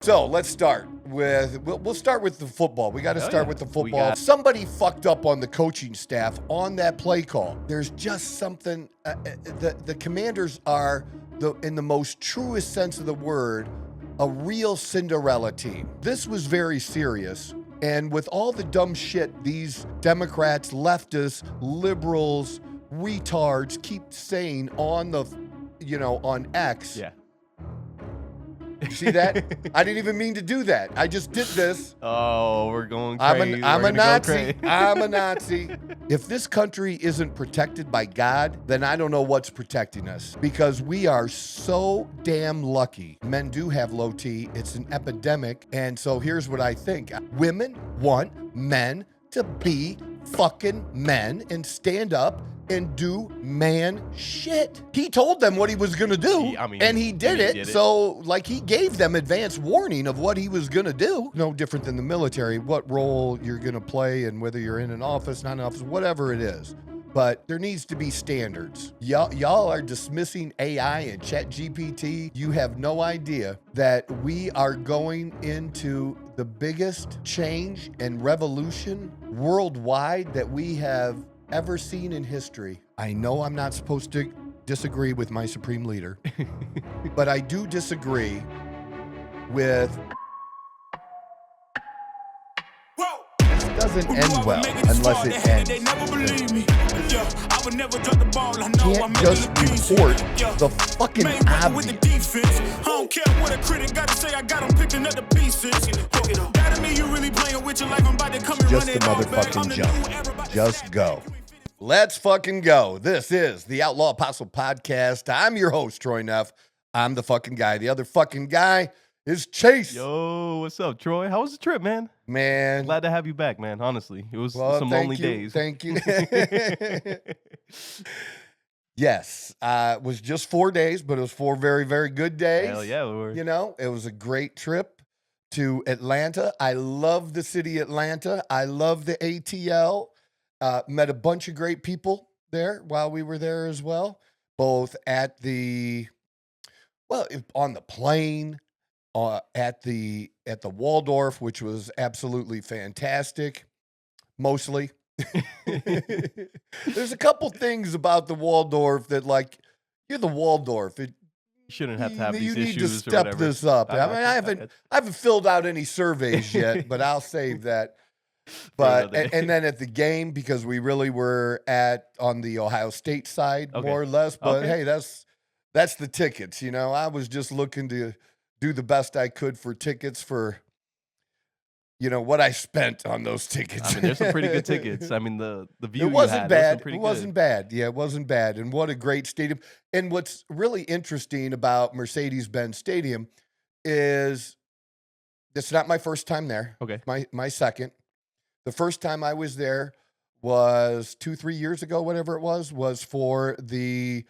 So let's start with, we'll start with the football. We got to start with the football. got- Somebody fucked up on the coaching staff on that play call. There's just something, the Commanders are, in the most truest sense of the word, a real Cinderella team. This was very serious. And with all the dumb shit these Democrats, leftists, liberals, retards keep saying on the, on X. Yeah. You see that? I didn't even mean to do that. I just did this. Oh, we're going crazy. I'm a Nazi. Go I'm a Nazi. If this country isn't protected by God, then I don't know what's protecting us, because we are so damn lucky. Men do have low T. It's an epidemic. And so here's what I think. Women want men to be fucking men and stand up and do man shit. He told them what he was going to do, and he did it. So, like, he gave them advance warning of what he was going to do. No different than the military, what role you're going to play and whether you're in an office, not an office, whatever it is. But there needs to be standards. Y'all are dismissing AI and ChatGPT. You have no idea that we are going into the biggest change and revolution worldwide that we have ever seen in history. I know I'm not supposed to disagree with my supreme leader, but I do disagree with... This doesn't end well unless it ends. Can't just report the fucking obvious. I don't care what a critic got to say, I got them picking up the pieces. That to me, you really playing with your life. I'm about to come and Just run a it all back. motherfucking jump. Just go. Let's fucking go. This is the Outlaw Apostle Podcast. I'm your host, Troy Neff. I'm the fucking guy. The other fucking guy is Chase. Yo, what's up, Troy? How was the trip, man? Man. Glad to have you back, man. Honestly, it was some lonely days. Thank you. Yes, it was just 4 days, but it was 4 very, very good days. Hell yeah, we were. It was a great trip to Atlanta. I love the city Atlanta. I love the ATL. Met a bunch of great people there while we were there as well, both at on the plane, at the Waldorf, which was absolutely fantastic, mostly. There's a couple things about the Waldorf that, like, you're the Waldorf. You shouldn't have to have these issues. You need to step this up. I haven't filled out any surveys yet, but I'll save that. But and then at the game, because we really were on the Ohio State side, more or less. But hey, that's the tickets. I was just looking to do the best I could for tickets for what I spent on those tickets. There's some pretty good tickets. I mean, the view it wasn't bad. It wasn't bad. Yeah, it wasn't bad. And what a great stadium. And what's really interesting about Mercedes-Benz Stadium is it's not my first time there. Okay. My second. The first time I was there was 2-3 years ago, whatever it was for the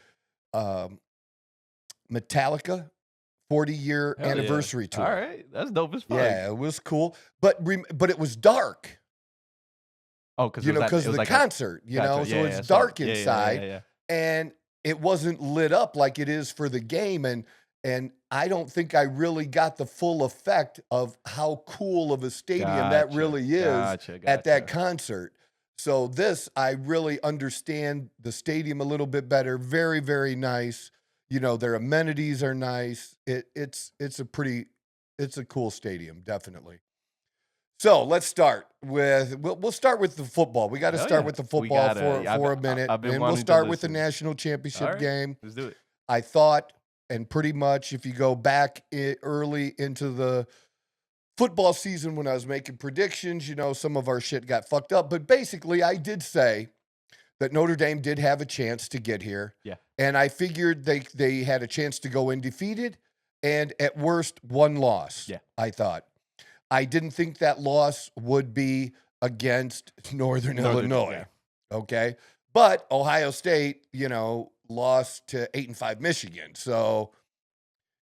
Metallica 40-year anniversary tour. All right, that's dope as fuck. Yeah, it was cool, but it was dark. Oh, because because of the concert. So it's dark inside, and it wasn't lit up like it is for the game, and I don't think I really got the full effect of how cool of a stadium that really is at that concert. So I really understand the stadium a little bit better. Very, very nice. Their amenities are nice. It's a cool stadium, definitely. So let's start with, we'll start with the football. We got to start with the football for a minute, and we'll start with the national championship game. Let's do it. I thought, and pretty much if you go back early into the football season when I was making predictions, some of our shit got fucked up. But basically, I did say that Notre Dame did have a chance to get here. Yeah. And I figured they had a chance to go undefeated and at worst one loss. Yeah. I thought. I didn't think that loss would be against Northern Illinois. Yeah. Okay. But Ohio State, lost to 8-5 Michigan. So,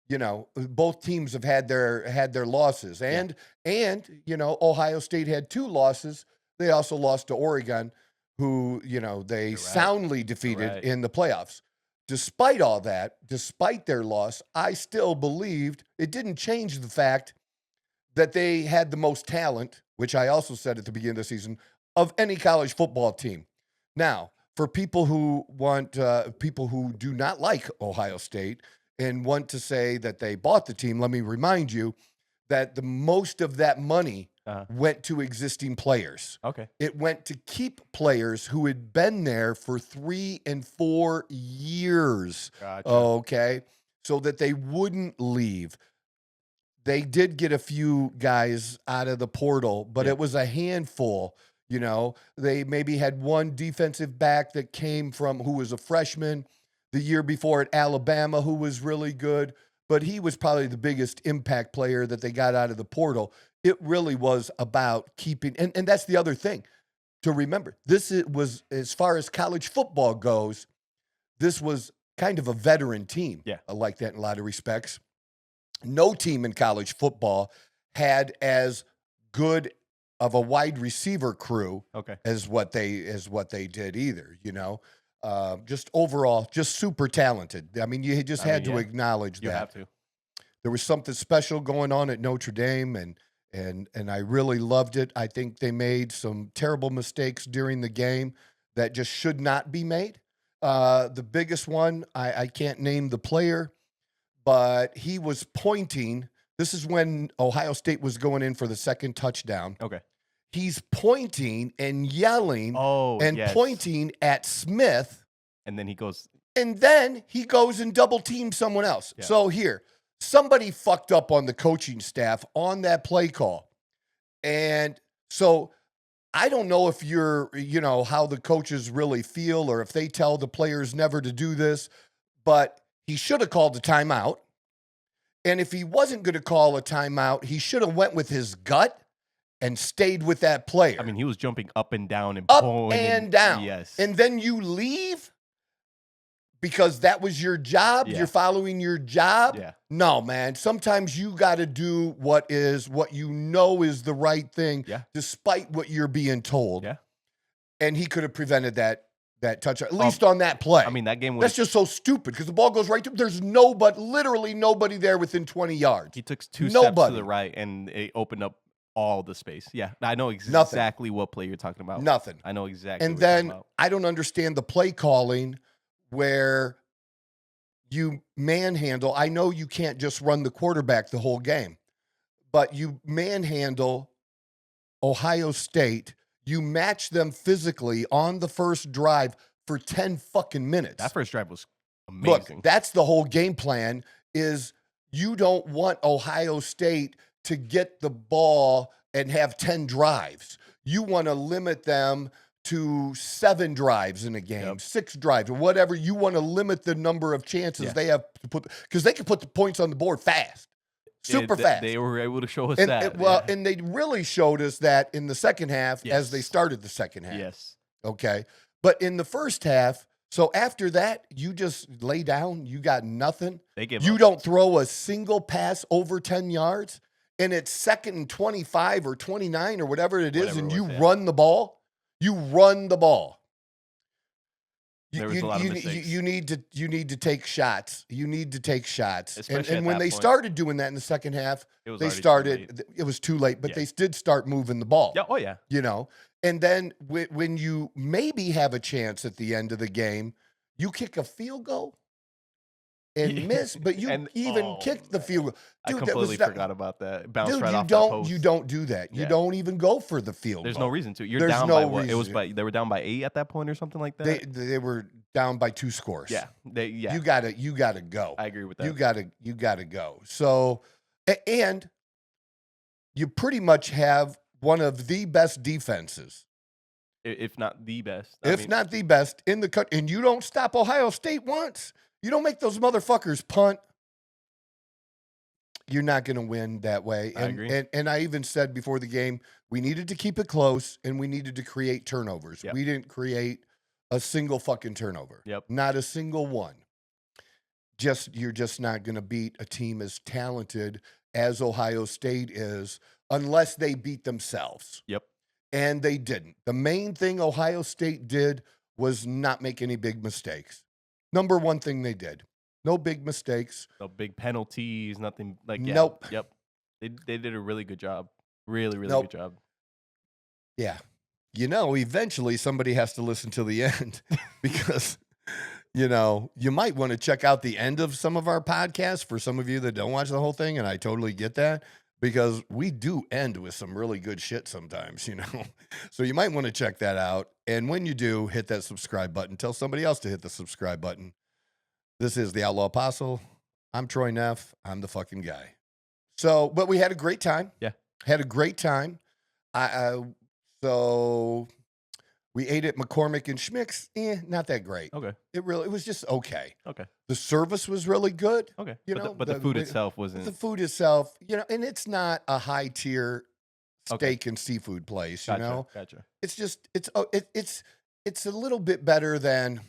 both teams have had their losses. And Ohio State had 2 losses. They also lost to Oregon, who, they soundly defeated in the playoffs. Despite all that, despite their loss, I still believed it didn't change the fact that they had the most talent, which I also said at the beginning of the season, of any college football team. Now, for people who people who do not like Ohio State and want to say that they bought the team, let me remind you that the most of that money went to existing players. Okay. It went to keep players who had been there for 3 and 4 years. Gotcha. Okay. So that they wouldn't leave. They did get a few guys out of the portal, but it was a handful. You know, they maybe had one defensive back that came from who was a freshman the year before at Alabama who was really good, but he was probably the biggest impact player that they got out of the portal. It really was about keeping, and that's the other thing to remember. Was, as far as college football goes, this was kind of a veteran team. Yeah. I like that in a lot of respects. No team in college football had as good of a wide receiver crew as what they did either, you know. Just overall, just super talented. I mean, you just had to acknowledge you that. have to. There was something special going on at Notre Dame, and I really loved it. I think they made some terrible mistakes during the game that just should not be made. The biggest one, I can't name the player, but he was pointing. This is when Ohio State was going in for the second touchdown. Okay. He's pointing and yelling pointing at Smith. And then he goes. And then he goes and double teams someone else. Yeah. So here, somebody fucked up on the coaching staff on that play call. And so I don't know if how the coaches really feel or if they tell the players never to do this, but he should have called a timeout. And if he wasn't going to call a timeout, he should have went with his gut and stayed with that player. I mean, he was jumping up and down and up pulling and down. Yes. And then you leave because that was your job. Yeah. You're following your job. Yeah. No, man. Sometimes you got to do what you know is the right thing, despite what you're being told. Yeah. And he could have prevented that touch, at least on that play. I mean, that game was. That's just so stupid because the ball goes right to. There's literally nobody there within 20 yards. He took two steps to the right and it opened up all the space. Yeah, I know exactly what play you're talking about. Nothing. I know exactly. And what you're talking then about. I don't understand the play calling where you manhandle. I know you can't just run the quarterback the whole game, but you manhandle Ohio State. You match them physically on the first drive for 10 fucking minutes. That first drive was amazing. Look, that's the whole game plan is you don't want Ohio State to get the ball and have 10 drives. You want to limit them to 7 drives in a game, 6 drives, or whatever. You want to limit the number of chances they have to put, because they can put the points on the board fast, super fast. They were able to show us that. And they really showed us that in the second half as they started the second half. Yes. Okay. But in the first half, so after that, you just lay down. You got nothing. You don't throw a single pass over 10 yards. And it's 2nd and 25 or 29 or whatever it is, and you run the ball. You run the ball. There was a lot of mistakes. You need to take shots. You need to take shots. Especially and when they started doing that in the second half, it was too late, but they did start moving the ball. Yeah. Oh yeah. You know, and then when you maybe have a chance at the end of the game, you kick a field goal and miss, but you kicked the field goal. Dude, I completely forgot about that. Bounced right off that post. You don't do that. You don't even go for the field goal. There's no reason to. You're down by what? It was they were down by 8 at that point or something like that. They were down by 2 scores. Yeah. You gotta go. I agree with that. You gotta go. So, and you pretty much have one of the best defenses, if not the best. Not the best in the country. And you don't stop Ohio State once. You don't make those motherfuckers punt. You're not going to win that way. I agree. And I even said before the game, we needed to keep it close and we needed to create turnovers. Yep. We didn't create a single fucking turnover. Yep. Not a single one. You're just not going to beat a team as talented as Ohio State is unless they beat themselves. Yep. And they didn't. The main thing Ohio State did was not make any big mistakes. Number one thing they did. No big mistakes. No big penalties, nothing like that. Nope. Yep. They did a really good job. Really, really Nope. good job. Yeah. Eventually somebody has to listen to the end because, you might want to check out the end of some of our podcasts for some of you that don't watch the whole thing. And I totally get that because we do end with some really good shit sometimes, So you might want to check that out. And when you do, hit that subscribe button. Tell somebody else to hit the subscribe button. This is the Outlaw Apostle. I'm Troy Neff. I'm the fucking guy. So, but we had a great time. Yeah. Had a great time. So we ate at McCormick and Schmick's. Not that great. Okay. It was just okay. Okay. The service was really good. Okay. But the food itself wasn't. The food itself, and it's not a high tier steak and seafood place. Gotcha. It's just it's a little bit better than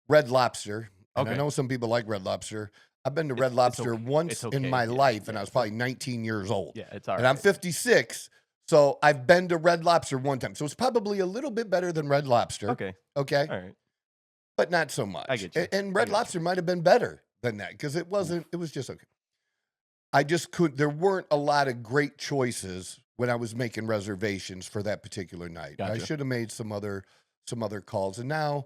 Red Lobster. And I know some people like Red Lobster. I've been to Red Lobster once in my life, and I was probably 19 years old. Yeah, it's all right. And I'm 56. So I've been to Red Lobster one time. So it's probably a little bit better than Red Lobster. Okay. All right. But not so much. I get you. And Red Lobster might have been better than that because it was just okay. There weren't a lot of great choices when I was making reservations for that particular night. Gotcha. I should have made some other calls. And now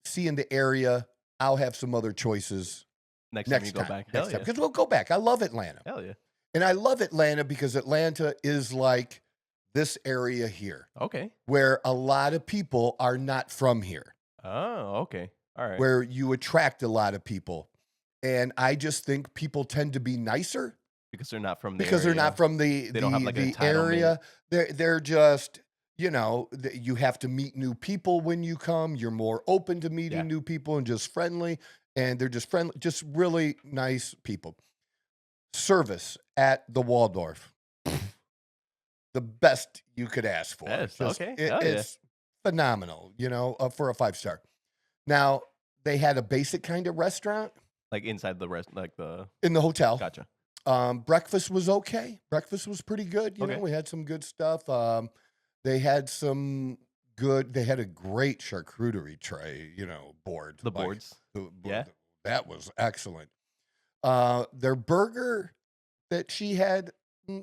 seeing the area, I'll have some other choices next time you go back. Next time. Because we'll go back. I love Atlanta. Hell yeah. And I love Atlanta because Atlanta is like this area here. Okay. Where a lot of people are not from here. Oh, okay. All right. Where you attract a lot of people. And I just think people tend to be nicer. Because they're not from the area. They're not from the area. They're just, you have to meet new people when you come. You're more open to meeting new people and just friendly. And they're just friendly, just really nice people. Service at the Waldorf. The best you could ask for. Yes, okay. It's phenomenal, for a 5-star. Now, they had a basic kind of restaurant. Like inside the in the hotel. Gotcha. Breakfast was okay. Breakfast was pretty good. We had some good stuff. They had a great charcuterie tray, board. The boards. That was excellent. Their burger that she had,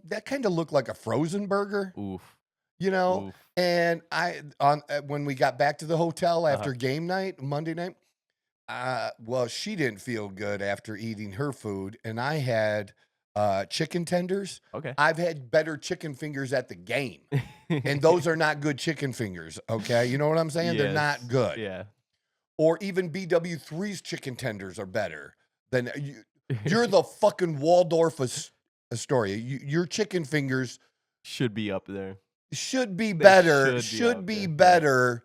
that kind of looked like a frozen burger. Oof. Oof. And when we got back to the hotel after game night, Monday night, she didn't feel good after eating her food, and I had chicken tenders. Okay. I've had better chicken fingers at the game, and those are not good chicken fingers. Okay, you know what I'm saying? They're not good. Yeah. Or even BW3's chicken tenders are better than you're the fucking Waldorf Astoria. Your chicken fingers should be up there. Should be better. Should be better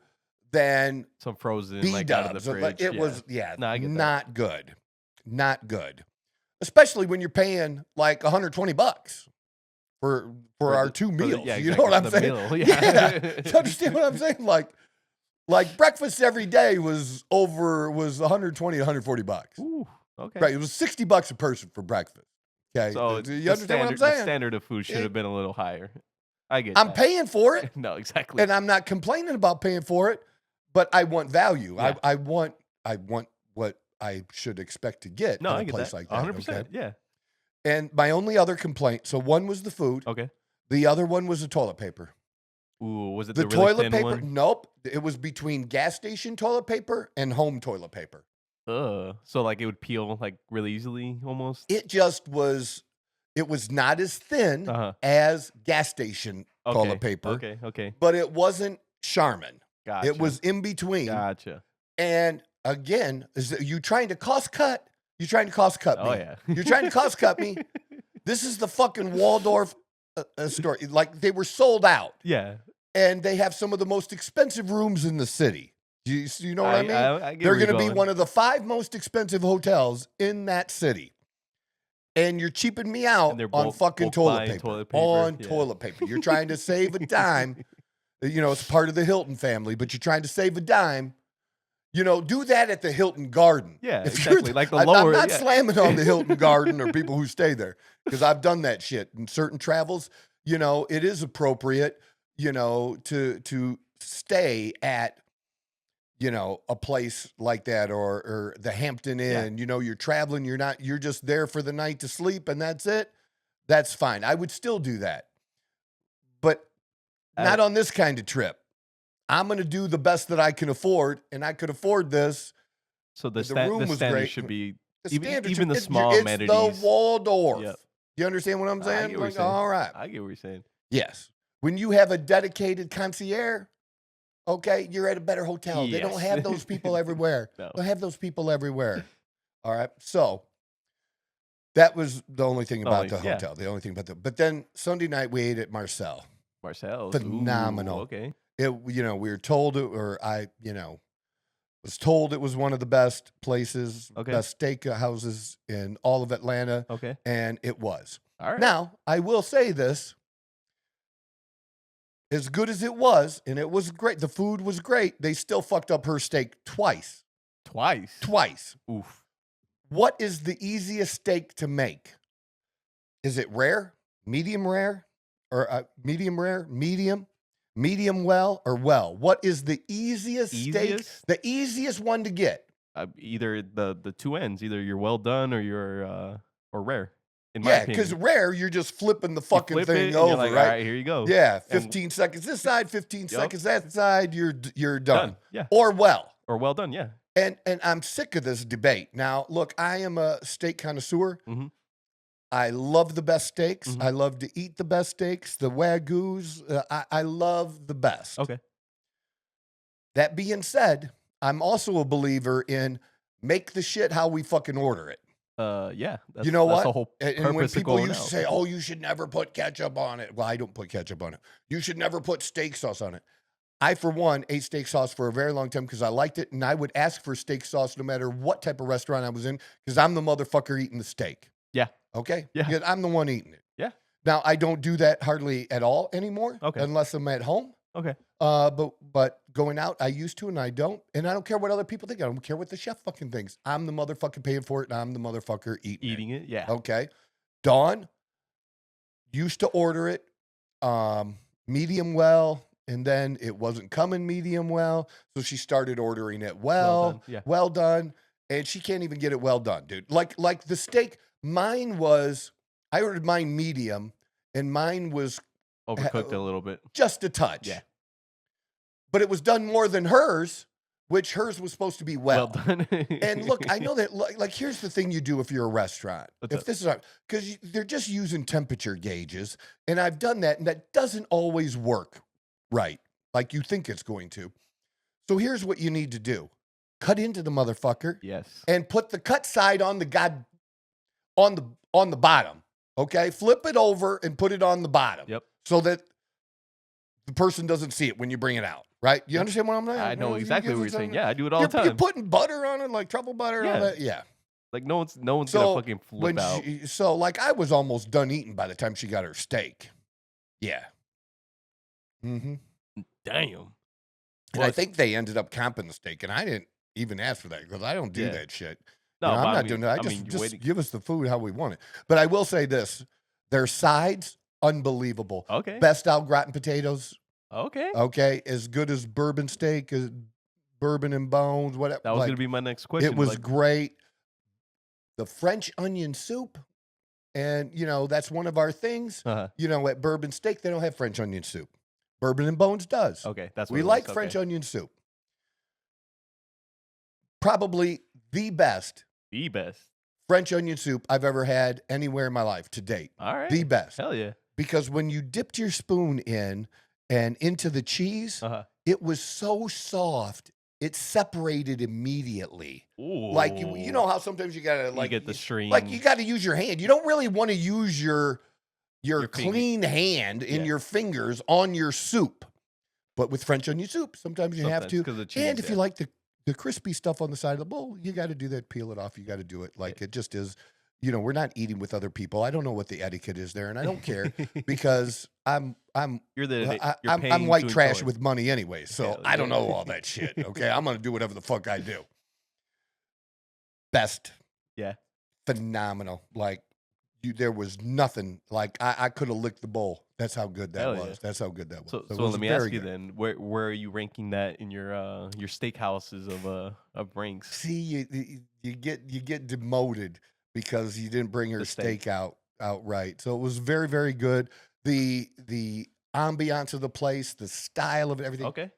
than some frozen B-dubs. Out of the fridge. It was not good. Not good. Especially when you're paying like $120 for our two meals. Yeah, exactly. You know what I'm saying? Meal, yeah. Do you understand what I'm saying? Like breakfast every day was $120 to $140. Ooh, okay. Right. It was $60 a person for breakfast. Okay. So do you understand what I'm saying? The standard of food should have been a little higher. I'm paying for it. No, exactly. And I'm not complaining about paying for it, but I want value. Yeah. I want what I should expect to get in a place like that. 100%. Okay? Yeah. And my only other complaint, so one was the food. Okay. The other one was the toilet paper. Ooh, was it the the really toilet thin paper? one? Nope. It was between gas station toilet paper and home toilet paper. So like it would peel like really easily almost? It just was, it was not as thin as gas station toilet paper. Okay. But it wasn't Charmin. Gotcha. It was in between. Gotcha. And again, you trying to cost cut? You're trying to cost cut me. Oh, yeah. You're trying to cost cut me. This is the fucking Waldorf story. Like they were sold out. Yeah. And they have some of the most expensive rooms in the city. You know what I mean? They're going to be one of the 5 most expensive hotels in that city. And you're cheaping me out on fucking toilet paper. Toilet paper. You're trying to save a dime. It's part of the Hilton family, but you're trying to save a dime. Do that at the Hilton Garden. Yeah, exactly. Like the lower. I'm not slamming on the Hilton Garden or people who stay there because I've done that shit in certain travels. It is appropriate, to stay at, a place like that or the Hampton Inn. Yeah. You're traveling. You're just there for the night to sleep and that's it. That's fine. I would still do that. But not on this kind of trip. I'm going to do the best that I can afford, and I could afford this. So the room was great. Should be even the small it's amenities. It's the Waldorf. Yep. You understand what I'm saying? I get what you're saying. All right. I get what you're saying. Yes. When you have a dedicated concierge, okay, you're at a better hotel. Yes. They don't have those people everywhere. No. They have those people everywhere. All right. So that was the only thing about the hotel. The only thing about but then Sunday night we ate at Marcel's. Phenomenal. Ooh, okay. We were told was told it was one of the best places, best steak houses in all of Atlanta. Okay. And it was. All right. Now, I will say this. As good as it was, and it was great, the food was great, they still fucked up her steak twice. Twice? Oof. What is the easiest steak to make? Is it rare? Medium rare? Or medium rare? Medium well? Or well? What is the easiest steak? The easiest one to get? Either the two ends. Either you're well done or you're or rare. Because rare, you're just flipping the fucking thing over, like, right? All right, here you go. Yeah, 15 seconds this side, 15 seconds that side, you're done. Yeah. Or well. Or well done, yeah. And I'm sick of this debate. Now, look, I am a steak connoisseur. Mm-hmm. I love the best steaks. Mm-hmm. I love to eat the best steaks, the Wagyus. I love the best. Okay. That being said, I'm also a believer in make the shit how we fucking order it. Yeah. You know that's what? The whole and when people used to say, "Oh, you should never put ketchup on it," well, I don't put ketchup on it. You should never put steak sauce on it. I, for one, ate steak sauce for a very long time because I liked it, and I would ask for steak sauce no matter what type of restaurant I was in because I'm the motherfucker eating the steak. Yeah. Okay. Yeah. Because I'm the one eating it. Yeah. Now I don't do that hardly at all anymore. Okay. Unless I'm at home. Okay. But going out, I used to, and I don't. And I don't care what other people think. I don't care what the chef fucking thinks. I'm the motherfucker paying for it, and I'm the motherfucker eating it. Yeah. Okay. Dawn used to order it medium well, and then it wasn't coming medium well, so she started ordering it well done, and she can't even get it well done, dude. Like the steak, mine was, I ordered mine medium, and mine was overcooked a little bit. Just a touch. Yeah. But it was done more than hers, which hers was supposed to be well done. And look, I know that, like, here's the thing you do if you're a restaurant. This is because they're just using temperature gauges, and I've done that, and that doesn't always work right, like you think it's going to. So here's what you need to do. Cut into the motherfucker. Yes. And put the cut side on on the bottom. Okay? Flip it over and put it on the bottom. Yep. So that the person doesn't see it when you bring it out, right? You understand what I'm saying? I know exactly what you're saying. Yeah, I do it all the time. You're putting butter on it, like truffle butter and all that. Yeah. Like no one's gonna fucking flip out. So like I was almost done eating by the time she got her steak. Yeah. Mm-hmm. Damn. And I think they ended up comping the steak, and I didn't even ask for that because I don't do that shit. No, I'm not doing that. Just give us the food how we want it. But I will say this: their sides, unbelievable. Okay. Best au gratin potatoes. Okay. Okay. As good as bourbon steak, as bourbon and bones, whatever. That was gonna be my next question. It was great. The French onion soup, and that's one of our things. Uh-huh. At bourbon steak, they don't have French onion soup. Bourbon and Bones does. Okay, that's what we like. French onion soup. Probably the best French onion soup I've ever had anywhere in my life to date. All right, the best. Hell yeah! Because when you dipped your spoon in and into the cheese, it was so soft. It separated immediately. Ooh. Like you know how sometimes you gotta you get the stream. Like you got to use your hand. You don't really want to use your clean hand in your fingers on your soup. But with French onion soup, sometimes you have to. Cheese, and if you like the crispy stuff on the side of the bowl, you got to do that. Peel it off. You got to do it. Like it just is. We're not eating with other people. I don't know what the etiquette is there, and I don't care because I'm white trash with money anyway. So I don't know all that shit. Okay, I'm gonna do whatever the fuck I do. Best. Yeah. Phenomenal. Like. There was nothing like I could have licked the bowl. That's how good that was. Yeah. That's how good that was. So let me ask you then, where are you ranking that in your steakhouses of ranks? See, you get demoted because you didn't bring her steak out outright. So it was very, very good. The ambiance of the place, the style of it, everything. Okay.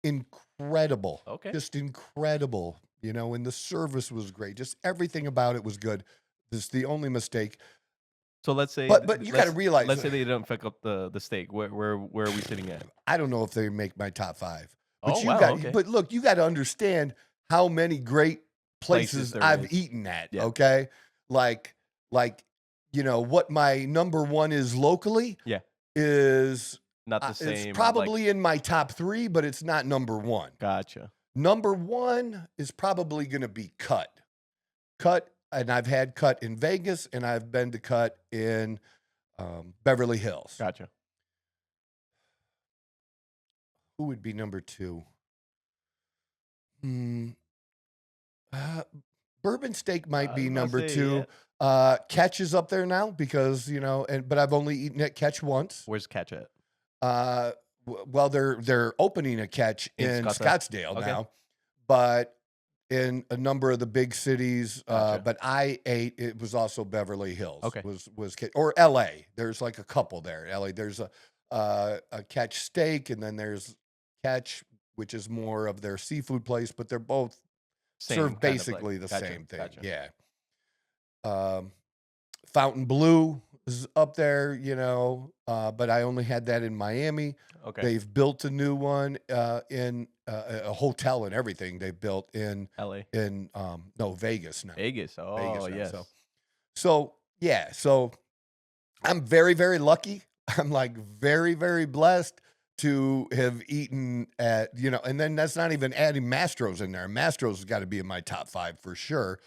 Incredible. Okay. Just incredible. And the service was great. Just everything about it was good. This is the only mistake. So let's say, but you got to realize. Let's say they don't pick up the steak. Where are we sitting at? I don't know if they make my top 5. But Okay. But look, you got to understand how many great places I've eaten at. Yeah. Okay, like what my number 1 is locally. Yeah, is not the same. It's probably in my top 3, but it's not number 1. Gotcha. Number 1 is probably going to be Cut. And I've had Cut in Vegas, and I've been to Cut in Beverly Hills. Gotcha. Who would be number 2? Bourbon Steak might be number 2. Yeah. Catch is up there now because but I've only eaten at Catch once. Where's Catch at? Well, they're opening a Catch in Scottsdale now, but in a number of the big cities. Gotcha. But I ate. It was also Beverly Hills. Okay, was or L.A. There's like a couple there. L.A. There's a Catch Steak, and then there's Catch, which is more of their seafood place, but they're both serve basically the same thing. Gotcha. Yeah. Fountain Blue is up there, but I only had that in Miami. Okay. They've built a new one in a hotel and everything. They've built in LA. In Vegas now. Vegas. Oh, Vegas now, yes. So I'm very, very lucky. I'm like very, very blessed to have eaten at, and then that's not even adding Mastro's in there. Mastro's has got to be in my top 5 for sure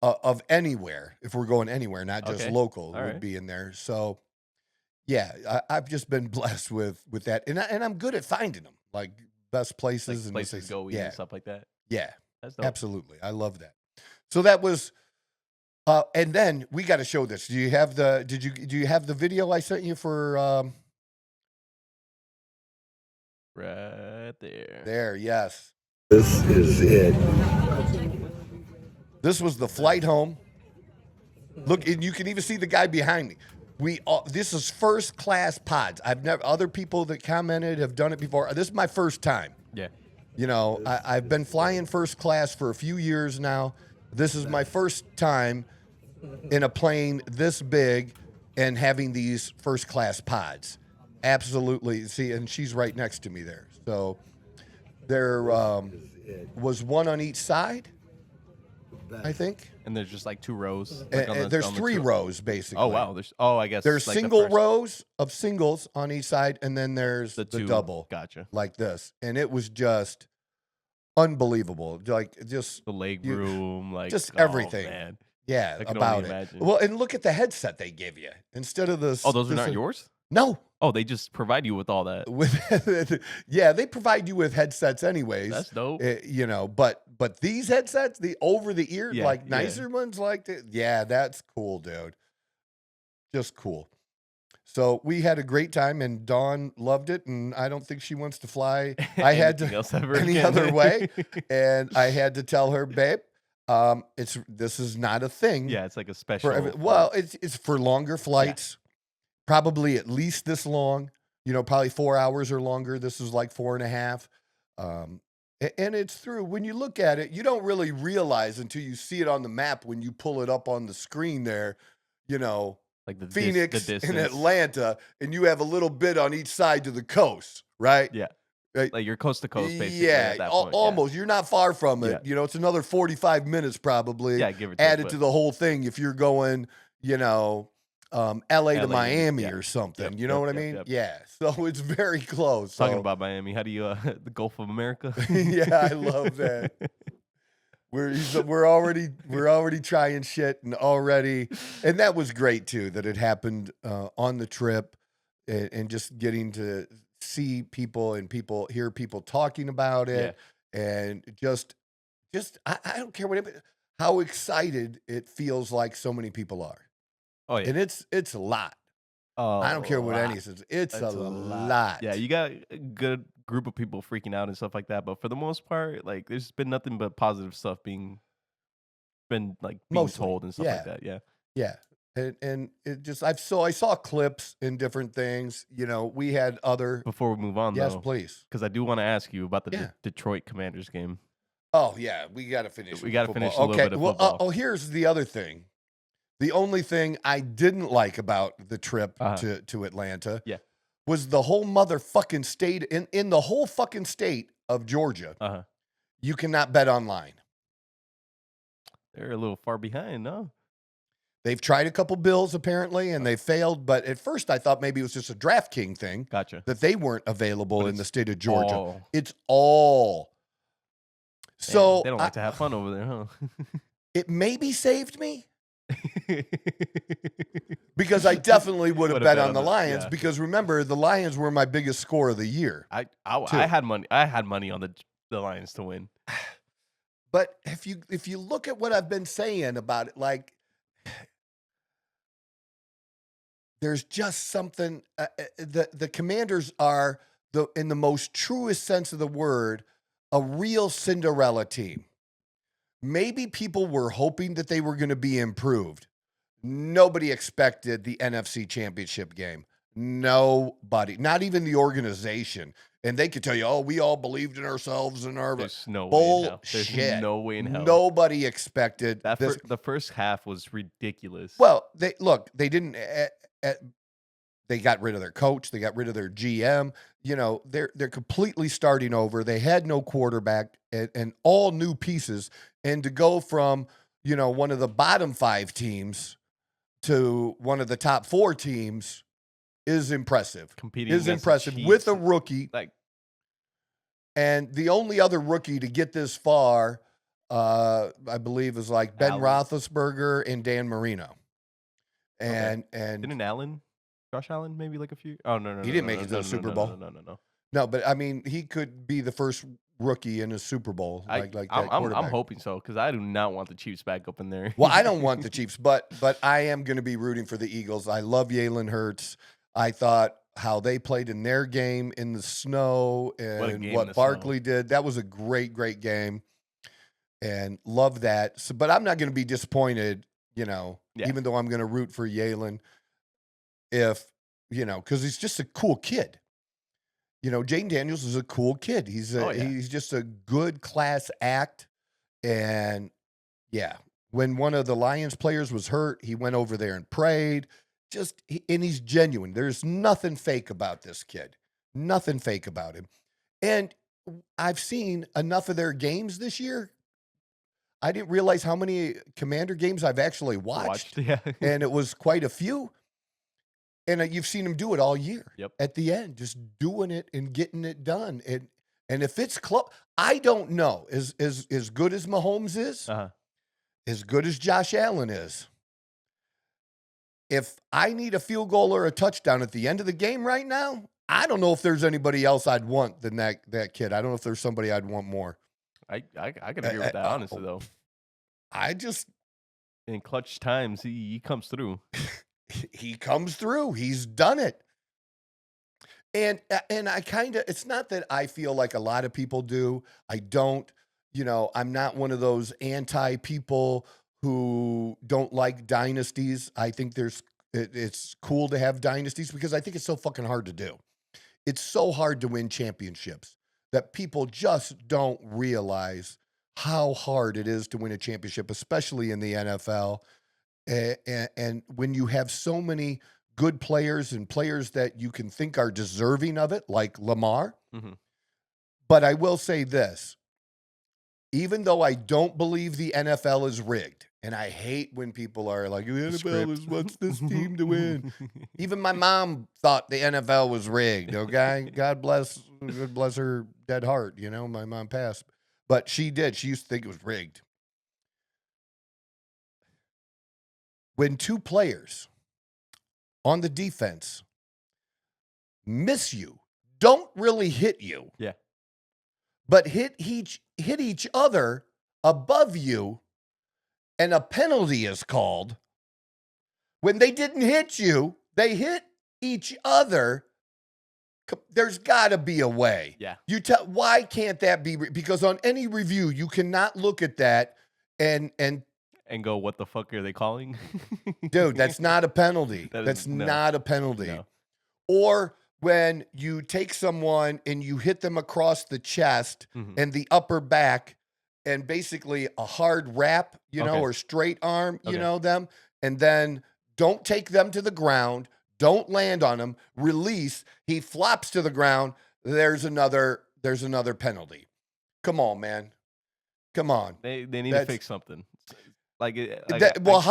of anywhere. If we're going anywhere, not just local, it would be in there. So, yeah, I've just been blessed with that. And I'm good at finding them, like best places. Like places to go eat and stuff like that. Yeah, absolutely. I love that. So that was, and then we got to show this. Do you have the video I sent you for, right there. There, yes. This is it. This was the flight home. Look, and you can even see the guy behind me. This is first class pods. Other people that commented have done it before. This is my first time. Yeah. I've been flying first class for a few years now. This is my first time in a plane this big and having these first class pods. Absolutely. See, and she's right next to me there. So there was one on each side, I think. And there's just like 2 rows. There's 3 rows, basically. Oh, wow. I guess. There's like single rows of singles on each side, and then there's the double. Gotcha. Like this. And it was just unbelievable. Like, just the leg room, like just everything. Man. Yeah, about it. Imagine. Well, and look at the headset they give you instead of the. Oh, those are not yours? No. Oh, they just provide you with all that. Yeah, they provide you with headsets anyways. That's dope. But these headsets, the over the ear, nicer ones like that. Yeah, that's cool, dude. Just cool. So we had a great time, and Dawn loved it, and I don't think she wants to fly. I had to any other way, and I had to tell her, babe, this is not a thing. Yeah, it's like a special. It's for longer flights. Yeah. Probably at least this long, probably 4 hours or longer. This is like 4.5. And it's through. When you look at it, you don't really realize until you see it on the map when you pull it up on the screen there, like the Phoenix and Atlanta, and you have a little bit on each side to the coast, right? Yeah. Like you're coast to coast, basically. Yeah, at that point. Almost. You're not far from it. Yeah. It's another 45 minutes probably. Yeah, give or take, added to the whole thing if you're going, LA to Miami or something. You know what I mean? Yep. Yeah. So it's very close. Talking about Miami, how do you the Gulf of America? Yeah, I love that. We're already trying shit and that was great too that it happened on the trip and just getting to see people and hear people talking about it and just I don't care how excited it feels like so many people are. Oh, yeah. And it's a lot. Oh, I don't care what any says. It's a lot. Yeah, you got a good group of people freaking out and stuff like that. But for the most part, like, there's been nothing but positive stuff being told and stuff like that. Yeah. Yeah. And it just I saw clips in different things. We had other. Before we move on, Yes, though, please. because I do want to ask you about the Yeah. Detroit Commanders game. Oh yeah, we got to finish. We got to finish a football. little bit of football. Here's the other thing. The only thing I didn't like about the trip to Atlanta was the whole motherfucking state in the whole fucking state of Georgia. You cannot bet online. They're a little far behind, no? They've tried a couple bills apparently, and they failed. But at first, I thought maybe it was just a DraftKings thing. Gotcha. That they weren't available in the state of Georgia. All. It's all. Damn, so they don't like to have fun over there, huh? It maybe saved me. Because I definitely would have bet on the Lions. Yeah. Because remember, the Lions were my biggest score of the year. I had money. I had money on the Lions to win. But if you look at what I've been saying about it, like there's just something. The Commanders are in the most truest sense of the word a real Cinderella team. Maybe people were hoping that they were going to be improved. Nobody expected the NFC Championship game. Nobody, not even the organization. And they could tell you, oh, we all believed in ourselves and our bullshit. There's no way in hell. Nobody expected that. The first half was ridiculous. Well, they didn't. They got rid of their coach. They got rid of their GM. They're completely starting over. They had no quarterback and all new pieces. And to go from, one of the bottom 5 teams to one of the top 4 teams is impressive. Competing with a rookie. And the only other rookie to get this far, I believe, is like Ben Roethlisberger and Dan Marino. And didn't Josh Allen maybe like a few? Oh no, he didn't make it to the Super Bowl. No. No, but I mean, he could be the first rookie in a Super Bowl. I'm hoping so because I do not want the Chiefs back up in there. Well, I don't want the Chiefs, but I am going to be rooting for the Eagles. I love Jalen Hurts. I thought how they played in their game in the snow and what Barkley did. That was a great, great game, and love that. So, but I'm not going to be disappointed, even though I'm going to root for Jalen. If because he's just a cool kid. Jayden Daniels is a cool kid. He's just a good class act. And when one of the Lions players was hurt, he went over there and prayed. And he's genuine. There's nothing fake about this kid. Nothing fake about him. And I've seen enough of their games this year. I didn't realize how many Commander games I've actually watched. And it was quite a few. And you've seen him do it all year. Yep. At the end, just doing it and getting it done. And if it's close, I don't know. As good as Mahomes is, as good as Josh Allen is, if I need a field goal or a touchdown at the end of the game right now, I don't know if there's anybody else I'd want than that kid. I don't know if there's somebody I'd want more. I can agree with that, honestly, though. In clutch times, he comes through. He comes through. He's done it. And I it's not that I feel like a lot of people do. I don't, I'm not one of those anti people who don't like dynasties. I think it's cool to have dynasties because I think it's so fucking hard to do. It's so hard to win championships that people just don't realize how hard it is to win a championship, especially in the NFL. And when you have so many good players and players that you can think are deserving of it, like Lamar. Mm-hmm. But I will say this, even though I don't believe the NFL is rigged, and I hate when people are like, the NFL wants this team to win. Even my mom thought the NFL was rigged, okay? God bless her dead heart, my mom passed. But she did. She used to think it was rigged. When 2 players on the defense miss you, don't really hit you, but hit each other above you, and a penalty is called. When they didn't hit you, they hit each other. There's got to be a way. Yeah. Why can't that be? Because on any review, you cannot look at that and and go, what the fuck are they calling? Dude, that's not a penalty. That's no. not a penalty. No. Or when you take someone and you hit them across the chest and the upper back and basically a hard wrap, you know, or straight arm, you know, them, and then don't take them to the ground, don't land on him, release, he flops to the ground, there's another penalty. Come on, man. Come on. They need to fix something. How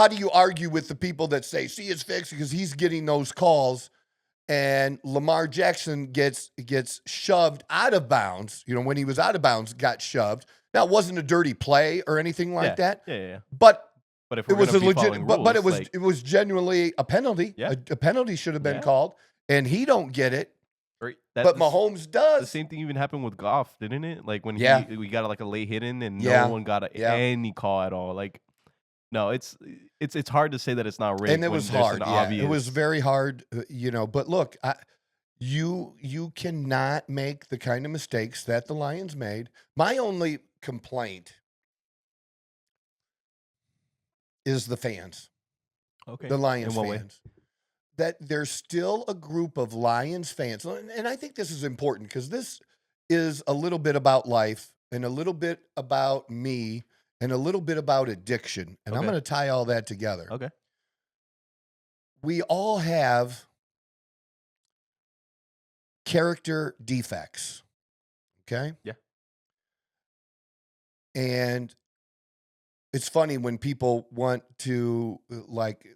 do you argue with the people that say, see, it's fixed because he's getting those calls and Lamar Jackson gets shoved out of bounds. You know, when he was out of bounds, got shoved. Now, it wasn't a dirty play or anything like that. Yeah. But if it was a legit, but it was genuinely a penalty. Yeah. A penalty should have been called, and he don't get it. But Mahomes does. The same thing even happened with Goff, didn't it? Like when we got like a late hit in and no one got any call at all. Like, no, it's hard to say that it's not rigged. And it was hard. It was very hard, you know. But look, you cannot make the kind of mistakes that the Lions made. My only complaint is the fans. Okay. The Lions In what fans. Way? That there's still a group of Lions fans, and I think this is important because this is a little bit about life and a little bit about me and a little bit about addiction, and I'm going to tie all that together. Okay. We all have character defects, okay? Yeah. And it's funny when people want to, like,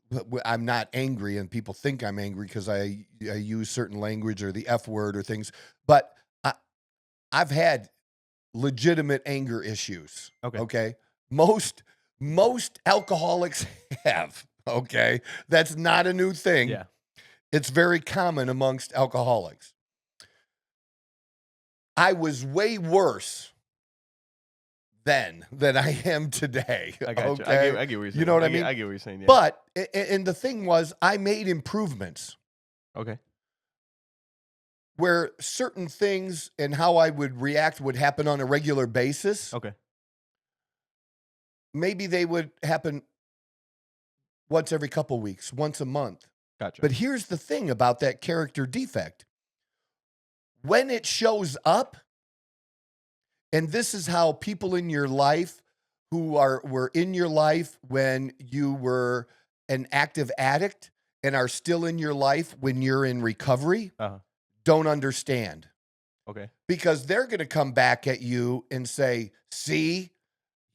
I'm not angry and people think I'm angry because I use certain language or the F word or things, but I've had legitimate anger issues. Okay. Most alcoholics have. Okay. That's not a new thing. Yeah. It's very common amongst alcoholics. I was way worse then than I am today. I got you. I get what you're saying. You know what I mean? I get what you're saying. Yeah. But, and the thing was, I made improvements. Okay. Where certain things and how I would react would happen on a regular basis. Okay. Maybe they would happen once every couple weeks, once a month. Gotcha. But here's the thing about that character defect. When it shows up, and this is how people in your life who were in your life when you were an active addict and are still in your life when you're in recovery, don't understand. Okay. Because they're going to come back at you and say, see,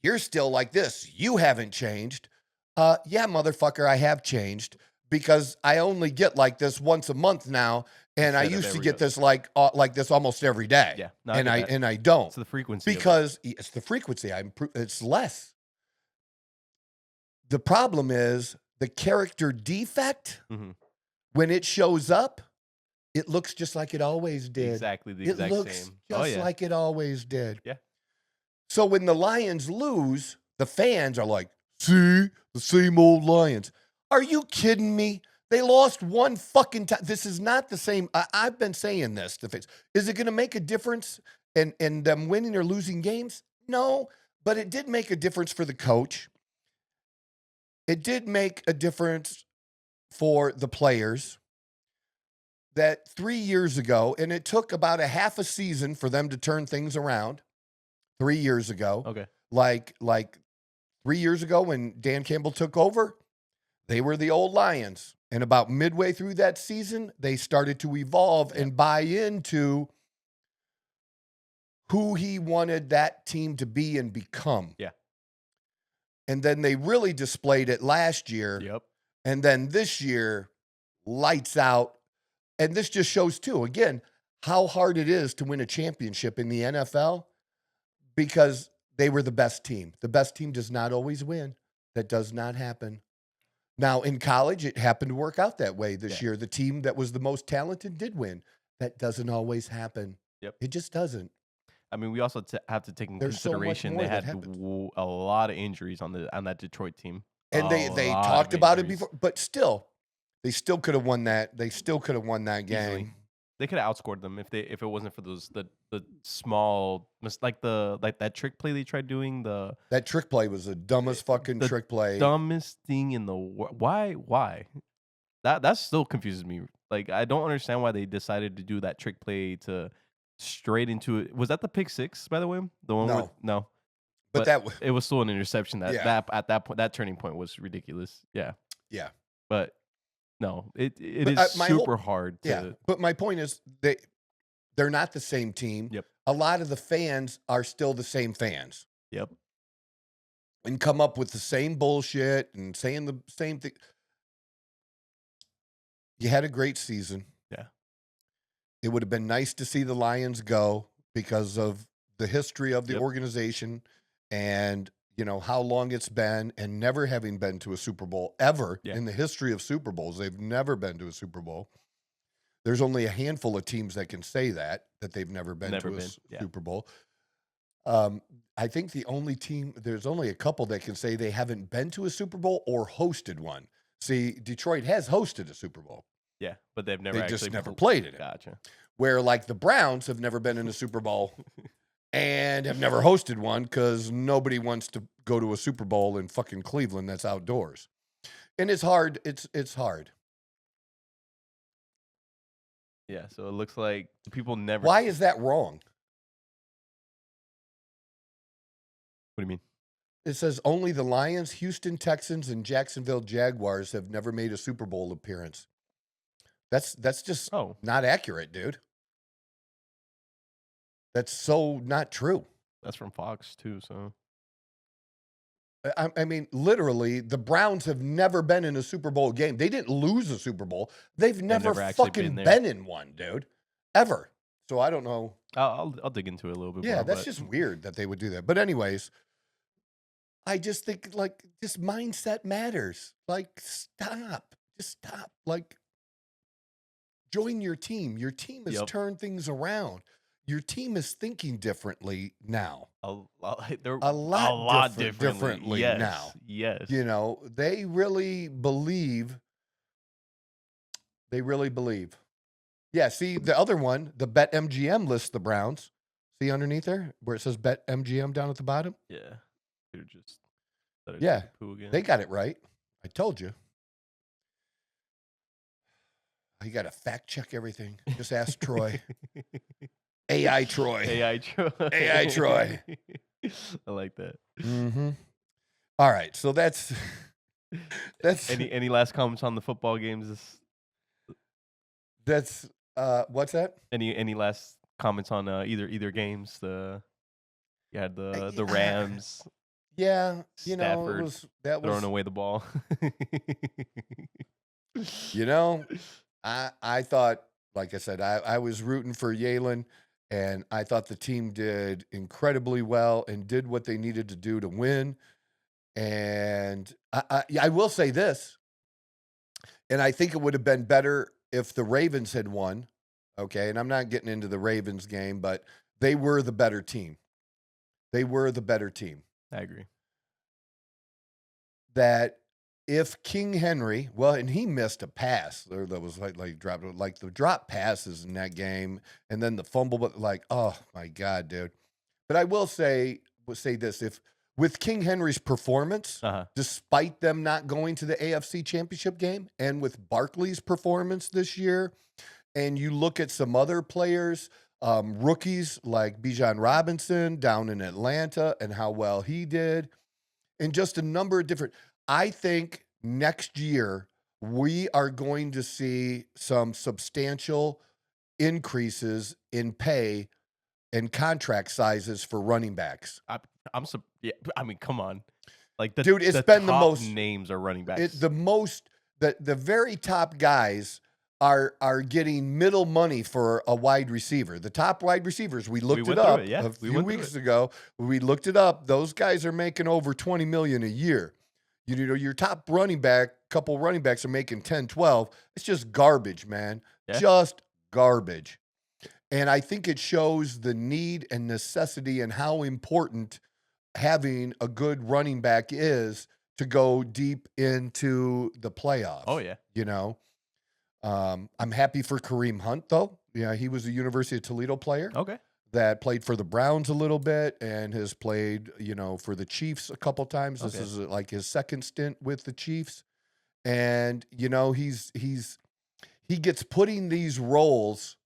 you're still like this. You haven't changed. Yeah, motherfucker, I have changed because I only get like this once a month now. And I used to get this like this almost every day. Yeah. No, and I don't. It's the frequency. Because it's the frequency. It's less. The problem is the character defect, when it shows up, it looks just like it always did. Exactly the exact same. It looks just like it always did. Yeah. So when the Lions lose, the fans are like, see, the same old Lions. Are you kidding me? They lost one fucking time. This is not the same. I've been saying this to fans. Is it going to make a difference in them winning or losing games? No, but it did make a difference for the coach. It did make a difference for the players that 3 years ago, and it took about a half a season for them to turn things around 3 years ago. Okay. Like 3 years ago when Dan Campbell took over, they were the old Lions. And about midway through that season, they started to evolve and buy into who he wanted that team to be and become. Yeah. And then they really displayed it last year. Yep. And then this year, lights out. And this just shows, too, again, how hard it is to win a championship in the NFL because they were the best team. The best team does not always win. That does not happen. Now, in college, it happened to work out that way this year. The team that was the most talented did win. That doesn't always happen. Yep. It just doesn't. I mean, we also have to take into consideration they had a lot of injuries on that Detroit team. And they talked about it before, but still, they still could have won that. They still could have won that game. They could have outscored them if it wasn't for the small like that trick play they tried doing. That trick play was the dumbest fucking trick play. Dumbest thing in the world. Why? That still confuses me. Like, I don't understand why they decided to do that trick play to straight into it. Was that the pick six, by the way? The one no. But it was still an interception. That at that point, that turning point was ridiculous. Yeah. Yeah. But no, it is super hard to. Yeah. But my point is they're not the same team. Yep. A lot of the fans are still the same fans. Yep. And come up with the same bullshit and saying the same thing. You had a great season. Yeah. It would have been nice to see the Lions go because of the history of the organization and, you know, how long it's been, and never having been to a Super Bowl ever in the history of Super Bowls. They've never been to a Super Bowl. There's only a handful of teams that can say that they've never been to a Super Bowl. I think there's only a couple that can say they haven't been to a Super Bowl or hosted one. See, Detroit has hosted a Super Bowl. Yeah, but they've never just never played in it. Gotcha. Where, like, the Browns have never been in a Super Bowl and have never hosted one because nobody wants to go to a Super Bowl in fucking Cleveland that's outdoors. And it's hard. It's hard. Yeah, so it looks like people never... Why is that wrong? What do you mean? It says only the Lions, Houston Texans, and Jacksonville Jaguars have never made a Super Bowl appearance. That's just not accurate, dude. That's so not true. That's from Fox, too, so... I mean, literally, the Browns have never been in a Super Bowl game. They didn't lose a Super Bowl. They've never fucking been in one, dude. Ever. So I don't know. I'll dig into it a little bit more. Yeah, that's just weird that they would do that. But anyways, I just think, like, this mindset matters. Like, stop. Just stop. Like, join your team. Your team has turned things around. Your team is thinking differently now. A lot differently now. Yes. You know, they really believe. Yeah, see, the other one, the BetMGM lists the Browns. See underneath there where it says BetMGM down at the bottom? Yeah. Just they got it right. I told you. You got to fact check everything. Just ask Troy. AI Troy. AI Troy. AI Troy. I like that. Mm-hmm. All right, so that's any last comments on the football games? That's what's that? Any last comments on either games? You had the Rams. Yeah, you Stafford know, that was throwing away the ball. You know, I thought, like I said, I was rooting for Yalen. And I thought the team did incredibly well and did what they needed to do to win. And I will say this, and I think it would have been better if the Ravens had won. Okay, and I'm not getting into the Ravens game, but they were the better team. I agree. That if King Henry, and he missed a pass that was like dropped, like the drop passes in that game, and then the fumble, but like, oh my God, dude. But I will say this: if with King Henry's performance, despite them not going to the AFC Championship game, and with Barkley's performance this year, and you look at some other players, rookies like Bijan Robinson down in Atlanta, and how well he did, and just a number of different. I think next year we are going to see some substantial increases in pay and contract sizes for running backs. I mean, come on, like dude, it's been the most names are running backs. The very top guys are getting middle money for a wide receiver. The top wide receivers, we looked it up a few weeks ago. We looked it up. Those guys are making over $20 million a year. You know, your top couple running backs are making 10, 12. It's just garbage, man. Yeah. Just garbage. And I think it shows the need and necessity and how important having a good running back is to go deep into the playoffs. Oh, yeah. You know, I'm happy for Kareem Hunt, though. Yeah, he was a University of Toledo player Okay. that played for the Browns a little bit and has played, for the Chiefs a couple times. This Okay. is like his second stint with the Chiefs. And, he gets put in these roles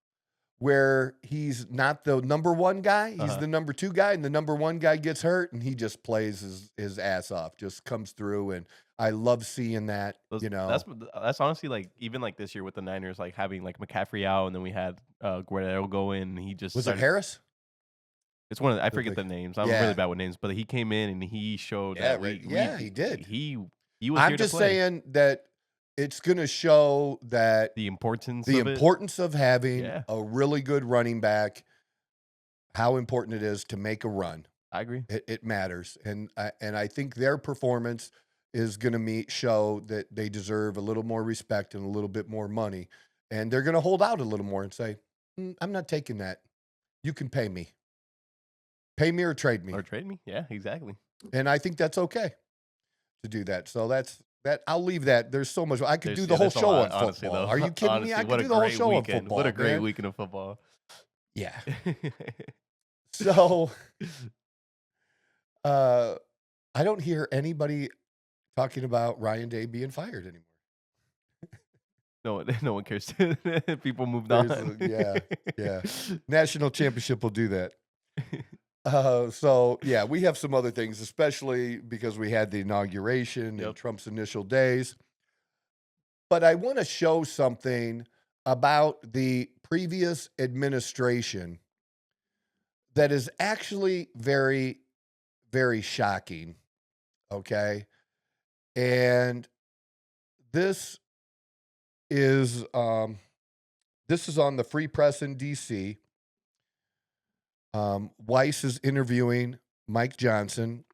where he's not the number one guy. He's the number two guy, and the number one guy gets hurt, and he just plays his ass off, just comes through. And I love seeing that, That's honestly like even like this year with the Niners, like having like McCaffrey out, and then we had Guerrero go in. And he just Was it Harris? It's one of I forget the names. I'm Yeah. really bad with names, but he came in and he showed Yeah, that he did. He was I'm here to just play. saying that it's going to show that The importance of having Yeah. a really good running back, how important it is to make a run. I agree. It matters, and I think their performance is going to show that they deserve a little more respect and a little bit more money, and they're going to hold out a little more and say, "I'm not taking that. You can pay me or trade me, Or trade me. Yeah, exactly. and I think that's okay to do that. So that's that. I'll leave that. There's so much I could do the whole there's a show lot, on football. honestly, though. Are you kidding me? Honestly, I what could a do the whole great show on weekend. football. What a great man. weekend of football. Yeah. So, I don't hear anybody talking about Ryan Day being fired anymore. No one cares. People moved on. Yeah. National championship will do that. So, yeah, we have some other things, especially because we had the inauguration and Trump's initial days. But I want to show something about the previous administration that is actually very, very shocking. Okay. And this is on the Free Press in DC. Weiss is interviewing Mike Johnson,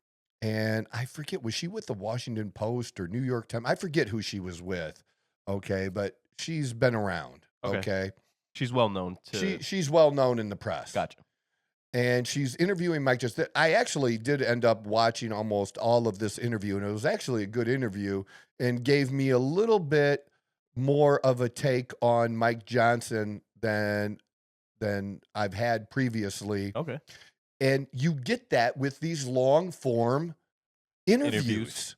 and I forget, was she with the Washington Post or New York Times? I forget who she was with. Okay, but she's been around. Okay. She's well known She's well known in the press. Gotcha. And she's interviewing Mike Johnson. I actually did end up watching almost all of this interview, and it was actually a good interview and gave me a little bit more of a take on Mike Johnson than I've had previously. Okay. And you get that with these long form interviews.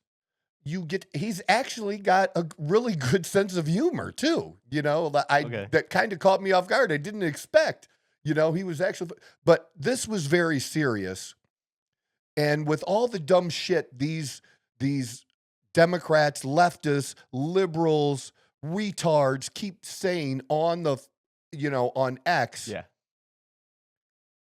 He's actually got a really good sense of humor too. That kind of caught me off guard. I didn't expect, he was actually, but this was very serious. And with all the dumb shit, these Democrats, leftists, liberals, retards keep saying on X. Yeah.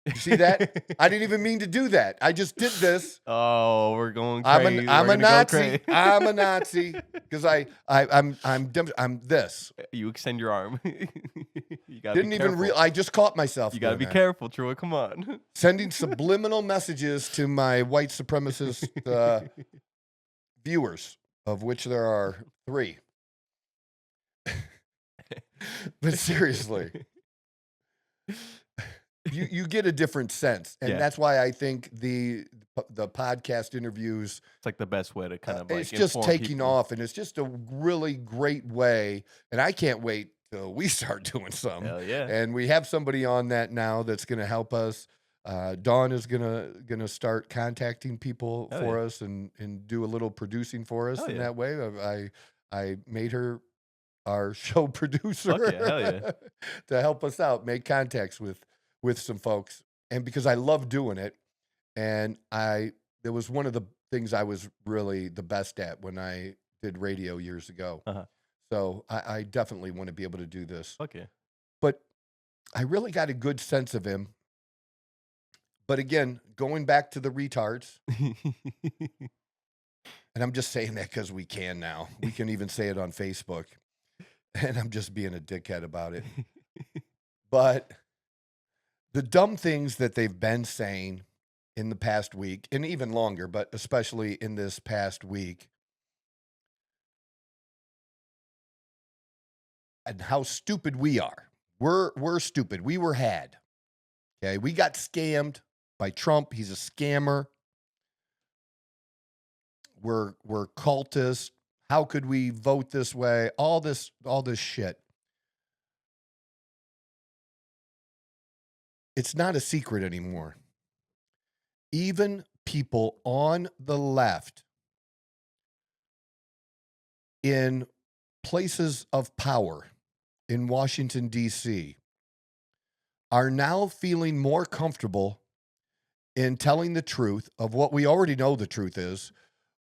You see that? I didn't even mean to do that. I just did this. Oh, we're going crazy. I'm a Nazi. I'm a Nazi because I'm this. You extend your arm. You gotta Didn't be even careful. I just caught myself. You got to be careful, Troy. Come on. Sending subliminal messages to my white supremacist viewers, of which there are 3. But seriously. You get a different sense, and that's why I think the podcast interviews, it's like the best way to kind of it's just taking off, and it's just a really great way, and I can't wait till we start doing some. Hell yeah. And we have somebody on that now that's going to help us. Dawn is gonna start contacting people for us and do a little producing for us in that way. I made her our show producer to help us out, make contacts with some folks, and because I love doing it, and there was one of the things I was really the best at when I did radio years ago. So I definitely want to be able to do this. Okay. But I really got a good sense of him. But again, going back to the retards, and I'm just saying that because we can now. We can even say it on Facebook. And I'm just being a dickhead about it. But the dumb things that they've been saying in the past week, and even longer, but especially in this past week, and how stupid we are. We're stupid. We were had. Okay, we got scammed by Trump. He's a scammer. We're cultists. How could we vote this way? All this shit. It's not a secret anymore. Even people on the left in places of power in Washington, D.C., are now feeling more comfortable in telling the truth of what we already know the truth is,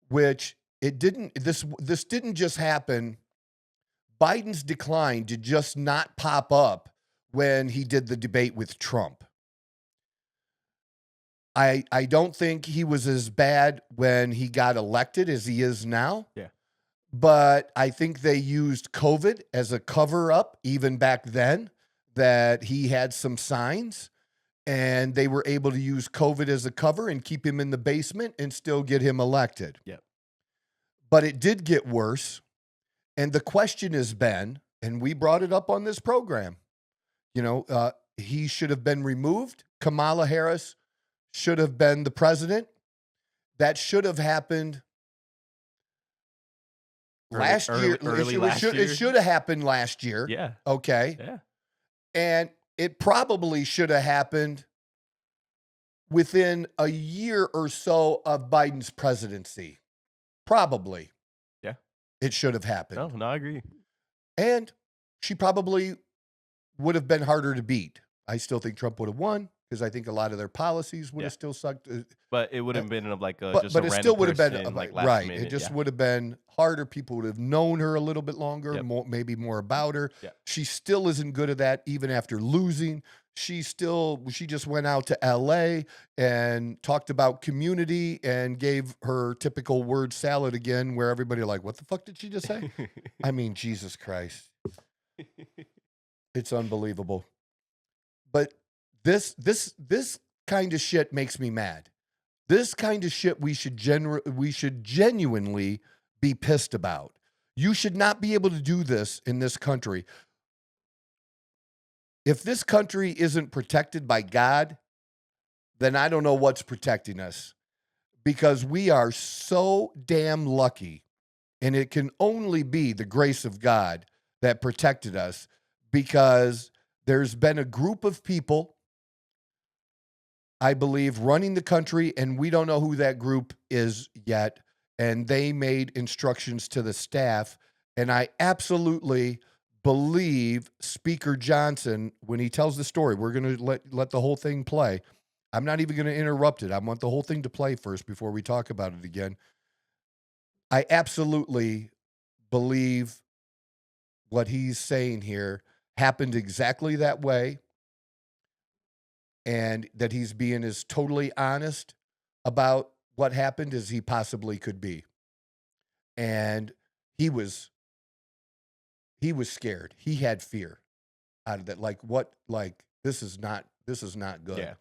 which this didn't just happen. Biden's decline did just not pop up when he did the debate with Trump. I don't think he was as bad when he got elected as he is now. Yeah. But I think they used COVID as a cover up even back then, that he had some signs, and they were able to use COVID as a cover and keep him in the basement and still get him elected. Yep. But it did get worse. And the question has been, and we brought it up on this program, he should have been removed. Kamala Harris should have been the president. That should have happened last year. It should have happened last year. Yeah. Okay. Yeah. And it probably should have happened within a year or so of Biden's presidency. Probably. Yeah. It should have happened. No, I agree. And she probably would have been harder to beat. I still think Trump would have won, because I think a lot of their policies would have still sucked. But it would have been like but just a it random still would have been person, like right. last minute, It just would have been harder. People would have known her a little bit longer, Yep. maybe more about her. Yep. She still isn't good at that, even after losing. She just went out to LA and talked about community and gave her typical word salad again, where everybody like, what the fuck did she just say? I mean, Jesus Christ. It's unbelievable. But this kind of shit makes me mad. This kind of shit we should genuinely be pissed about. You should not be able to do this in this country. If this country isn't protected by God, then I don't know what's protecting us, because we are so damn lucky, and it can only be the grace of God that protected us, because there's been a group of people, I believe, running the country, and we don't know who that group is yet, and they made instructions to the staff, and I absolutely believe Speaker Johnson, when he tells the story, we're going to let the whole thing play. I'm not even going to interrupt it. I want the whole thing to play first before we talk about it again. I absolutely believe what he's saying here happened exactly that way, and that he's being as totally honest about what happened as he possibly could be. And he was scared. He had fear out of that. This is not good. Yeah.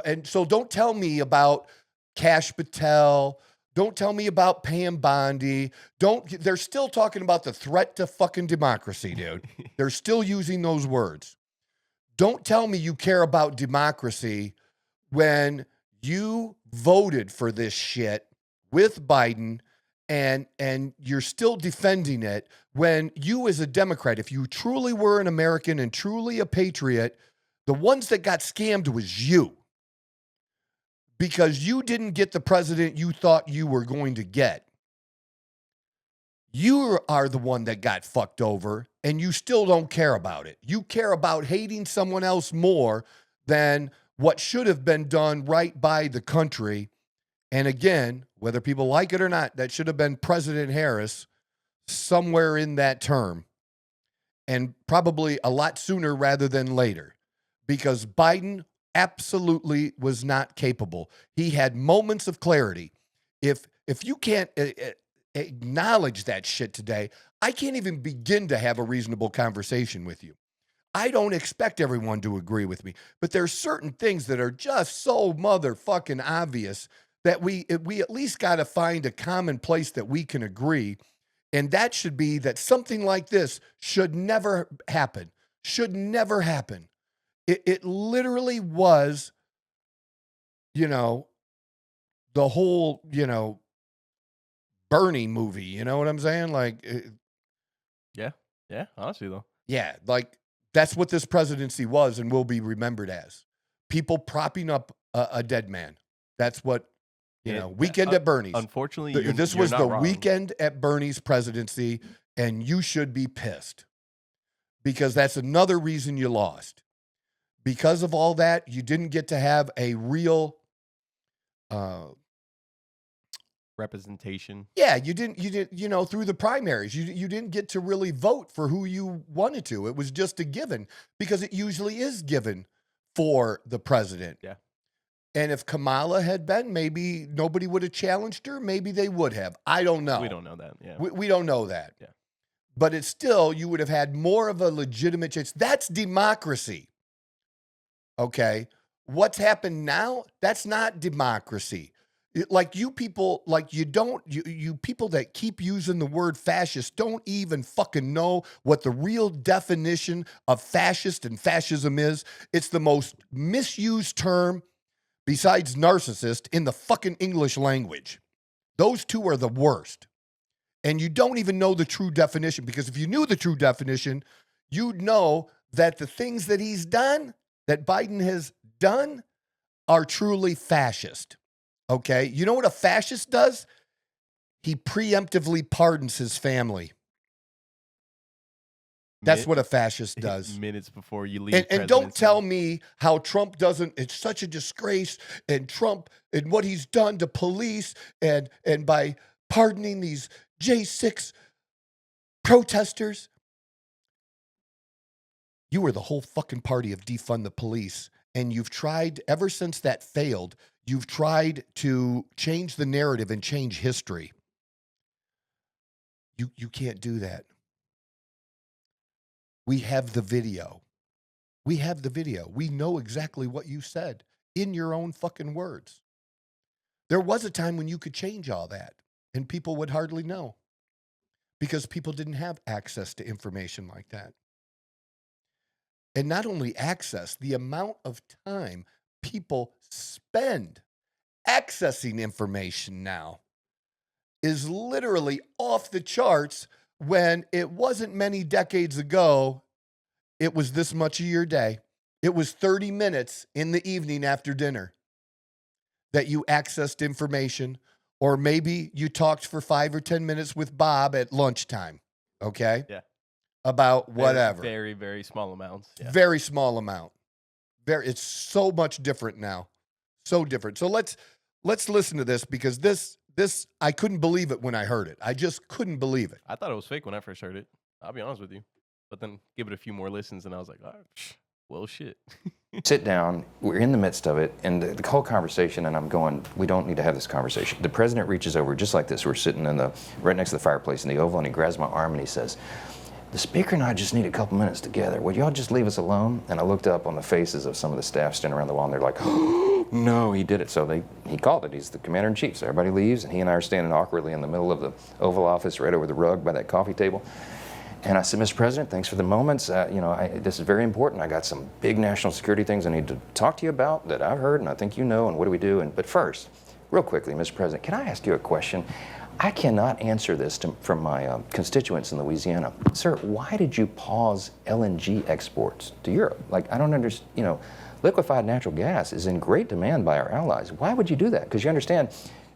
And so don't tell me about Kash Patel. Don't tell me about Pam Bondi. They're still talking about the threat to fucking democracy, dude. They're still using those words. Don't tell me you care about democracy when you voted for this shit with Biden, and you're still defending it, when you, as a Democrat, if you truly were an American and truly a patriot, the ones that got scammed was you, because you didn't get the president you thought you were going to get. You are the one that got fucked over, and you still don't care about it. You care about hating someone else more than what should have been done right by the country. And again, whether people like it or not, that should have been President Harris somewhere in that term, and probably a lot sooner rather than later, because Biden absolutely was not capable. He had moments of clarity. If you can't acknowledge that shit today, I can't even begin to have a reasonable conversation with you. I don't expect everyone to agree with me, but there's certain things that are just so motherfucking obvious that we at least got to find a common place that we can agree. And that should be that something like this should never happen. Should never happen. It literally was, the whole, Bernie movie. You know what I'm saying? Yeah, honestly though. Yeah, like that's what this presidency was and will be remembered as. people propping up a dead man. That's what, weekend at Bernie's. Unfortunately, This you're was not the wrong. weekend at Bernie's presidency, and you should be pissed because that's another reason you lost. Because of all that, you didn't get to have a real representation. Yeah, you didn't, through the primaries, you didn't get to really vote for who you wanted to. It was just a given because it usually is given for the president. Yeah. And if Kamala had been, maybe nobody would have challenged her. Maybe they would have. I don't know. We don't know that. Yeah. We don't know that. Yeah. But it's still, you would have had more of a legitimate chance. That's democracy. Okay. What's happened now? That's not democracy. Like you people, you people that keep using the word fascist don't even fucking know what the real definition of fascist and fascism is. It's the most misused term besides narcissist in the fucking English language. Those two are the worst. And you don't even know the true definition, because if you knew the true definition, you'd know that the things that he's done, that Biden has done, are truly fascist. Okay? You know what a fascist does? He preemptively pardons his family. That's what a fascist does. Minutes before you leave. And don't tell me how Trump doesn't, it's such a disgrace, and Trump and what he's done to police and by pardoning these J6 protesters. You were the whole fucking party of defund the police. And you've tried, ever since that failed, you've tried to change the narrative and change history. You can't do that. We have the video. We have the video. We know exactly what you said in your own fucking words. There was a time when you could change all that and people would hardly know because people didn't have access to information like that. And not only access, the amount of time people spend accessing information now is literally off the charts, when it wasn't many decades ago, it was this much of your day. It was 30 minutes in the evening after dinner that you accessed information, or maybe you talked for 5 or 10 minutes with Bob at lunchtime, okay? Yeah. About whatever. Very, very small amounts. Yeah. Very small amount. It's so much different now. So different. So let's listen to this, because this I couldn't believe it when I heard it. I just couldn't believe it. I thought it was fake when I first heard it. I'll be honest with you. But then give it a few more listens and I was like, well, shit. Sit down, we're in the midst of it, and the whole conversation, and I'm going, we don't need to have this conversation. The president reaches over just like this. We're sitting right next to the fireplace in the Oval, and he grabs my arm and he says, the speaker and I just need a couple minutes together. Would y'all just leave us alone? And I looked up on the faces of some of the staff standing around the wall, and they're like, oh, no, he did it. So he called it. He's the commander-in-chief. So everybody leaves, and he and I are standing awkwardly in the middle of the Oval Office, right over the rug by that coffee table. And I said, Mr. President, thanks for the moments. This is very important. I got some big national security things I need to talk to you about that I've heard, and I think you know, and what do we do? But first, real quickly, Mr. President, can I ask you a question? I cannot answer this from my constituents in Louisiana. Sir, why did you pause LNG exports to Europe? Like, I don't understand, liquefied natural gas is in great demand by our allies. Why would you do that? Because you understand,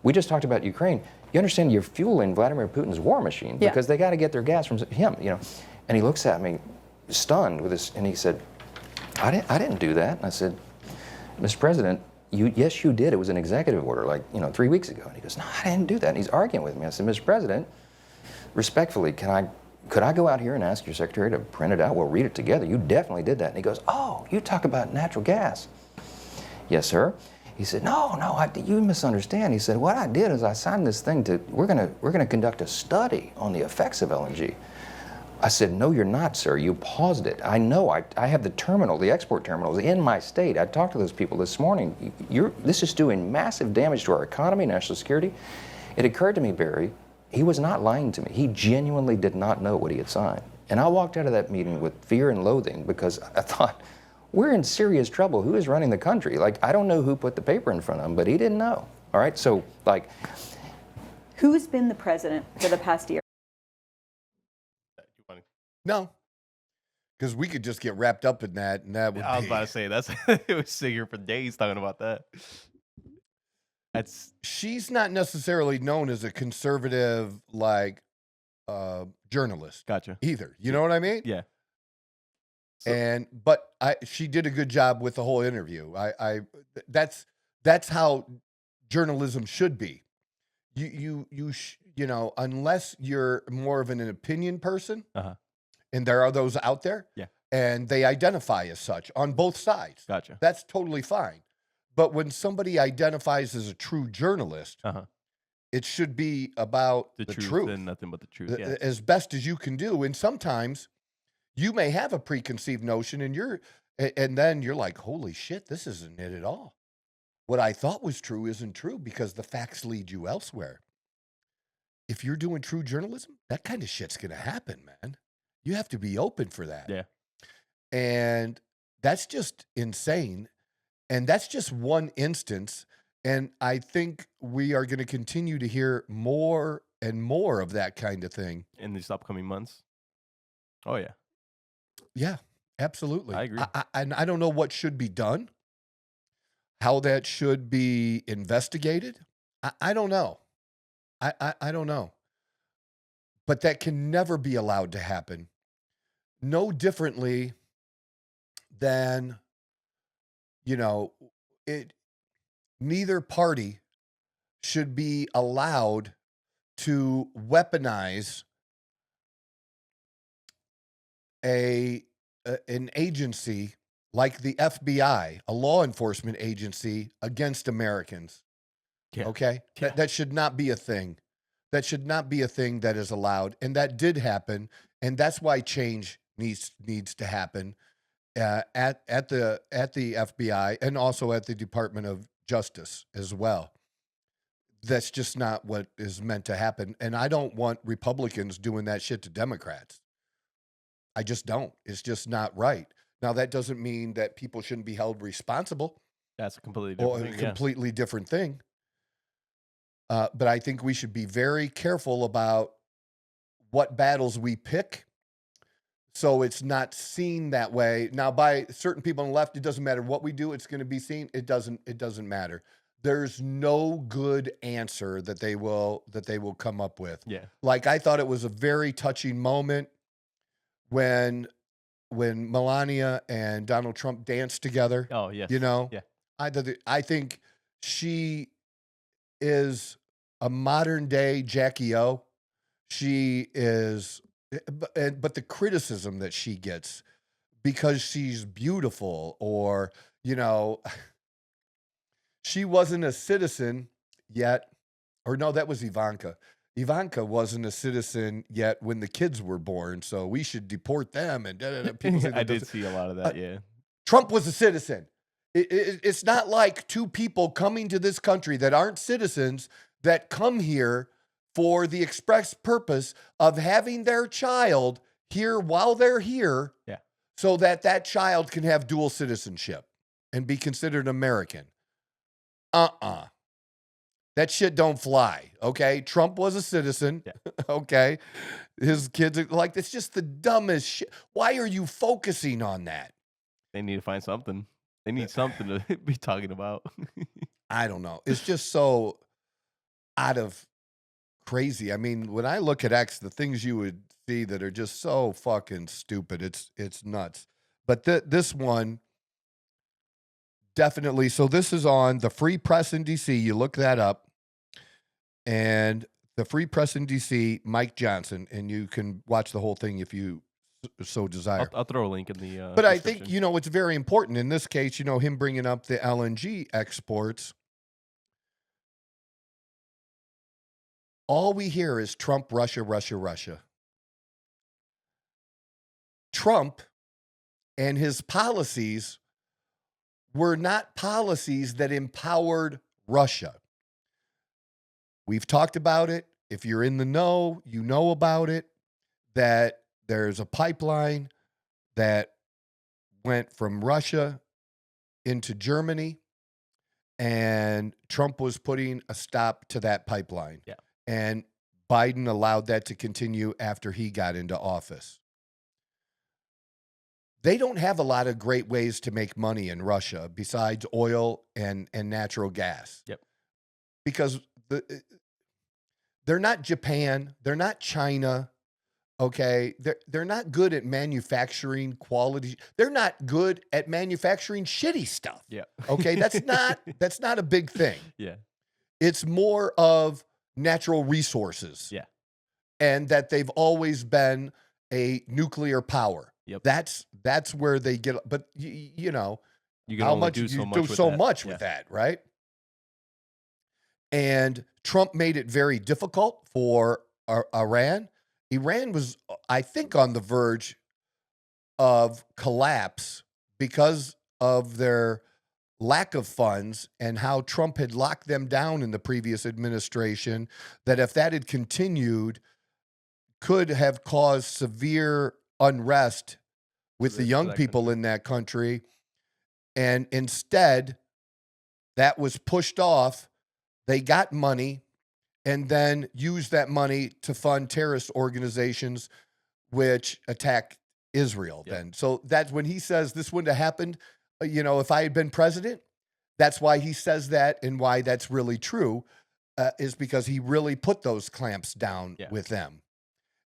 we just talked about Ukraine. You understand you're fueling Vladimir Putin's war machine because they got to get their gas from him, And he looks at me stunned with this, and he said, I didn't do that. And I said, Mr. President, yes, you did. It was an executive order, 3 weeks ago. And he goes, no, I didn't do that. And he's arguing with me. I said, Mr. President, respectfully, could I go out here and ask your secretary to print it out? We'll read it together. You definitely did that. And he goes, oh, you talk about natural gas. Yes, sir. He said, no, you misunderstand. He said, what I did is I signed this thing we're gonna conduct a study on the effects of LNG. I said, no, you're not, sir. You paused it. I know. I have the export terminals in my state. I talked to those people this morning. This is doing massive damage to our economy, national security. It occurred to me, Barry, he was not lying to me. He genuinely did not know what he had signed. And I walked out of that meeting with fear and loathing, because I thought, we're in serious trouble. Who is running the country? I don't know who put the paper in front of him, but he didn't know. All right, so who's been the president for the past year? No. Because we could just get wrapped up in that, and that would I was be. about to say that's it was sitting here for days talking about that. That's She's not necessarily known as a conservative like journalist gotcha. either. You know what I mean? Yeah. So, But she did a good job with the whole interview. That's how journalism should be. You know, unless you're more of an opinion person, and there are those out there, yeah, and they identify as such on both sides. gotcha. That's totally fine. But when somebody identifies as a true journalist, it should be about the truth and nothing but the truth. Yeah. as best as you can do. And sometimes you may have a preconceived notion, and then you're like, holy shit, this isn't it at all. What I thought was true isn't true because the facts lead you elsewhere. If you're doing true journalism, that kind of shit's going to happen, man. You have to be open for that. Yeah. And that's just insane. And that's just one instance. And I think we are going to continue to hear more and more of that kind of thing in these upcoming months. Oh, yeah. Yeah, absolutely. I agree. And I don't know what should be done, how that should be investigated. I don't know. I don't know. But that can never be allowed to happen. No differently than, you know, neither party should be allowed to weaponize an agency like the FBI, a law enforcement agency, against Americans. Yeah. Okay? Yeah. That should not be a thing. That should not be a thing that is allowed. And that did happen. And that's why change needs to happen at the FBI and also at the Department of Justice as well. That's just not what is meant to happen. And I don't want Republicans doing that shit to Democrats. I just don't. It's just not right. Now, that doesn't mean that people shouldn't be held responsible. That's a completely different thing. Completely different thing. But I think we should be very careful about what battles we pick, so it's not seen that way. Now, by certain people on the left, it doesn't matter what we do; it's going to be seen. It doesn't matter. There's no good answer that they will come up with. Yeah. Like I thought it was a very touching moment when Melania and Donald Trump danced together. Oh, yes. You know? Yeah. I think she is a modern day Jackie O. She is, but the criticism that she gets because she's beautiful, or, you know, she wasn't a citizen yet, or no, that was Ivanka. Ivanka wasn't a citizen yet when the kids were born, so we should deport them. And people say I did see a lot of that. Yeah. Trump was a citizen. It's not like two people coming to this country that aren't citizens that come here for the express purpose of having their child here while they're here, so that child can have dual citizenship and be considered American. That shit don't fly, okay? Trump was a citizen, okay? His kids are like, it's just the dumbest shit. Why are you focusing on that? They need to find something. They need something to be talking about. I don't know. It's just so out of crazy. I mean, when I look at X, the things you would see that are just so fucking stupid, it's nuts. But this one, definitely. So this is on the Free Press in DC. You look that up. And the Free Press in DC, Mike Johnson, and you can watch the whole thing if you so desire. I'll throw a link in the but I think, you know, it's very important in this case, you know, him bringing up the LNG exports. All we hear is Trump, Russia, Russia, Russia. Trump and his policies were not policies that empowered Russia. We've talked about it. If you're in the know, you know about it, that there's a pipeline that went from Russia into Germany, and Trump was putting a stop to that pipeline. Yeah. And Biden allowed that to continue after he got into office. they don't have a lot of great ways to make money in Russia besides oil and natural gas. Yep. Because they're not Japan, they're not China. Okay, they're not good at manufacturing quality. They're not good at manufacturing shitty stuff. Yeah. Okay, that's not a big thing. Yeah. It's more of natural resources. Yeah. And that they've always been a nuclear power. Yep. That's where they get. But you know, You can how only much do you so much do with so that. much Yeah. with that, right? And Trump made it very difficult for Iran. Iran was, I think, on the verge of collapse because of their lack of funds and how Trump had locked them down in the previous administration, that if that had continued, could have caused severe unrest with the young people in that country. And instead, that was pushed off. They got money and then used that money to fund terrorist organizations which attack Israel. Yeah. Then, so that's when he says this wouldn't have happened. You know, if I had been president, that's why he says that, and why that's really true is because he really put those clamps down with them,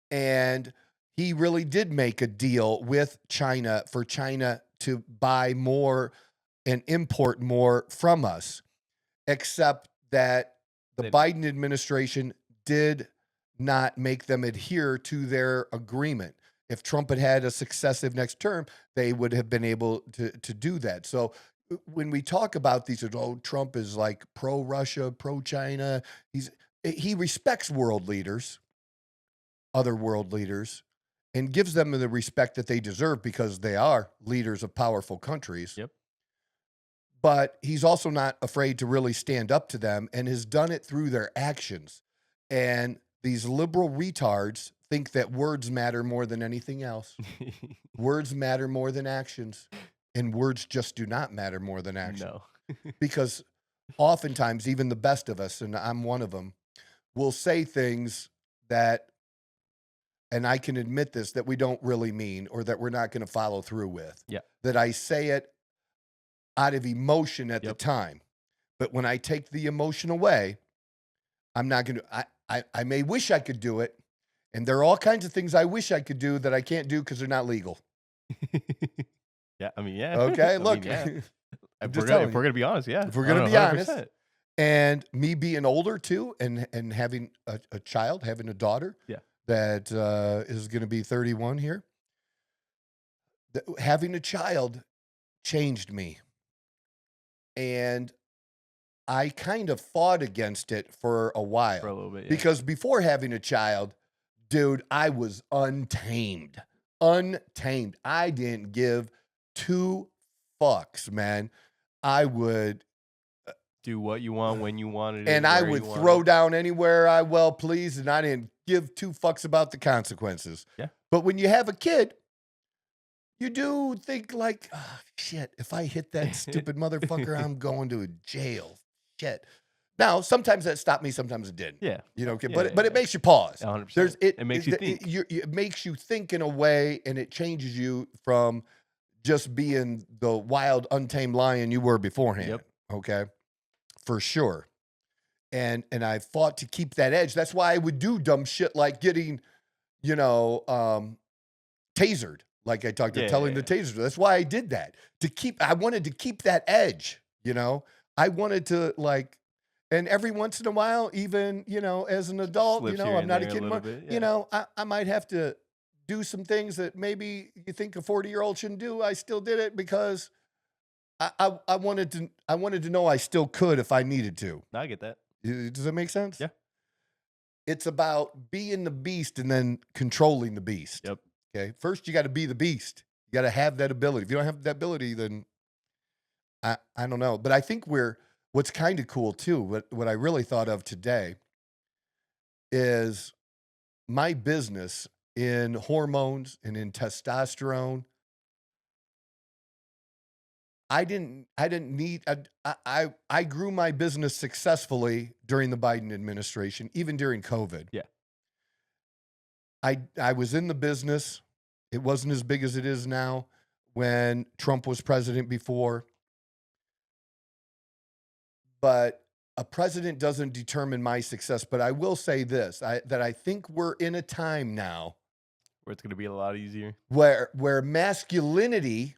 and he really did make a deal with China for China to buy more and import more from us, except that the Biden administration did not make them adhere to their agreement. If Trump had had a successive next term, they would have been able to do that. So when we talk about these, Trump is like pro-Russia, pro-China, he respects world leaders, other world leaders, and gives them the respect that they deserve because they are leaders of powerful countries. Yep. But he's also not afraid to really stand up to them, and has done it through their actions. And these liberal retards think that words matter more than anything else. Words matter more than actions, and words just do not matter more than action. No. Because oftentimes, even the best of us, and I'm one of them, will say things that, and I can admit this, that we don't really mean, or that we're not going to follow through with. Yeah. That I say it out of emotion at the time. But when I take the emotion away, I'm not going to, I may wish I could do it. And there are all kinds of things I wish I could do that I can't do because they're not legal. Yeah, I mean, yeah. Okay, I look. mean, yeah. I'm If just we're telling going to be honest, yeah. If we're going to be 100%. honest, and me being older too, and having a child, having a daughter that is going to be 31 here, having a child changed me. And I kind of fought against it for a while. For a little bit, yeah. Because before having a child, dude, I was untamed. Untamed. I didn't give two fucks, man. I would do what you want when you wanted it. and I would throw down anywhere I well pleased, and I didn't give two fucks about the consequences. Yeah. But when you have a kid, you do think like, oh, shit, if I hit that stupid motherfucker, I'm going to jail. Shit. Now, sometimes that stopped me, sometimes it didn't. Yeah. You know, Yeah, but it makes you pause. 100%. It makes you think. It makes you think in a way, and it changes you from just being the wild, untamed lion you were beforehand. Yep. Okay? For sure. And I fought to keep that edge. That's why I would do dumb shit like getting, tasered. Like I talked about telling the taser. That's why I did that. I wanted to keep that edge, I wanted to and every once in a while, even, as an adult, Slips here I'm and not a there a kid little anymore. bit, I might have to do some things that maybe you think a 40-year-old shouldn't do. I still did it because I wanted to know I still could if I needed to. I get that. Does that make sense? Yeah. It's about being the beast and then controlling the beast. Yep. Okay. First, you got to be the beast. You got to have that ability. If you don't have that ability, then I don't know. But I think what's kind of cool too, what I really thought of today is my business in hormones and in testosterone. I grew my business successfully during the Biden administration, even during COVID. Yeah. I was in the business. It wasn't as big as it is now. when Trump was president before. But a president doesn't determine my success. But I will say this, that I think we're in a time now Where it's going to be a lot easier. where masculinity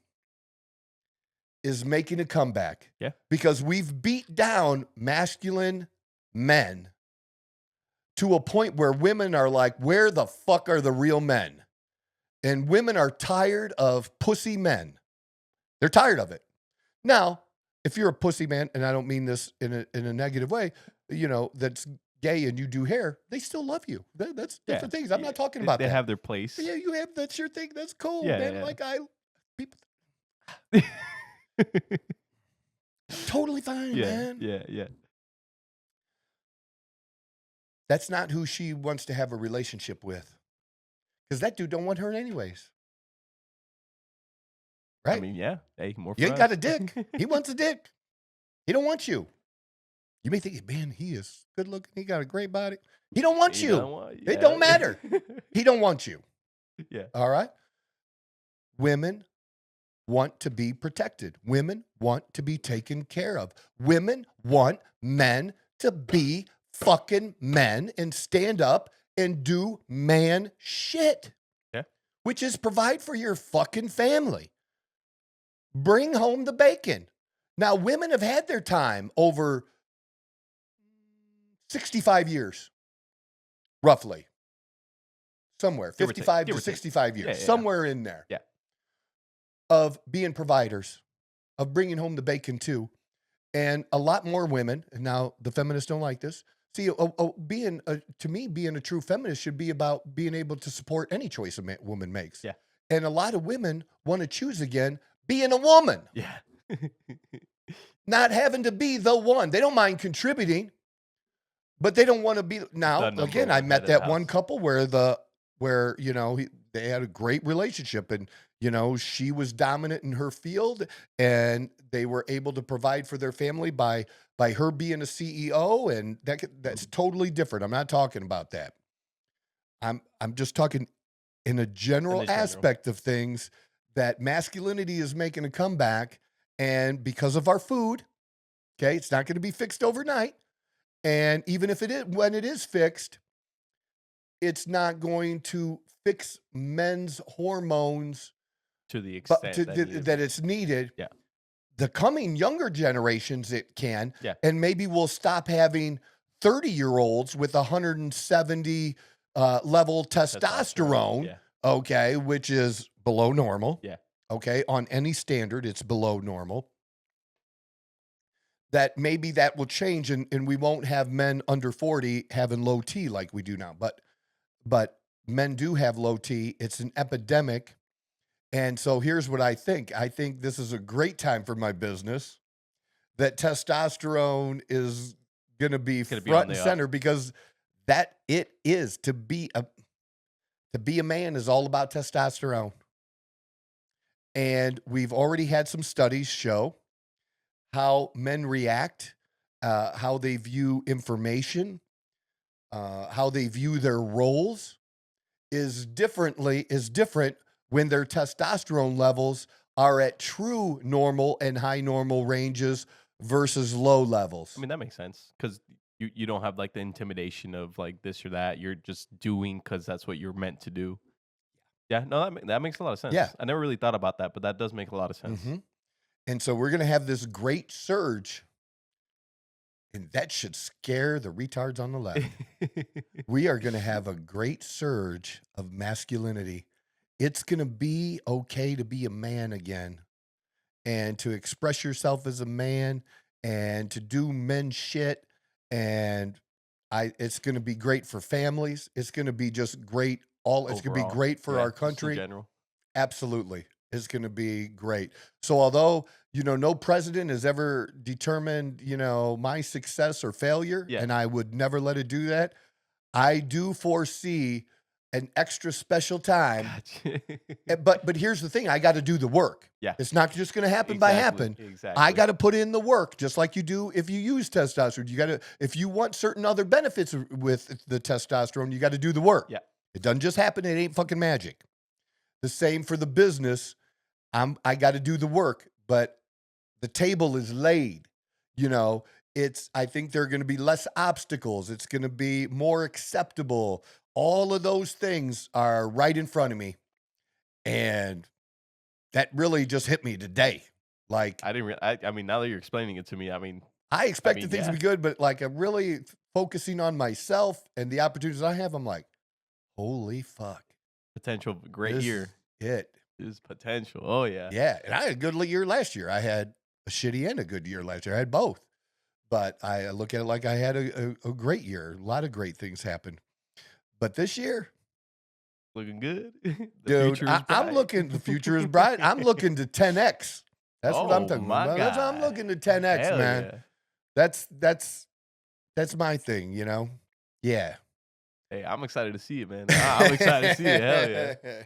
is making a comeback. Yeah. Because we've beat down masculine men to a point where women are like, where the fuck are the real men? And women are tired of pussy men. They're tired of it. Now, if you're a pussy man, and I don't mean this in a negative way, you know, that's gay and you do hair, they still love you. That's different things. I'm not talking about They that. have their place. Yeah, you have, that's your thing. That's cool, Yeah, man. yeah. Like people, totally fine, man. Yeah. That's not who she wants to have a relationship with. Because that dude don't want her anyways. Right? I mean, yeah. Hey, more for You ain't us. got a dick. He wants a dick. He don't want you. You may think, man, he is good looking. He got a great body. He don't want He you. don't want- It don't matter. He don't want you. Yeah. All right? Women want to be protected. Women want to be taken care of. Women want men to be fucking men and stand up and do man shit. Yeah. Which is provide for your fucking family. Bring home the bacon. Now, women have had their time over 65 years, roughly. Somewhere, Give or take. 55 Give to or take. 65 years, Yeah. somewhere in there. Yeah. Of being providers, of bringing home the bacon too. And a lot more women, and now the feminists don't like this. See, to me, being a true feminist should be about being able to support any choice a woman makes. Yeah. And a lot of women want to choose again being a woman, Yeah. not having to be the one. They don't mind contributing, but they don't want to be. The Now, number again, one I met head of the that one house. couple where you know, they had a great relationship, and you know, she was dominant in her field, and they were able to provide for their family by her being a CEO, and that's totally different. I'm not talking about that. I'm just talking in a general aspect of things, that masculinity is making a comeback, and because of our food, okay, it's not going to be fixed overnight, and even if it is, when it is fixed, it's not going to fix men's hormones To the but extent that it's needed. Yeah. The coming younger generations, it can. Yeah. And maybe we'll stop having 30-year-olds with 170 level testosterone, Yeah. okay, which is below normal. Yeah. Okay. On any standard, it's below normal. That maybe that will change, and we won't have men under 40 having low T like we do now. But men do have low T. It's an epidemic. And so here's what I think. I think this is a great time for my business, that testosterone is going to be gonna be front on and the up. center, because that it is to be a man is all about testosterone. And we've already had some studies show how men react, how they view information, how they view their roles is different when their testosterone levels are at true normal and high normal ranges versus low levels. I mean, that makes sense, because you don't have like the intimidation of like this or that. You're just doing because that's what you're meant to do. Yeah, no, that makes a lot of sense. Yeah. I never really thought about that, but that does make a lot of sense. Mhm. And so we're going to have this great surge, and that should scare the retards on the left. We are going to have a great surge of masculinity. It's going to be okay to be a man again, and to express yourself as a man, and to do men shit. And it's going to be great for families. It's going to be just great. It's going to be Overall, great for yeah, our just in country. general. Absolutely. It's going to be great. So although, you know, no president has ever determined, you know, my success or failure, Yeah. and I would never let it do that, I do foresee an extra special time. Gotcha. But here's the thing, I got to do the work. Yeah. It's not just going to happen by happen. Exactly. I got to put in the work, just like you do if you use testosterone. You got to, if you want certain other benefits with the testosterone, you got to do the work. Yeah. It doesn't just happen. It ain't fucking magic. The same for the business. I got to do the work, but the table is laid. You know, I think there are going to be less obstacles. It's going to be more acceptable. All of those things are right in front of me. And that really just hit me today. Like, I didn't. I mean, now that you're explaining it to me, I mean, I expected things to yeah. be good, but like I'm really focusing on myself and the opportunities I have. I'm like, holy fuck. Potential great This year. It. Is potential. Oh, yeah. Yeah. And I had a good year last year. I had a shitty and a good year last year. I had both. But I look at it like I had a great year. A lot of great things happened. But this year, looking good. dude, I'm looking, the future is bright. I'm looking to 10X. That's what I'm talking about. That's what I'm looking to 10X, Hell man. Yeah. That's my thing, you know? Yeah. Hey, I'm excited to see it, man. I'm excited to see it. Hell yeah.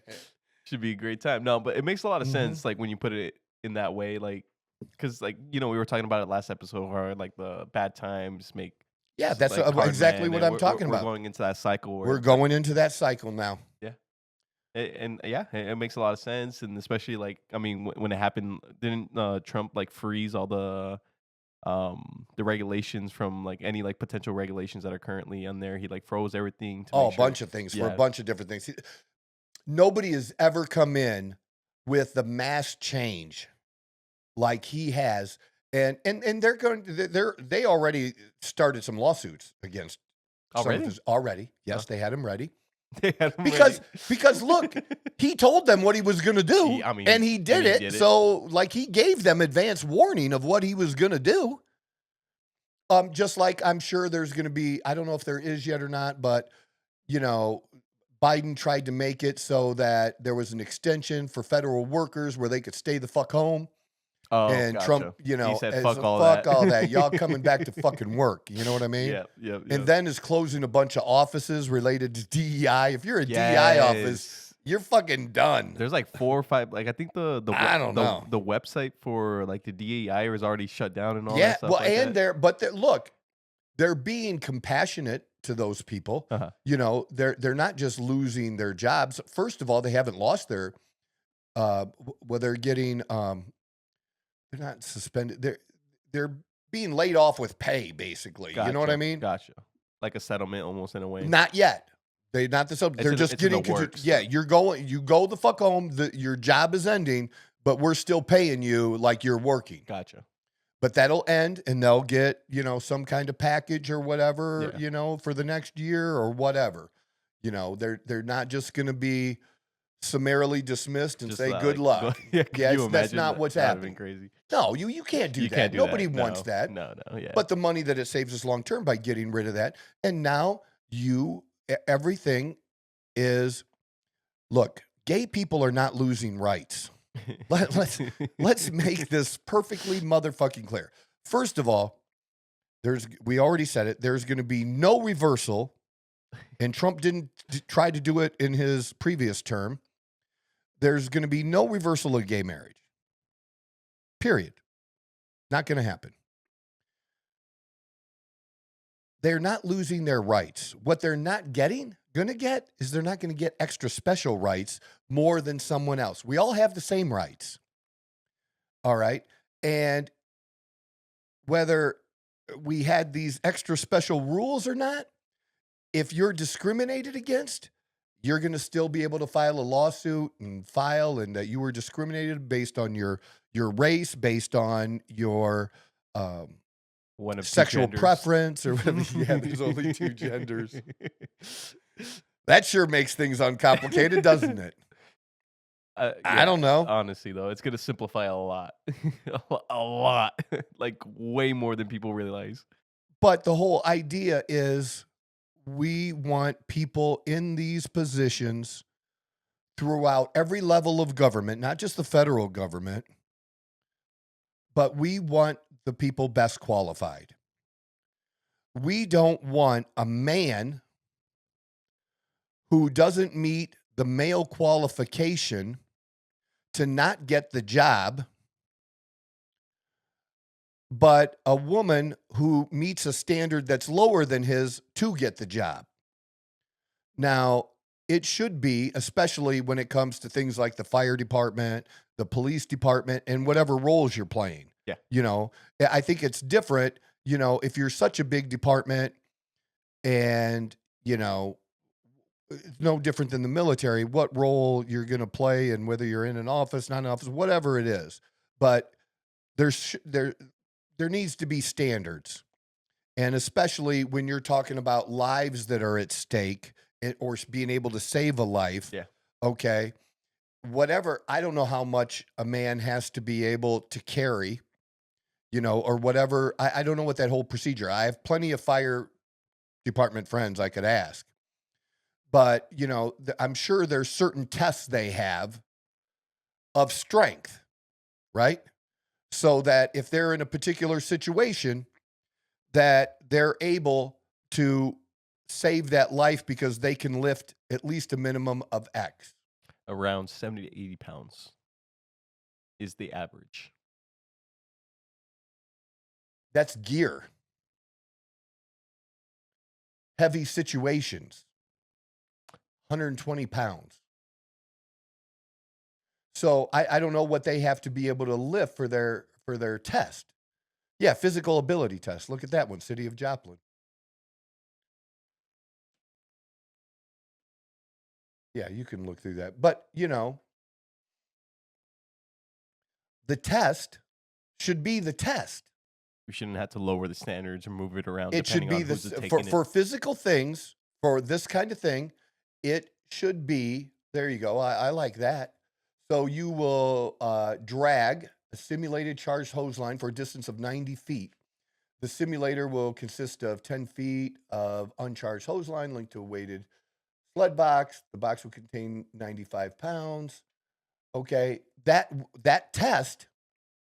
Should be a great time. No, but it makes a lot of sense, like, when you put it in that way, like, because, like, you know, we were talking about it last episode, where, like, the bad times make. Yeah, that's like, exactly what I'm talking about. We're going into that cycle. We're going into that cycle now. Yeah. And yeah, it makes a lot of sense. And especially, like, I mean, when it happened, didn't Trump, like, freeze all the regulations from, like, any, like, potential regulations that are currently on there? He, like, froze everything. A bunch of things for a bunch of different things. Nobody has ever come in with the mass change like he has, and they already started some lawsuits against already. Yes, they had him ready. Because look, he told them what he was going to do, and he did it. So, like, he gave them advance warning of what he was going to do. Just like I'm sure there's going to be, I don't know if there is yet or not, but you know, Biden tried to make it so that there was an extension for federal workers where they could stay the fuck home. Oh, and gotcha. Trump, you know, he said, fuck all that. Y'all coming back to fucking work. You know what I mean? Yeah. And then is closing a bunch of offices related to DEI. If you're a DEI office, you're fucking done. There's like 4 or 5. Like, I think the I don't know. The website for, like, the DEI is already shut down and all that Yeah, stuff. well, like and that. look, they're being compassionate to those people. You know, they're not just losing their jobs. First of all, they haven't lost their they're getting they're not suspended. They're being laid off with pay, basically. Gotcha. You know what I mean? Gotcha. Like a settlement, almost, in a way. Not yet. They're not the settlement. They're just getting. Yeah, you go the fuck home. Your job is ending, but we're still paying you like you're working. Gotcha. But that'll end, and they'll get, you know, some kind of package or whatever, you know, for the next year or whatever. You know, they're not just going to be summarily dismissed and just say good luck. That's not what's happening. Crazy. No, you can't do that. Nobody wants that. No, yeah. But the money that it saves us long term by getting rid of that, and now everything is. Look, gay people are not losing rights. Let's make this perfectly motherfucking clear. First of all, we already said it. There's going to be no reversal, and Trump didn't try to do it in his previous term. There's going to be no reversal of gay marriage. Period. Not going to happen. They're not losing their rights. What they're not going to get is they're not going to get extra special rights more than someone else. We all have the same rights. All right. And whether we had these extra special rules or not, if you're discriminated against, you're going to still be able to file a lawsuit and that you were discriminated based on your race, based on your sexual preference or whatever. Yeah, there's only two genders. That sure makes things uncomplicated, doesn't it? Yeah, I don't know. Honestly, though, it's going to simplify a lot. A lot. Like, way more than people realize. But the whole idea is we want people in these positions throughout every level of government, not just the federal government, but we want the people best qualified. We don't want a man who doesn't meet the male qualification to not get the job, but a woman who meets a standard that's lower than his to get the job. Now, it should be, especially when it comes to things like the fire department, the police department, and whatever roles you're playing. Yeah. You know, I think it's different, you know, if you're such a big department and, you know, it's no different than the military, what role you're going to play and whether you're in an office, not an office, whatever it is. But there needs to be standards. And especially when you're talking about lives that are at stake or being able to save a life. Yeah. Okay. Whatever. I don't know how much a man has to be able to carry, you know, or whatever. I don't know what that whole procedure. I have plenty of fire department friends I could ask. But, you know, I'm sure there's certain tests they have of strength, right? So that if they're in a particular situation, that they're able to save that life because they can lift at least a minimum of X. Around 70 to 80 pounds is the average. That's gear. Heavy situations. 120 pounds. So I don't know what they have to be able to lift for their test. Yeah, physical ability test. Look at that one, City of Joplin. Yeah, you can look through that. But, you know, the test should be the test. We shouldn't have to lower the standards or move it around. It should be for physical things, for this kind of thing, it should be, there you go. I like that. So you will drag a simulated charged hose line for a distance of 90 feet. The simulator will consist of 10 feet of uncharged hose line linked to a weighted sled box. The box will contain 95 pounds. Okay, that test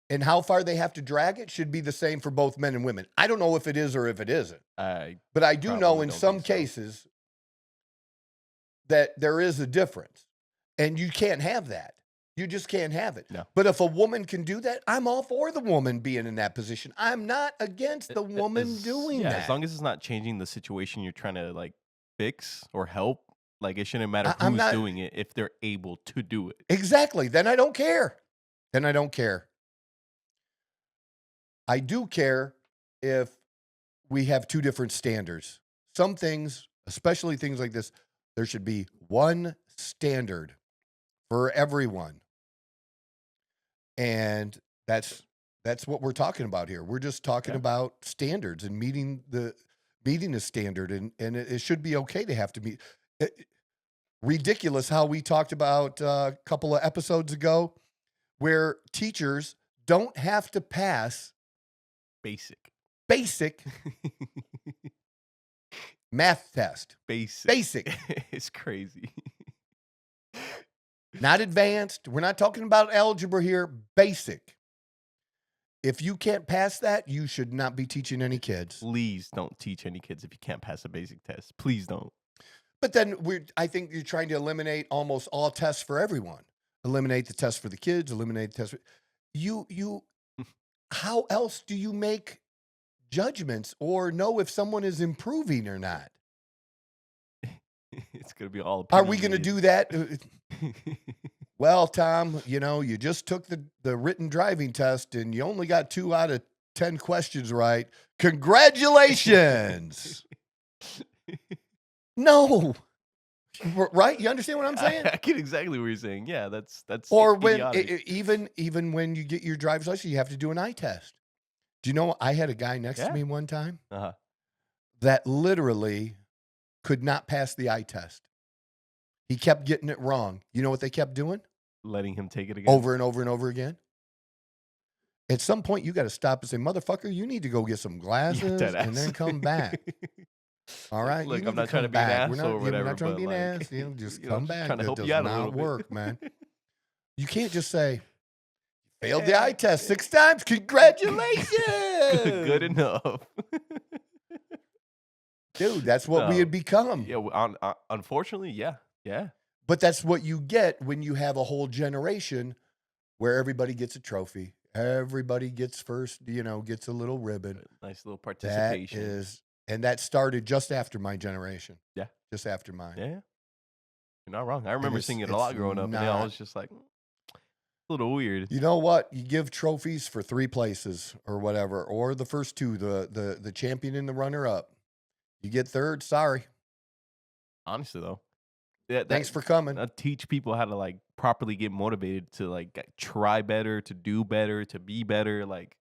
and how far they have to drag it should be the same for both men and women. I don't know if it is or if it isn't. But I do know in some cases that there is a difference. And you can't have that. You just can't have it. No. But if a woman can do that, I'm all for the woman being in that position. I'm not against the woman doing that. As long as it's not changing the situation you're trying to like fix or help, like it shouldn't matter who's doing it if they're able to do it. Exactly. Then I don't care. I do care if we have two different standards. Some things, especially things like this, there should be one standard for everyone. And that's what we're talking about here. We're just talking about standards and meeting a standard, and it should be okay to have to meet. Ridiculous how we talked about a couple of episodes ago where teachers don't have to pass basic math test. Basic. It's crazy. Not advanced. We're not talking about algebra here. Basic. If you can't pass that, you should not be teaching any kids. Please don't teach any kids if you can't pass a basic test. Please don't. But then I think you're trying to eliminate almost all tests for everyone. Eliminate the test for the kids. Eliminate the test for you. How else do you make judgments or know if someone is improving or not? It's going to be all. Are we going to do that? Well, Tom, you know, you just took the written driving test and you only got 2 out of 10 questions right. Congratulations. No. Right? You understand what I'm saying? I get exactly what you're saying. Yeah, that's or when idiotic. even when you get your driver's license, you have to do an eye test. Do you know I had a guy next to me one time that literally could not pass the eye test. He kept getting it wrong. You know what they kept doing? Letting him take it again. Over and over and over again. At some point, you got to stop and say, motherfucker, you need to go get some glasses and then come back. All right? Look, I'm not trying to be an ass or whatever. We're not trying to be an ass. You know, just come back. Trying to help you out a little bit. Work, man. You can't just say, failed the eye test 6 times. Congratulations. Good enough. Dude, that's what we had become. Yeah, unfortunately, yeah. But that's what you get when you have a whole generation where everybody gets a trophy. Everybody gets first, you know, gets a little ribbon. Nice little participation. And that started just after my generation. Yeah. Just after mine. Yeah. You're not wrong. I remember it's- seeing it a lot it's growing up, and I not- was just like, a little weird. You know what? You give trophies for 3 places or whatever, or the first 2, the champion and the runner up. You get third, sorry. Honestly, though, yeah, Thanks for coming. that teach people how to like properly get motivated to like try better, to do better, to be better. Like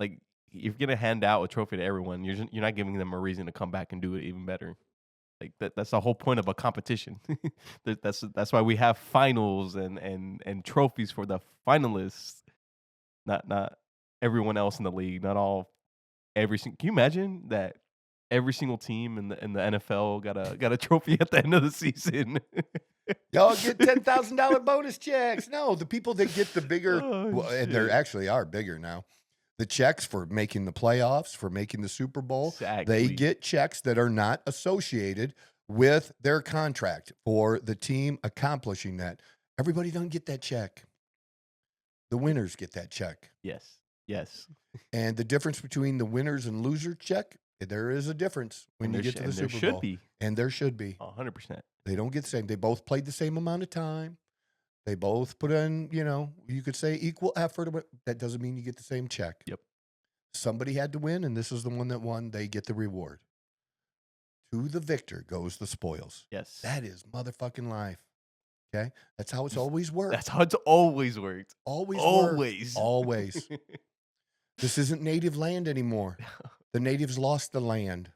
if you're gonna hand out a trophy to everyone, you're not giving them a reason to come back and do it even better. Like that's the whole point of a competition. That's why we have finals and trophies for the finalists, not everyone else in the league, not all Can you imagine that every single team in the NFL got a trophy at the end of the season? Y'all get $10,000 bonus checks. No, the people that get the bigger, Oh, and they shit. actually are bigger now. The checks for making the playoffs, for making the Super Bowl, Exactly. they get checks that are not associated with their contract for the team accomplishing that. Everybody doesn't get that check. The winners get that check. Yes. And the difference between the winners and losers check, there is a difference when you get to the Super there should Bowl. be And there should be. 100%. They don't get the same. They both played the same amount of time. They both put in, you could say equal effort. But that doesn't mean you get the same check. Yep. Somebody had to win, and this is the one that won. They get the reward. To the victor goes the spoils. Yes. That is motherfucking life. Okay? That's how it's always worked. That's how it's always worked. Always. Always. This isn't native land anymore. The natives lost the land.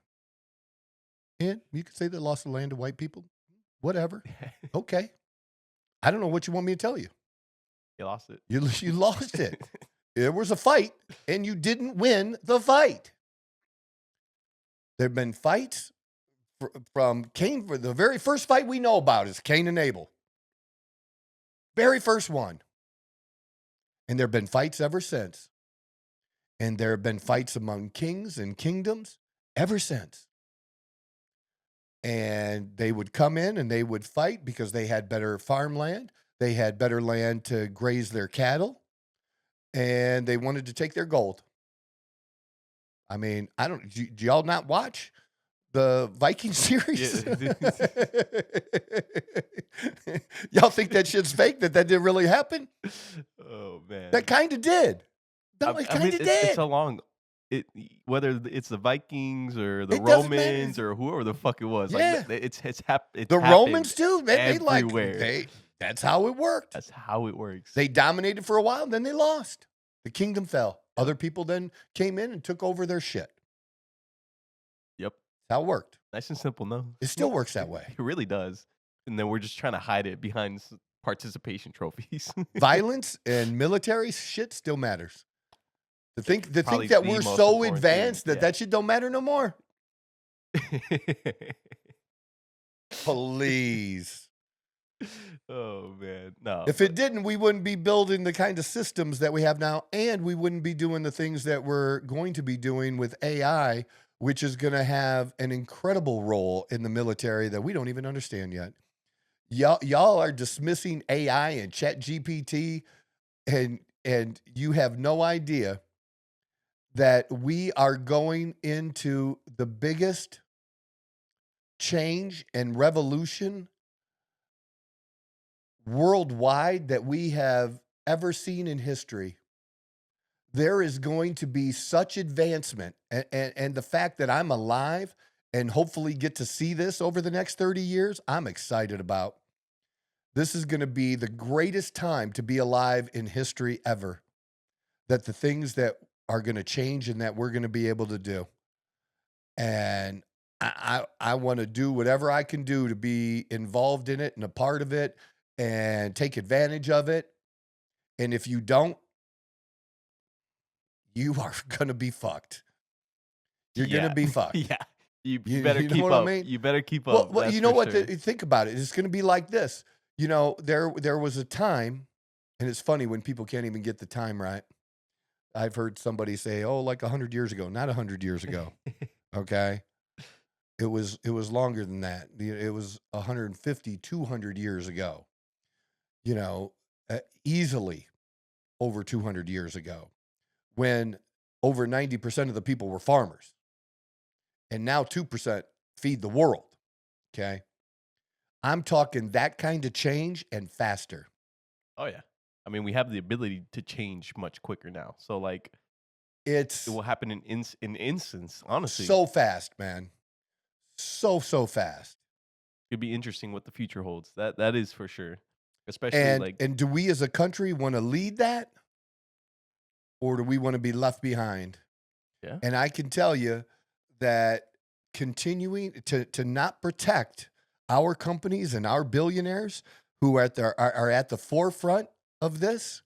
And you could say they lost the land to white people. Whatever. Okay. I don't know what you want me to tell you. You lost it. You lost it. There was a fight, and you didn't win the fight. There have been fights from Cain. For the very first fight we know about is Cain and Abel. Very first one. And there have been fights ever since. And there have been fights among kings and kingdoms ever since. And they would come in and they would fight because they had better farmland. They had better land to graze their cattle. And they wanted to take their gold. I mean, do y'all not watch the Viking series? Yeah. Y'all think that shit's fake, that didn't really happen? Oh, man. That kind of did. No, it kind of did. It's a long... whether it's the Vikings or the It doesn't Romans matter. or whoever the fuck it was. Yeah. Like, it's The happened Romans too, man. everywhere. That's how it worked. That's how it works. They dominated for a while, then they lost. The kingdom fell. Other people then came in and took over their shit. Yep. That's how it worked. Nice and simple, no? It still works that way. It really does. And then we're just trying to hide it behind participation trophies. Violence and military shit still matters. To think Probably that the we're most so important advanced thing, that shit don't matter no more. Please. Oh, man. No. If it didn't, we wouldn't be building the kind of systems that we have now, and we wouldn't be doing the things that we're going to be doing with AI, which is going to have an incredible role in the military that we don't even understand yet. Y'all are dismissing AI and ChatGPT, and you have no idea that we are going into the biggest change and revolution worldwide that we have ever seen in history. There is going to be such advancement, and the fact that I'm alive and hopefully get to see this over the next 30 years, I'm excited about. This is going to be the greatest time to be alive in history ever. That the things that are going to change and that we're going to be able to do. And I want to do whatever I can do to be involved in it and a part of it and take advantage of it. And if you don't, you are going to be fucked. You're going to be fucked. Yeah. You better keep what up. I mean? You better keep up. Well, that's you know for what? sure. Think about it. It's going to be like this. You know, there was a time, and it's funny when people can't even get the time right. I've heard somebody say, "Oh, like 100 years ago." Not 100 years ago. Okay, it was longer than that. It was 150, 200 years ago. You know, easily over 200 years ago, when over 90% of the people were farmers, and now 2% feed the world. Okay, I'm talking that kind of change and faster. Oh yeah. I mean, we have the ability to change much quicker now. So like, It's it will happen in instance. Honestly, so fast, man. So fast. it'd be interesting what the future holds. That is for sure. Especially like, And do we as a country want to lead that? Or do we want to be left behind? yeah, And I can tell you that continuing to not protect our companies and our billionaires who are at the forefront of this,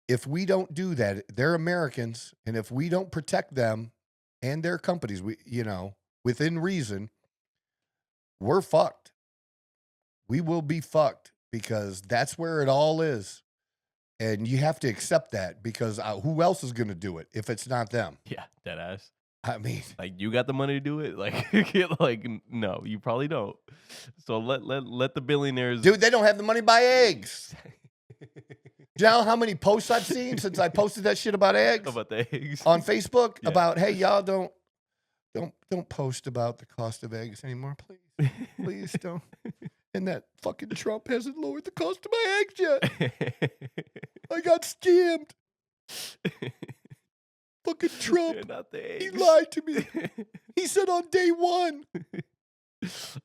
if we don't do that, they're Americans, and if we don't protect them and their companies, within reason, we're fucked. We will be fucked because that's where it all is. And you have to accept that because who else is going to do it if it's not them? yeah, dead ass. I mean, Like, you got the money to do it? Like, no, you probably don't. So let the billionaires. dude, they don't have the money to buy eggs. Do you know how many posts I've seen since I posted that shit about eggs About the eggs. on Facebook? Yeah. About, hey, y'all don't post about the cost of eggs anymore, please. Please don't. And that fucking Trump hasn't lowered the cost of my eggs yet. I got scammed. Fucking Trump. Yeah, not the He eggs. lied to me. He said on day one.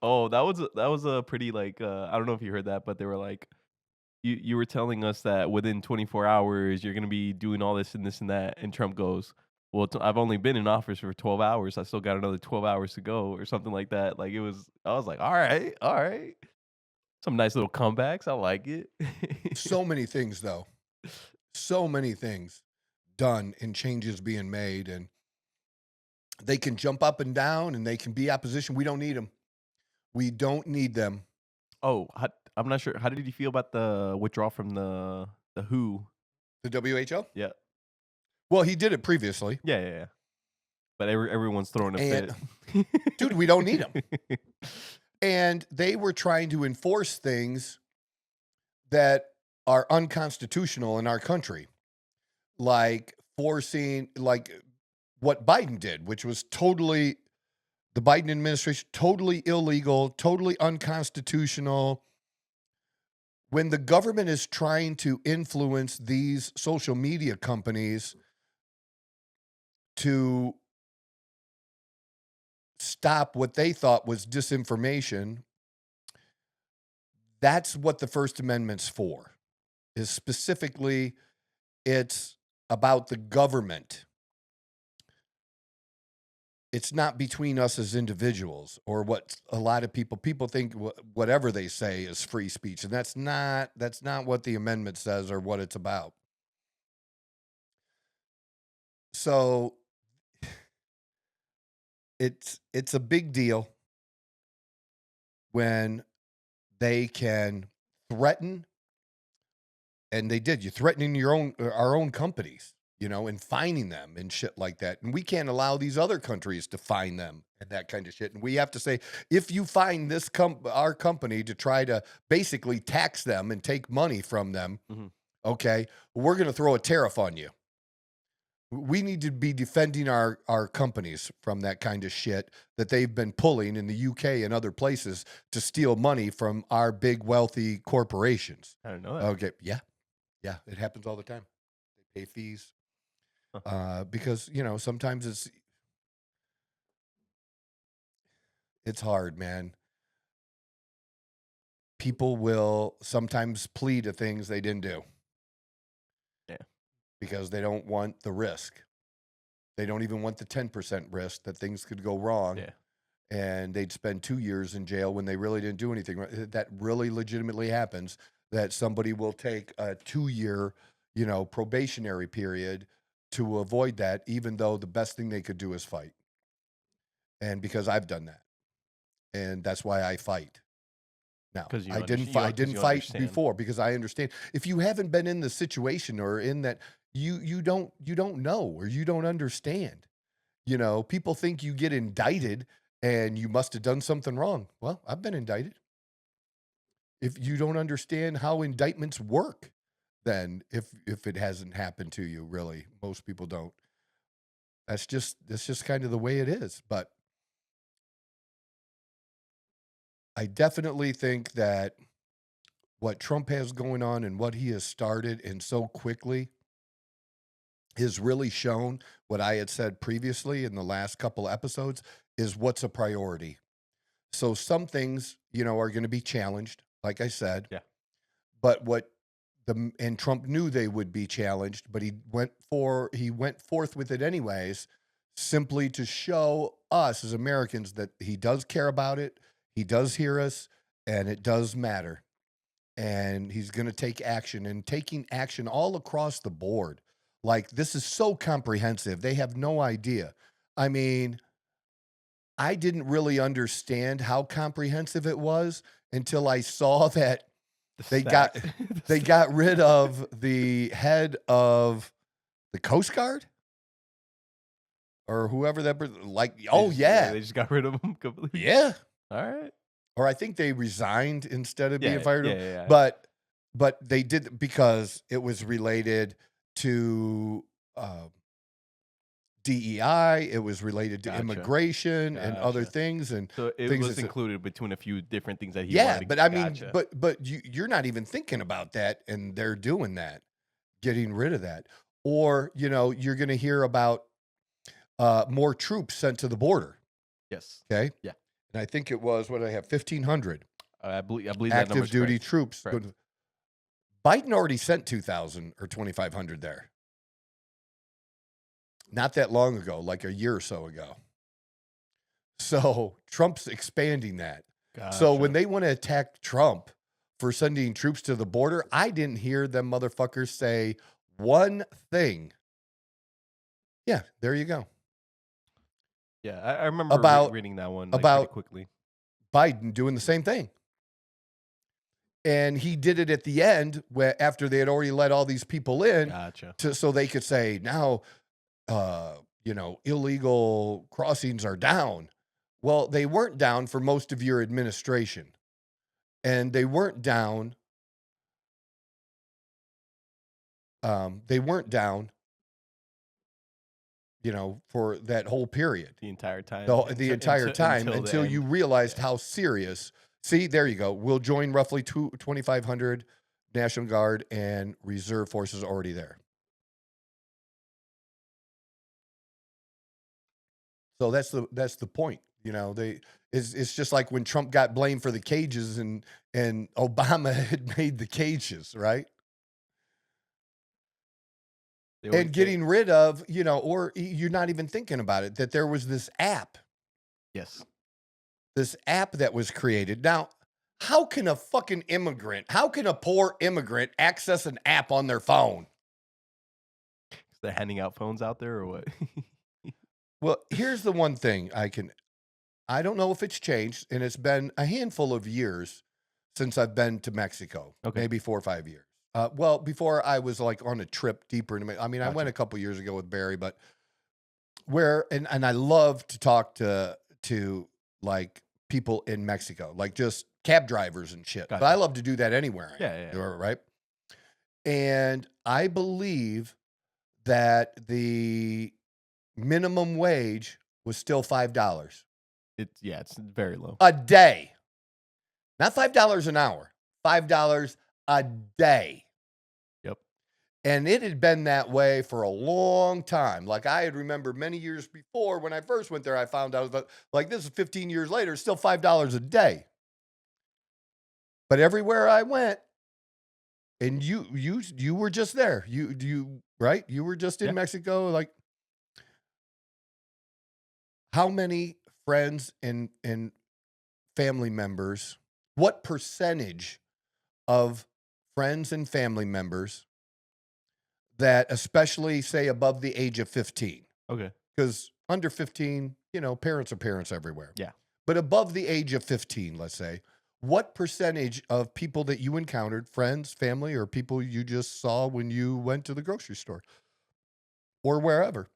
Oh, that was a pretty like I don't know if you heard that, but they were like, you were telling us that within 24 hours you're gonna be doing all this and this and that, and Trump goes, well, I've only been in office for 12 hours. I still got another 12 hours to go, or something like that. Like, I was like, all right, some nice little comebacks. I like it. So many things, though. So many things done and changes being made, and they can jump up and down and they can be opposition. We don't need them. We don't need them. Oh, I'm not sure. How did you feel about the withdrawal from the WHO? The WHO? Yeah. Well, he did it previously. Yeah. But everyone's throwing a fit. Dude, we don't need them. And they were trying to enforce things that are unconstitutional in our country, like forcing, like what Biden did, which was totally, the Biden administration, totally illegal, totally unconstitutional. When the government is trying to influence these social media companies to stop what they thought was disinformation, that's what the First Amendment's for. Is specifically, it's about the government. It's not between us as individuals, or what a lot of people think whatever they say is free speech, and that's not what the amendment says or what it's about. So it's a big deal when they can threaten, and they did. You're threatening our own companies, and fining them and shit like that. And we can't allow these other countries to fine them and that kind of shit. And we have to say, if you fine this our company to try to basically tax them and take money from them, okay, we're going to throw a tariff on you. We need to be defending our companies from that kind of shit that they've been pulling in the UK and other places to steal money from our big wealthy corporations. I don't know that. Okay, yeah, it happens all the time. They pay fees because sometimes it's hard, man. People will sometimes plead to things they didn't do. Yeah. Because they don't want the risk. They don't even want the 10% risk that things could go wrong. Yeah. And they'd spend 2 years in jail when they really didn't do anything. That really legitimately happens, that somebody will take a 2-year, probationary period to avoid that, even though the best thing they could do is fight. And because I've done that. And that's why I fight. Now, I didn't fight before because I understand. If you haven't been in the situation or in that, you don't know, or you don't understand. People think you get indicted and you must have done something wrong. Well, I've been indicted. If you don't understand how indictments work, then if it hasn't happened to you, really, most people don't. That's just kind of the way it is. But I definitely think that what Trump has going on and what he has started and so quickly has really shown what I had said previously in the last couple episodes is what's a priority. So some things, are going to be challenged, like I said. Yeah. But and Trump knew they would be challenged, but he went forth with it anyways, simply to show us as Americans that he does care about it, he does hear us, and it does matter. And he's going to take action, and taking action all across the board. Like, this is so comprehensive. They have no idea. I mean, I didn't really understand how comprehensive it was until I saw that they got rid of the head of the Coast Guard or whoever that they just got rid of him completely. Yeah. All right. Or I think they resigned instead of being fired. Yeah. But they did because it was related to DEI. It was related to immigration and other things, and so it things was included between a few different things that he yeah. wanted. But I mean, but you're not even thinking about that, and they're doing that, getting rid of that, or you're going to hear about more troops sent to the border. Yes. Okay. Yeah. And I think it was what I have 1,500. I believe that active duty correct. troops. Correct. Biden already sent 2,000 or 2,500 there. Not that long ago, like a year or so ago. So Trump's expanding that. Gotcha. So when they want to attack Trump for sending troops to the border, I didn't hear them motherfuckers say one thing. Yeah, there you go. Yeah, I remember reading that one about pretty quickly. Biden doing the same thing. And he did it at the end after they had already let all these people in. Gotcha. So they could say, now, illegal crossings are down. Well, they weren't down for most of your administration. And they weren't down. For that whole period. The entire time. The entire time until you realized how serious. See, there you go. We'll join roughly 2,500 National Guard and Reserve forces already there. So that's the point. It's just like when Trump got blamed for the cages and Obama had made the cages, right? And getting rid of, or you're not even thinking about it, that there was this app. Yes. This app that was created. Now, how can a poor immigrant access an app on their phone? They're handing out phones out there or what? Well, here's the one thing I don't know if it's changed, and it's been a handful of years since I've been to Mexico. Okay. Maybe 4 or 5 years. Well, before I was like on a trip deeper into I Gotcha. I went a couple years ago with Barry, but and I love to talk to like people in Mexico, like just cab drivers and shit. Gotcha. But I love to do that anywhere. Yeah. Right. And I believe that the minimum wage was still $5. It's very low. A day. Not $5 an hour. $5 a day. Yep. And it had been that way for a long time. Like I had remembered many years before when I first went there, I found out like this is 15 years later, it's still $5 a day. But everywhere I went, and you were just there. You right? You were just in Mexico. Like how many friends and family members, what percentage of friends and family members that especially say above the age of 15. Okay. Because under 15, parents are parents everywhere. Yeah. But above the age of 15, let's say, what percentage of people that you encountered, friends, family, or people you just saw when you went to the grocery store or wherever,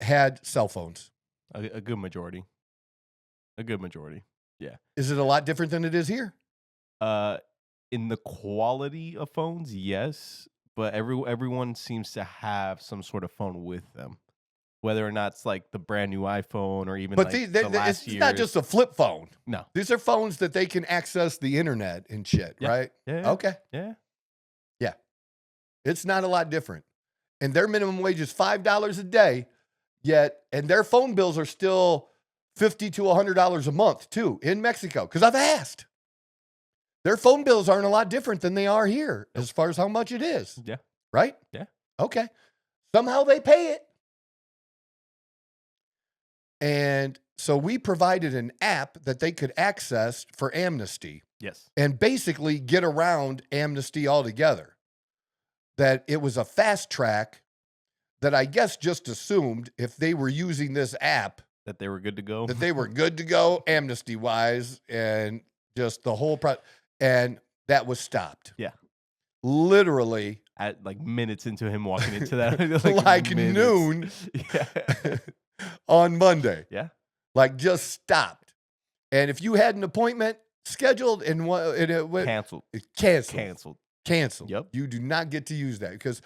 had cell phones? A good majority. A good majority. Yeah. Is it a lot different than it is here? In the quality of phones, yes, but everyone seems to have some sort of phone with them. whether or not it's like the brand new iPhone or even But like the last it's not year's. just a flip phone. No. These are phones that they can access the internet and shit, Yeah. right? Yeah. Okay. Yeah. Yeah. It's not a lot different. And their minimum wage is $5 a day, and their phone bills are still $50 to $100 a month too in Mexico. Because I've asked. Their phone bills aren't a lot different than they are here as far as how much it is. Yeah. Right? Yeah. Okay. Somehow they pay it. And so we provided an app that they could access for amnesty Yes. and basically get around amnesty altogether. That it was a fast track that I guess just assumed if they were using this app That they were good to go. that they were good to go amnesty wise and just the whole and that was stopped. Yeah. Literally At like minutes into him walking into that. like minutes. noon Yeah. on Monday. Yeah. Like just stopped. And if you had an appointment scheduled and it went Canceled. canceled. Canceled. Yep. You do not get to use that because,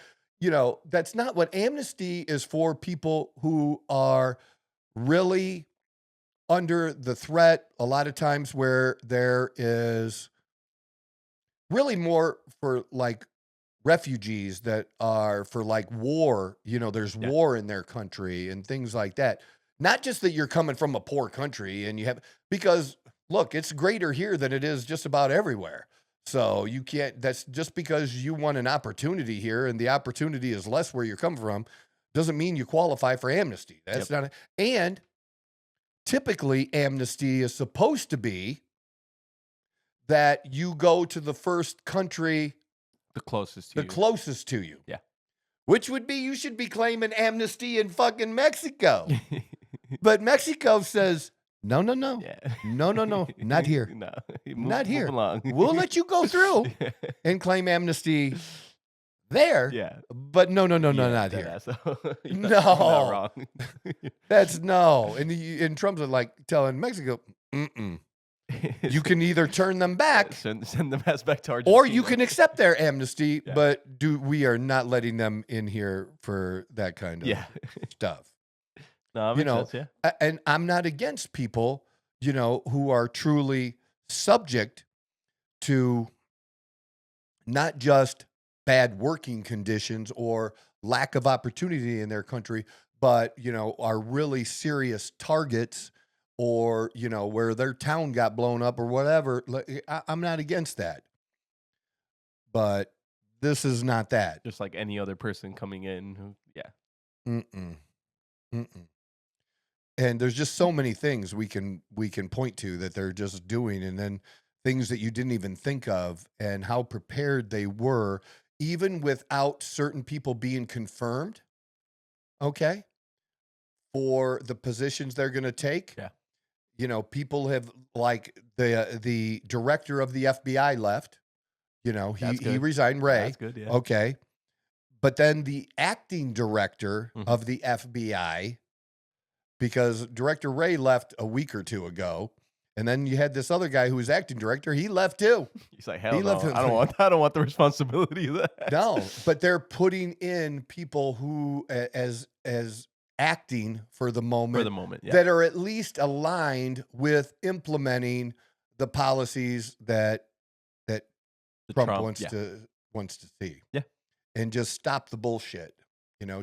that's not what amnesty is for. People who are really under the threat a lot of times where there is really more for like refugees that are for like war, there's war in their country and things like that. Not just that you're coming from a poor country and because look, it's greater here than it is just about everywhere. So you can't, that's just because you want an opportunity here and the opportunity is less where you're coming from, doesn't mean you qualify for amnesty. That's not, and typically amnesty is supposed to be that you go to the first country, The closest to the you. closest to you. Yeah. Which would be, you should be claiming amnesty in fucking Mexico. But Mexico says, no, Yeah. no, not here. No. Not here. Move along. We'll let you go through and claim amnesty there. Yeah. But no, Yeah, not dead here. ass. You're No. not wrong. That's no. And Trump's like telling Mexico, you can either turn them back Send them ass back to Argentina. or you can accept their amnesty, Yeah. but we are not letting them in here for that kind of Yeah. stuff. No, that makes sense, yeah. And I'm not against people, who are truly subject to not just bad working conditions or lack of opportunity in their country, but, are really serious targets or, where their town got blown up or whatever. I'm not against that. But this is not that. Just like any other person coming in who, yeah. And there's just so many things we can point to that they're just doing, and then things that you didn't even think of, and how prepared they were, even without certain people being confirmed, okay, for the positions they're going to take. Yeah. People have, like, the director of the FBI left. He resigned, Ray. That's good, yeah. Okay. But then the acting director Mhm. of the FBI, because Director Ray left a week or two ago, and then you had this other guy who was acting director. He left too. He's like, hell He no. left him- I don't want the responsibility of that. No, but they're putting in people who, as acting for the moment, For the moment, yeah. that are at least aligned with implementing the policies that The Trump wants yeah. to see. Yeah. And just stop the bullshit.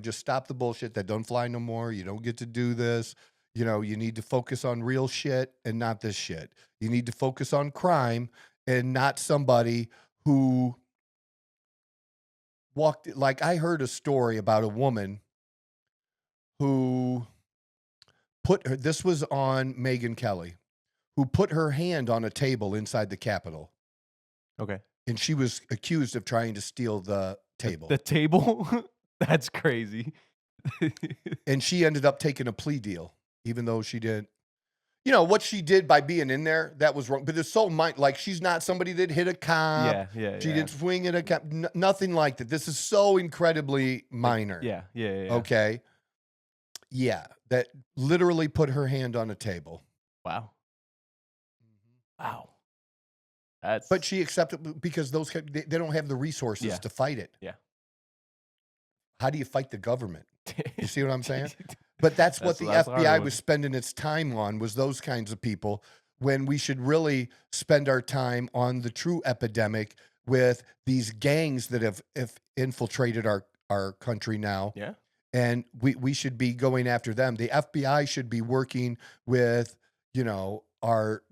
Just stop the bullshit. That don't fly no more. You don't get to do this. You need to focus on real shit and not this shit. You need to focus on crime and not somebody who walked, like, I heard a story about a woman who this was on Megyn Kelly, who put her hand on a table inside the Capitol. Okay. And she was accused of trying to steal the table. The table? That's crazy. And she ended up taking a plea deal, even though she didn't. What she did by being in there, that was wrong. But it's so like, she's not somebody that hit a cop. Yeah. She didn't swing at a cop. Nothing like that. This is so incredibly minor. Yeah. Okay. Yeah. That literally put her hand on a table. Wow. Wow. That's. But she accepted because they don't have the resources Yeah. to fight it. Yeah. How do you fight the government? You see what I'm saying? But that's what the That's a hard FBI one. was spending its time on, was those kinds of people, when we should really spend our time on the true epidemic with these gangs that have infiltrated our country now. Yeah. And we should be going after them. The FBI should be working with, our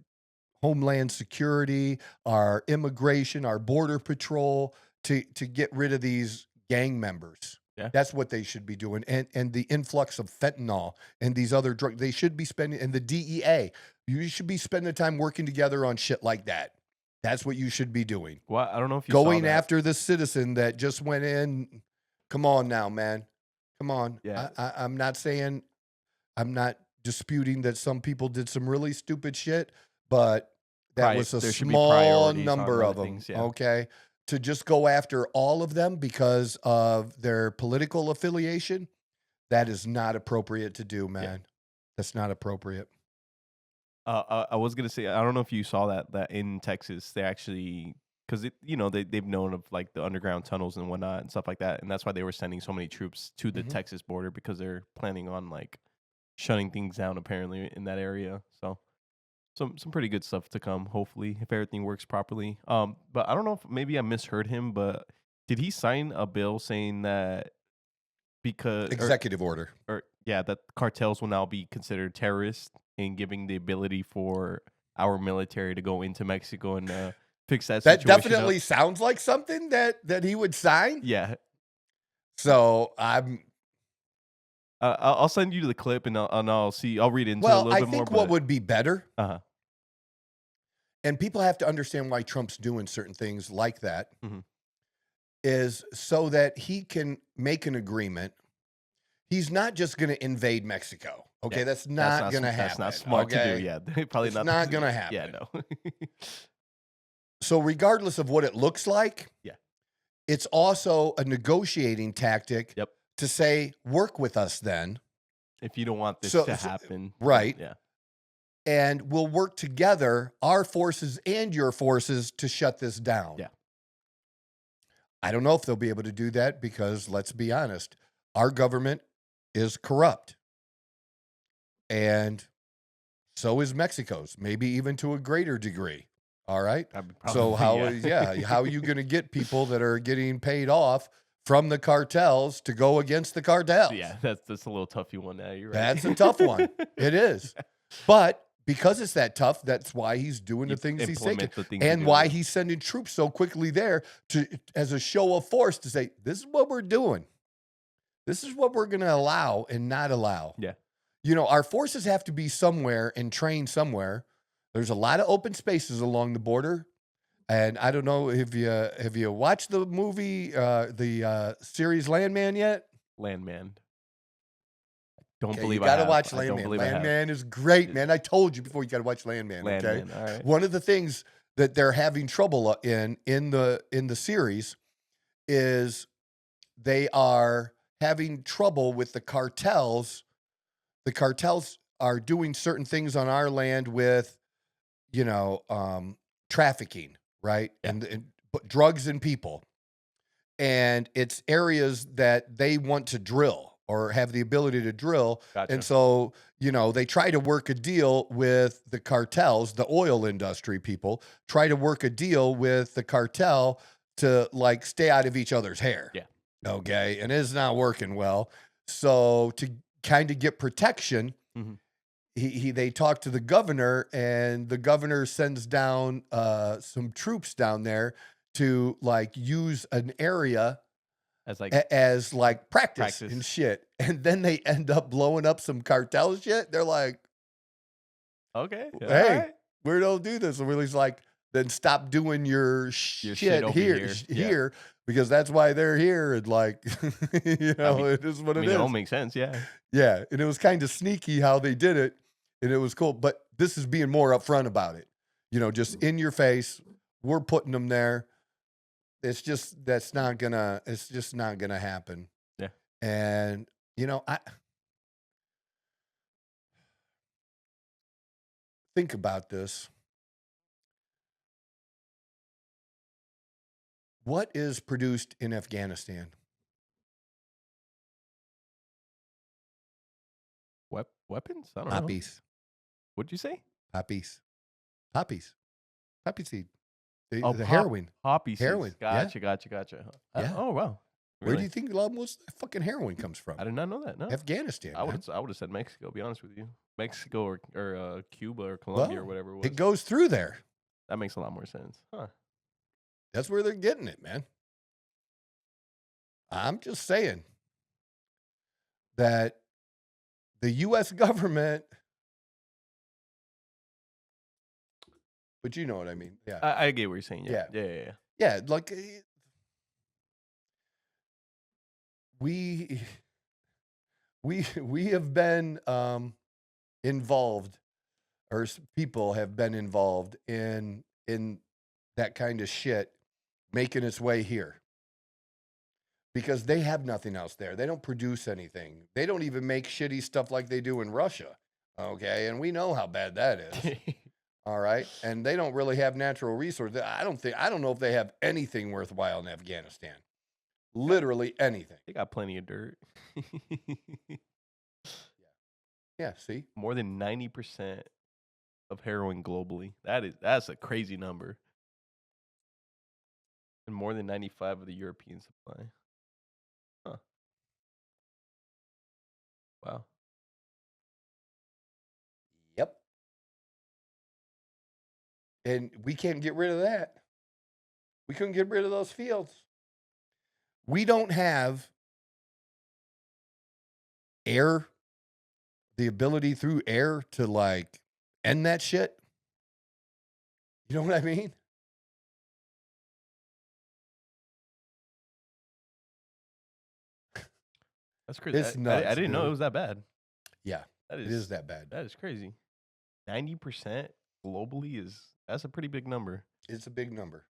Homeland Security, our immigration, our border patrol to get rid of these gang members. Yeah. That's what they should be doing. And the influx of fentanyl and these other drugs, they should be spending, and the DEA, you should be spending time working together on shit like that. That's what you should be doing. Well, I don't know if you Going saw that. after the citizen that just went in. Come on now, man. Come on. Yeah. I'm not saying, I'm not disputing that some people did some really stupid shit, but that was a There should be small priorities on number other of them. things, yeah. Okay. To just go after all of them because of their political affiliation, that is not appropriate to do, man. That's not appropriate. I was gonna say, I don't know if you saw that in Texas they actually, because they've known of like the underground tunnels and whatnot and stuff like that, and that's why they were sending so many troops to the Texas border, because they're planning on like shutting things down apparently in that area. So some pretty good stuff to come, hopefully, if everything works properly. But I don't know if maybe I misheard him, but did he sign a bill saying that because Executive order. that cartels will now be considered terrorists, and giving the ability for our military to go into Mexico and fix that That situation definitely up? sounds like something that he would sign. Yeah. So I'll send you the clip and I'll see. I'll read into it a well, little I bit more. think what would be better, Uh-huh. and people have to understand why Trump's doing certain things like that, Mhm. is so that he can make an agreement. He's not just going to invade Mexico. Okay, Yeah, that's not going to happen. That's not smart to okay? do. Yeah, probably It's not. not gonna happen. Yeah, no. So regardless of what it looks like, Yeah. it's also a negotiating tactic Yep. to say, work with us then, If you don't want this So- to so- happen, right. Yeah. and we'll work together, our forces and your forces, to shut this down. Yeah. I don't know if they'll be able to do that because, let's be honest, our government is corrupt. And so is Mexico's, maybe even to a greater degree. All right. So how are you going to get people that are getting paid off from the cartels to go against the cartels? Yeah, that's a little toughy one. Now you're right. That's a tough one. It is. But because it's that tough, that's why he's doing the things he's taking, implement the things you and do. why he's sending troops so quickly there as a show of force to say, this is what we're doing. This is what we're going to allow and not allow. Yeah. Our forces have to be somewhere and train somewhere. There's a lot of open spaces along the border. And I don't know, have you watched the movie, the series Landman yet? Landman. Don't Okay, believe you I got to have. watch I don't Landman. believe I have. Landman is great, man. I told you before, you got to watch Landman. Okay. Landman. All right. One of the things that they're having trouble in the series is they are having trouble with the cartels. The cartels are doing certain things on our land with, trafficking, right? Yeah. And drugs and people. And it's areas that they want to drill or have the ability to drill. Gotcha. And so, they try to work a deal with the cartels, the oil industry people, try to work a deal with the cartel to stay out of each other's hair. Yeah. Okay. And it's not working well. So to kind of get protection, Mhm. they talk to the governor, and the governor sends down some troops down there to use an area as practice and shit. And then they end up blowing up some cartel shit. They're like, Okay. hey, all right. we don't do this. And Willie's like, then stop doing your shit over here, here. because that's why they're here. And it is what it is. It all makes sense. Yeah. Yeah. And it was kind of sneaky how they did it. And it was cool. But this is being more upfront about it. Just in your face. We're putting them there. It's just not gonna happen. Yeah. And I think about this. What is produced in Afghanistan? Weapons? I don't know. Poppies. What'd you say? Poppies. Poppies. Poppy seed. Oh, Heroin. Poppy seeds. Heroin, yeah. Gotcha. Yeah. Oh, wow. Where do Really? you think most fucking heroin comes from? I did not know that. No. Afghanistan. I man. would have said Mexico, be honest with you. Mexico or Cuba or Colombia or Well, whatever it was. It goes through there. That makes a lot more sense. Huh. That's where they're getting it, man. I'm just saying that the U.S. government, but you know what I mean. Yeah. I get what you're saying. Yeah. Yeah, like we have been involved, or people have been involved in that kind of shit making its way here, because they have nothing else there. They don't produce anything. They don't even make shitty stuff like they do in Russia. Okay, and we know how bad that is. All right, and they don't really have natural resources. I don't know if they have anything worthwhile in Afghanistan. Literally anything. They got plenty of dirt. Yeah, see? More than 90% of heroin globally. That's a crazy number. And more than 95 of the European supply. Huh. Wow. Yep. And we can't get rid of that. We couldn't get rid of those fields. We don't have air, the ability through air to like end that shit. You know what I mean? That's crazy. It's nuts, I didn't know dude. it was that bad. Yeah, That it is that bad. That is crazy. 90% globally that's a pretty big number. It's a big number.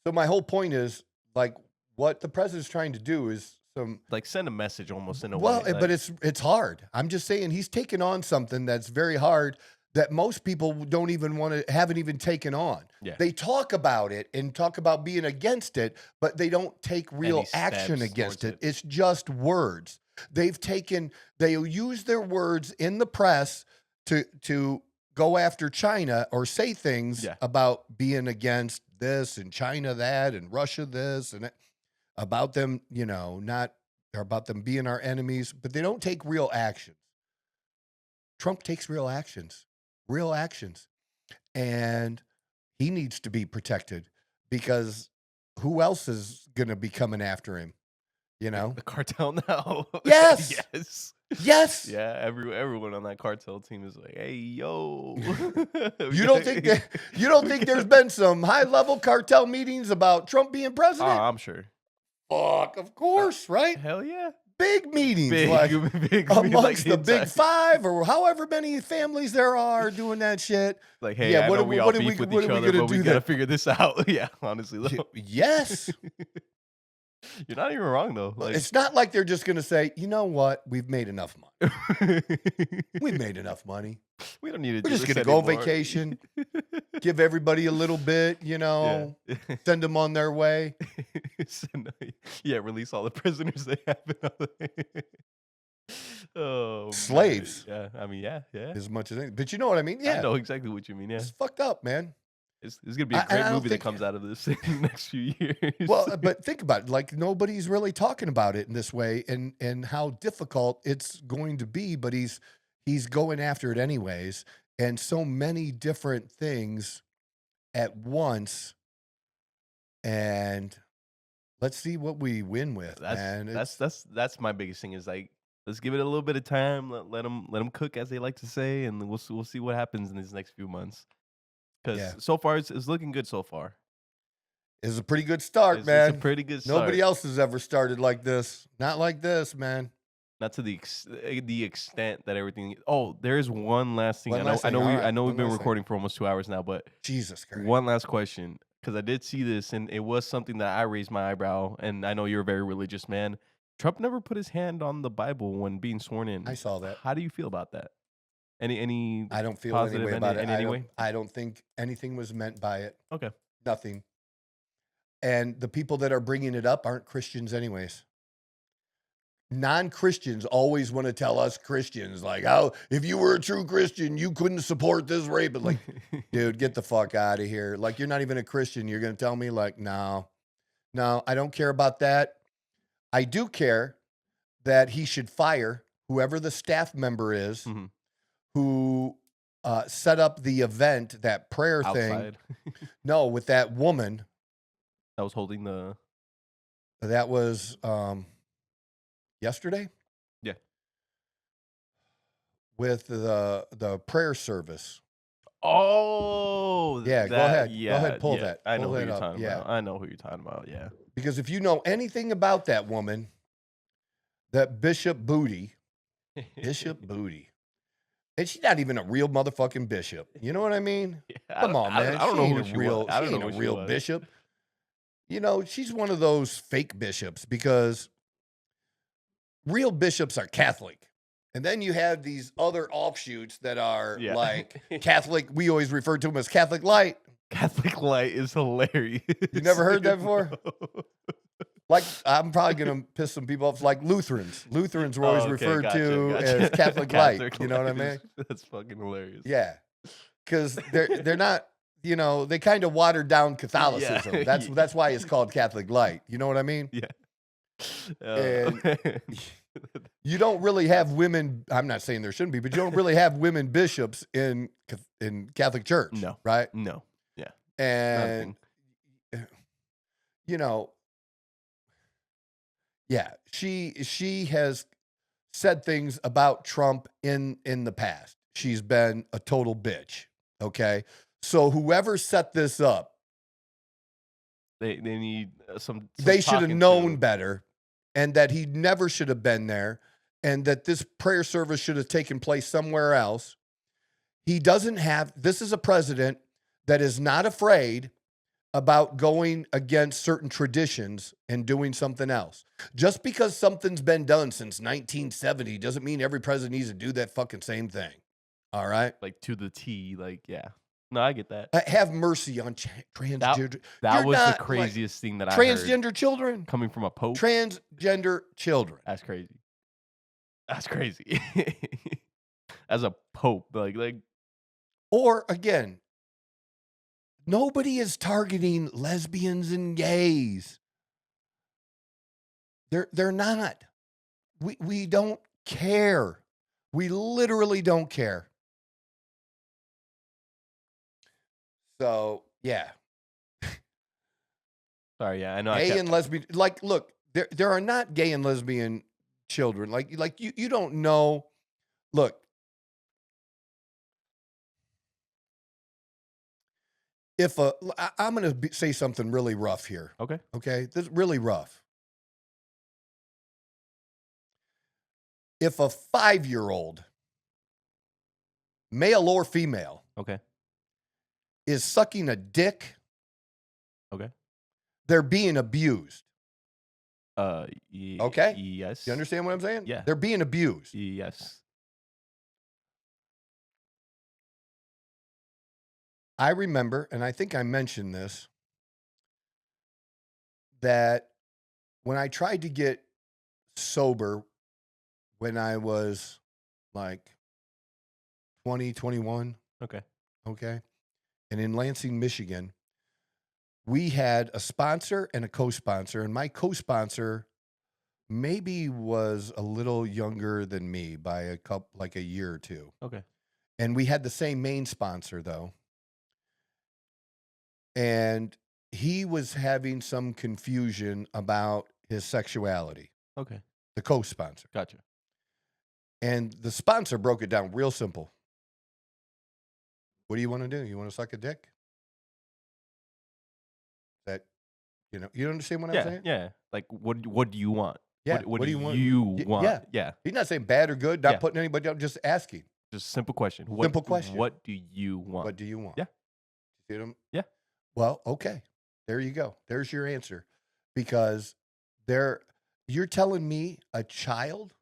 So my whole point is, like, what the president's trying to do is like send a message almost in a way. Well, like, but it's hard. I'm just saying he's taken on something that's very hard that most people don't even haven't even taken on. Yeah. They talk about it and talk about being against it, but they don't take real Any action steps against towards it. It's just words. They'll use their words in the press to go after China or say things about being against this and China that and Russia this and that, about them, about them being our enemies, but they don't take real actions. Trump takes real actions, and he needs to be protected, because who else is going to be coming after him? The cartel now. Yes. Yes. Yeah, everyone on that cartel team is like, "Hey, yo." You don't think there's been some high-level cartel meetings about Trump being president? I'm sure. Fuck, of course, right? Hell yeah. Big meetings, big amongst the big five or however many families there are doing that shit. Like, hey, I know we all beef with each other, but we gotta figure this out. Yeah, honestly, though. Yes. You're not even wrong, though. Like, it's not like they're just gonna say, you know what, we've made enough money. We've made enough money. We don't need to. We're just gonna go on vacation, give everybody a little bit, send them on their way. Release all the prisoners they have. Oh, slaves. Man. Yeah, I mean, yeah. As much as anything. But you know what I mean? Yeah. I know exactly what you mean. Yeah. It's fucked up, man. It's gonna be a great movie that comes out of this in the next few years. Well, but think about it. Like, nobody's really talking about it in this way, and how difficult it's going to be. But he's going after it anyways, and so many different things at once. And let's see what we win with, man. That's my biggest thing. Is like, let's give it a little bit of time. Let them cook, as they like to say, and we'll see what happens in these next few months. Because so far it's looking good so far. It's a pretty good start, man. It's a pretty good start. Nobody else has ever started like this. Not like this, man. Not to the extent that everything. Oh, there is one last thing. I know we've been recording for almost 2 hours now, but Jesus Christ. One last question, because I did see this, and it was something that I raised my eyebrow. And I know you're a very religious man. Trump never put his hand on the Bible when being sworn in. I saw that. How do you feel about that? Any I don't feel any way about it. I don't think anything was meant by it. Okay. Nothing. And the people that are bringing it up aren't Christians anyways. non-Christians always want to tell us Christians, like, oh, if you were a true Christian, you couldn't support this rape. But like, dude, get the fuck out of here. Like, you're not even a Christian. You're going to tell me, like, no, I don't care about that. I do care that he should fire whoever the staff member is who set up the event, that prayer Outside. thing. No, with that woman. That was holding the... That was yesterday? Yeah. With the prayer service. Oh, Yeah, go ahead. Yeah, Go ahead, pull that. I know Pull who that you're up. talking Yeah. about. I know who you're talking about. Yeah. Because if you know anything about that woman, that Bishop Booty, and she's not even a real motherfucking bishop. You know what I mean? Yeah, Come on, man. I don't know She who ain't she a real, was. I don't she know ain't a who she real was. bishop. You know, she's one of those fake bishops because real bishops are Catholic. And then you have these other offshoots that are Yeah. like Catholic. We always refer to them as Catholic Light. Catholic Light is hilarious. You never heard that before? Like, I'm probably going to piss some people off. Like Lutherans. Lutherans were always referred to as Catholic Light. You know what I mean? That's fucking hilarious. Yeah. Because they're not, you know, they kind of watered down Catholicism. Yeah. That's why it's called Catholic Light. You know what I mean? Yeah. And you don't really have women. I'm not saying there shouldn't be, but you don't really have women bishops in Catholic Church. No. Right? No. Yeah. And, you know, yeah, she has said things about Trump in the past. She's been a total bitch. Okay. So whoever set this up, They need some they should have talking known to. better, and that he never should have been there, and that this prayer service should have taken place somewhere else. He doesn't have, this is a president that is not afraid about going against certain traditions and doing something else. Just because something's been done since 1970 doesn't mean every president needs to do that fucking same thing. All right? Like to the T. Like, yeah. No, I get that. Have mercy on transgender. That You're was the not, like, craziest thing that I heard transgender children. coming from a pope. Transgender children. That's crazy. That's crazy. As a pope, like Or again, nobody is targeting lesbians and gays. They're not. We don't care. We literally don't care. So yeah, sorry, yeah, I know. gay and lesbian. Like, look, there are not gay and lesbian children. Like you don't know. Look, if I'm going to say something really rough here. Okay. Okay, this is really rough. If a 5-year-old, male or female, Okay. is sucking a dick, Okay. they're being abused. Okay. Yes. You understand what I'm saying? Yeah. They're being abused. Yes. I remember, and I think I mentioned this, that when I tried to get sober when I was like 20, 21, Okay. okay, and in Lansing, Michigan, we had a sponsor and a co-sponsor, and my co-sponsor maybe was a little younger than me by a year or two. Okay. And we had the same main sponsor though. And he was having some confusion about his sexuality, Okay. the co-sponsor. Gotcha. And the sponsor broke it down real simple. What do you want to do? You want to suck a dick? That, you understand what I'm Yeah. saying? Yeah. Like, what do you want? Yeah. What do you want? Yeah. Yeah. He's not saying bad or good, not Yeah. putting anybody down, just asking. Just a simple question. Simple question. What do you want? What do you want? Yeah. See what I'm- Yeah. Well, okay. There you go. There's your answer. Because you're telling me a child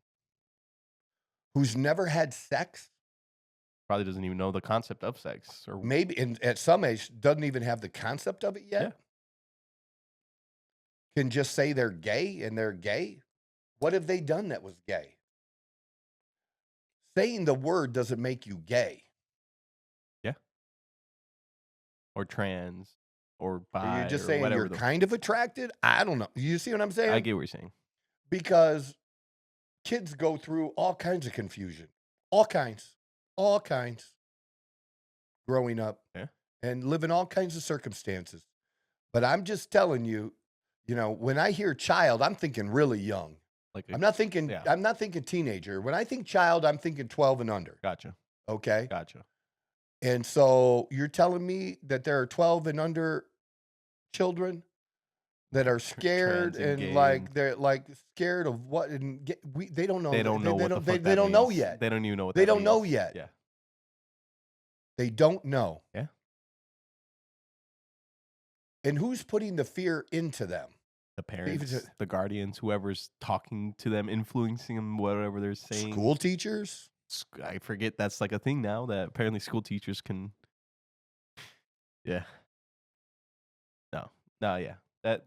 who's never had sex, Probably doesn't even know the concept of sex, or maybe at some age doesn't even have the concept of it yet, Yeah. can just say they're gay and they're gay? What have they done that was gay? Saying the word doesn't make you gay. Or trans, or You're bi, just or saying whatever. you're kind of attracted. I don't know. You see what I'm saying? I get what you're saying. Because kids go through all kinds of confusion, all kinds, growing up and living all kinds of circumstances. But I'm just telling you, when I hear child, I'm thinking really young. I'm not thinking teenager. When I think child, I'm thinking 12 and under. Gotcha. Okay. Gotcha. And so you're telling me that there are 12 and under children that are scared and like they're like scared of what? And they don't know. They don't know what the fuck they don't know means. yet. They don't even know what They that don't know means. yet. Yeah. They don't know. Yeah. And who's putting the fear into them? The parents, the guardians, whoever's talking to them, influencing them, whatever they're saying. School teachers? I forget that's like a thing now that apparently school teachers can. Yeah. No, yeah. That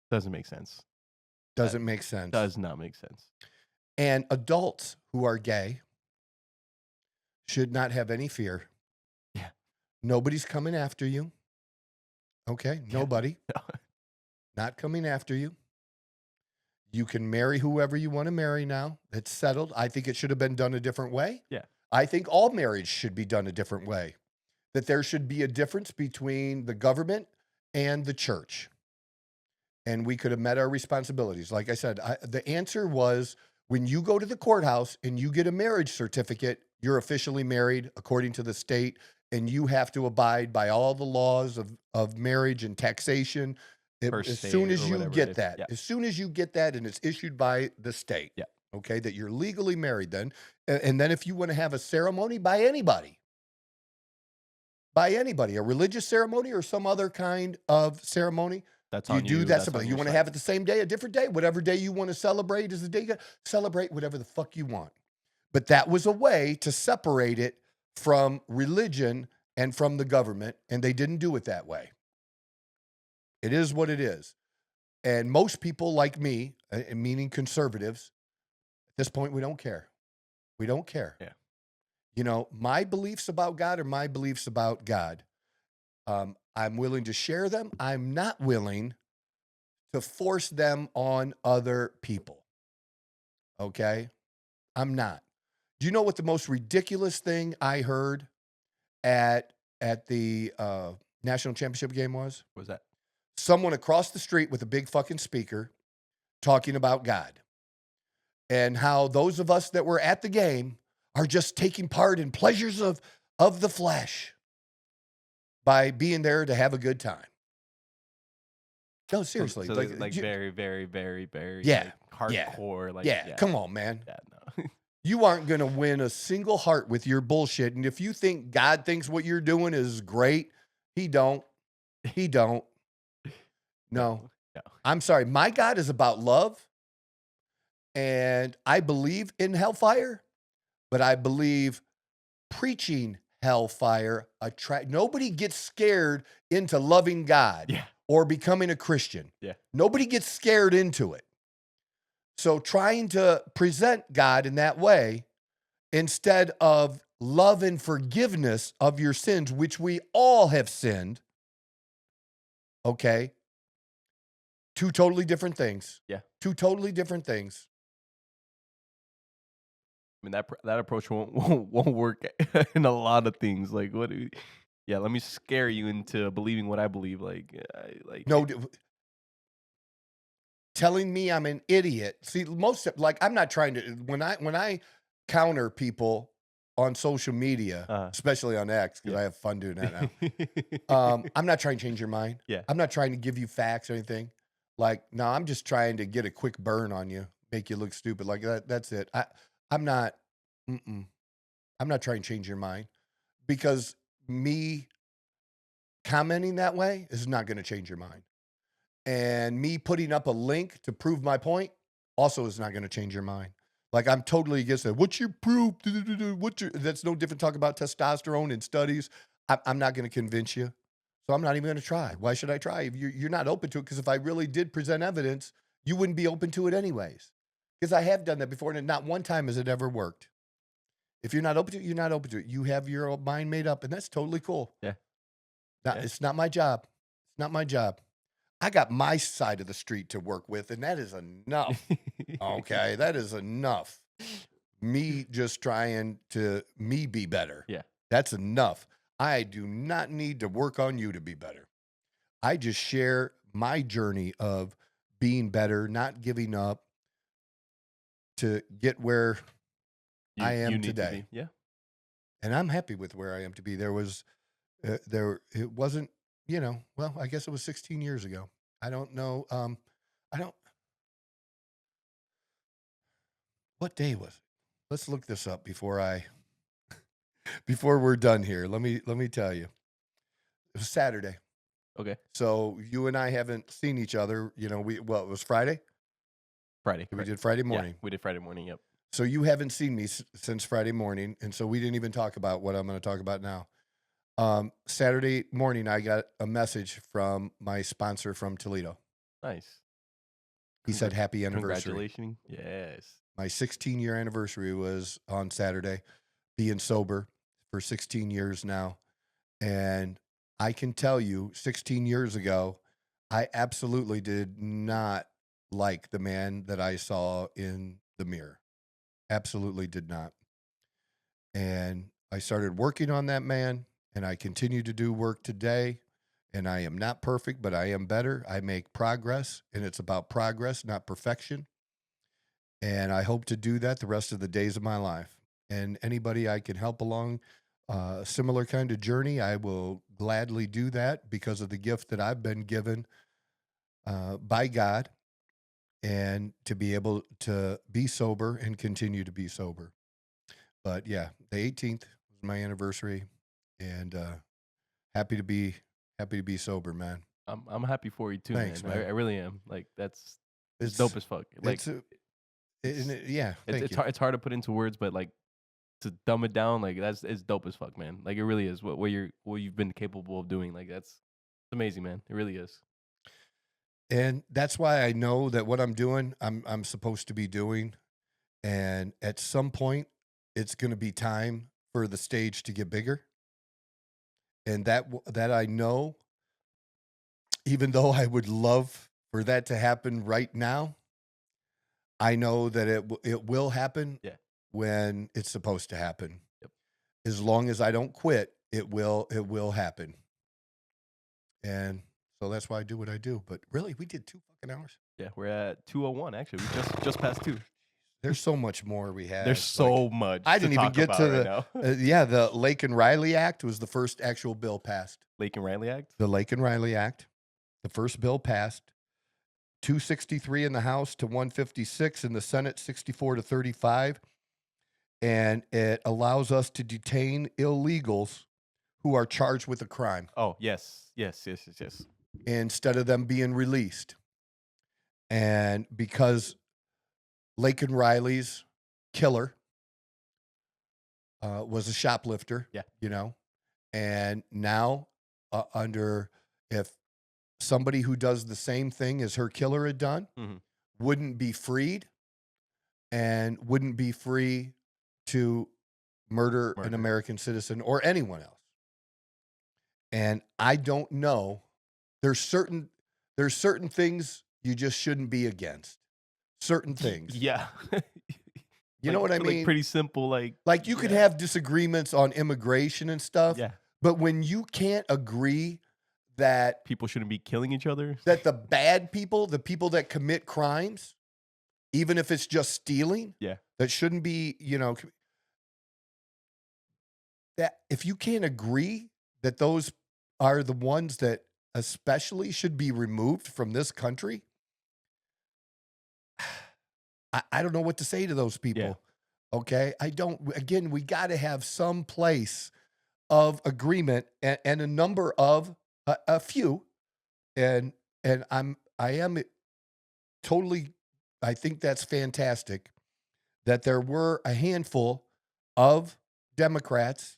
doesn't make sense. Doesn't make sense. Does not make sense. And adults who are gay should not have any fear. Yeah. Nobody's coming after you. Okay? Yeah. Nobody. Not coming after you. You can marry whoever you want to marry now. It's settled. I think it should have been done a different way. Yeah. I think all marriage should be done a different way. That there should be a difference between the government and the church. And we could have met our responsibilities. Like I said, the answer was when you go to the courthouse and you get a marriage certificate, you're officially married according to the state, and you have to abide by all the laws of marriage and taxation. As soon as you get that, as soon as you get that and it's issued by the state, okay, that you're legally married then. And then if you want to have a ceremony by anybody, a religious ceremony or some other kind of ceremony, that's you on do you. that. You want to have it the same day, a different day, whatever day you want to celebrate is the day you celebrate whatever the fuck you want. But that was a way to separate it from religion and from the government, and they didn't do it that way. It is what it is. And most people like me, meaning conservatives, at this point, we don't care. We don't care. Yeah. My beliefs about God are my beliefs about God. I'm willing to share them. I'm not willing to force them on other people. Okay? I'm not. Do you know what the most ridiculous thing I heard at the national championship game was? What was that? Someone across the street with a big fucking speaker talking about God and how those of us that were at the game are just taking part in pleasures of the flesh by being there to have a good time. No, seriously. So very, very, very, very hardcore. Come on, man. Yeah, no. You aren't going to win a single heart with your bullshit. And if you think God thinks what you're doing is great, he don't. He don't. No. I'm sorry. My God is about love. And I believe in hellfire, but I believe preaching hellfire. Nobody gets scared into loving God or becoming a Christian. Yeah. Nobody gets scared into it. So trying to present God in that way instead of love and forgiveness of your sins, which we all have sinned, okay? Two totally different things. Yeah. Two totally different things. I mean, that approach won't work in a lot of things. Like, let me scare you into believing what I believe. No, telling me I'm an idiot. See, I'm not trying to, when I counter people on social media, especially on X, because I have fun doing that now. I'm not trying to change your mind. Yeah. I'm not trying to give you facts or anything. No, I'm just trying to get a quick burn on you, make you look stupid. Like that. That's it. I'm not trying to change your mind, because me commenting that way is not going to change your mind. And me putting up a link to prove my point also is not going to change your mind. Like, I'm totally against that. What's your proof? That's no different talk about testosterone in studies. I'm not going to convince you. So I'm not even going to try. Why should I try? If you're not open to it, because if I really did present evidence, you wouldn't be open to it anyways. Because I have done that before, and not one time has it ever worked. If you're not open to it, you're not open to it. You have your mind made up, and that's totally cool. Yeah. It's not my job. It's not my job. I got my side of the street to work with, and that is enough. Okay, that is enough. Me just trying to be better. Yeah. That's enough. I do not need to work on you to be better. I just share my journey of being better, not giving up to get where I am you need to today. be. Yeah. And I'm happy with where I am to be. It wasn't, well, I guess it was 16 years ago. I don't know. What day was it? Let's look this up before we're done here. Let me tell you. It was Saturday. Okay. So you and I haven't seen each other. It was Friday? Friday. We did Friday morning. Yeah, we did Friday morning. Yep. So you haven't seen me since Friday morning. And so we didn't even talk about what I'm going to talk about now. Saturday morning, I got a message from my sponsor from Toledo. Nice. He said, happy anniversary. Congratulations. Yes. My 16-year anniversary was on Saturday, being sober for 16 years now. And I can tell you, 16 years ago, I absolutely did not like the man that I saw in the mirror. Absolutely did not. And I started working on that man, and I continue to do work today. And I am not perfect, but I am better. I make progress, and it's about progress, not perfection. And I hope to do that the rest of the days of my life. And anybody I can help along a similar kind of journey, I will gladly do that because of the gift that I've been given by God, and to be able to be sober and continue to be sober. But yeah, the 18th was my anniversary, and happy to be sober, man. I'm happy for you too, Thanks, man. man. I really am. Like it's dope as fuck. Like it's hard to put into words, but like to dumb it down, like it's dope as fuck, man. Like it really is what you've been capable of doing. Like that's amazing, man. It really is. And that's why I know that what I'm doing, I'm supposed to be doing. And at some point, it's going to be time for the stage to get bigger. And that I know, even though I would love for that to happen right now, I know that it will happen when it's supposed to happen. Yep. As long as I don't quit, it will happen. And so that's why I do what I do. But really, we did 2 fucking hours. Yeah, we're at 2:01 actually. We just passed 2. There's so much more we had. There's so much. I didn't even get to the the Laken Riley Act was the first actual bill passed. Laken Riley Act. The Laken Riley Act, the first bill passed. 263 in the House to 156 in the Senate, 64 to 35. And it allows us to detain illegals who are charged with a crime. Oh, yes. Instead of them being released. And because Laken Riley's killer was a shoplifter, and now if somebody who does the same thing as her killer had done wouldn't be freed and wouldn't be free to murder an American citizen or anyone else. And I don't know. There's certain things you just shouldn't be against. Certain things. Yeah. You know what I mean? Like pretty simple. Like you could have disagreements on immigration and stuff. Yeah. But when you can't agree that people shouldn't be killing each other, that the bad people, the people that commit crimes, even if it's just stealing, that shouldn't be, that if you can't agree that those are the ones that especially should be removed from this country, I don't know what to say to those people. Yeah. Okay. Again, we got to have some place of agreement and a number of a few. And I am totally, I think that's fantastic that there were a handful of Democrats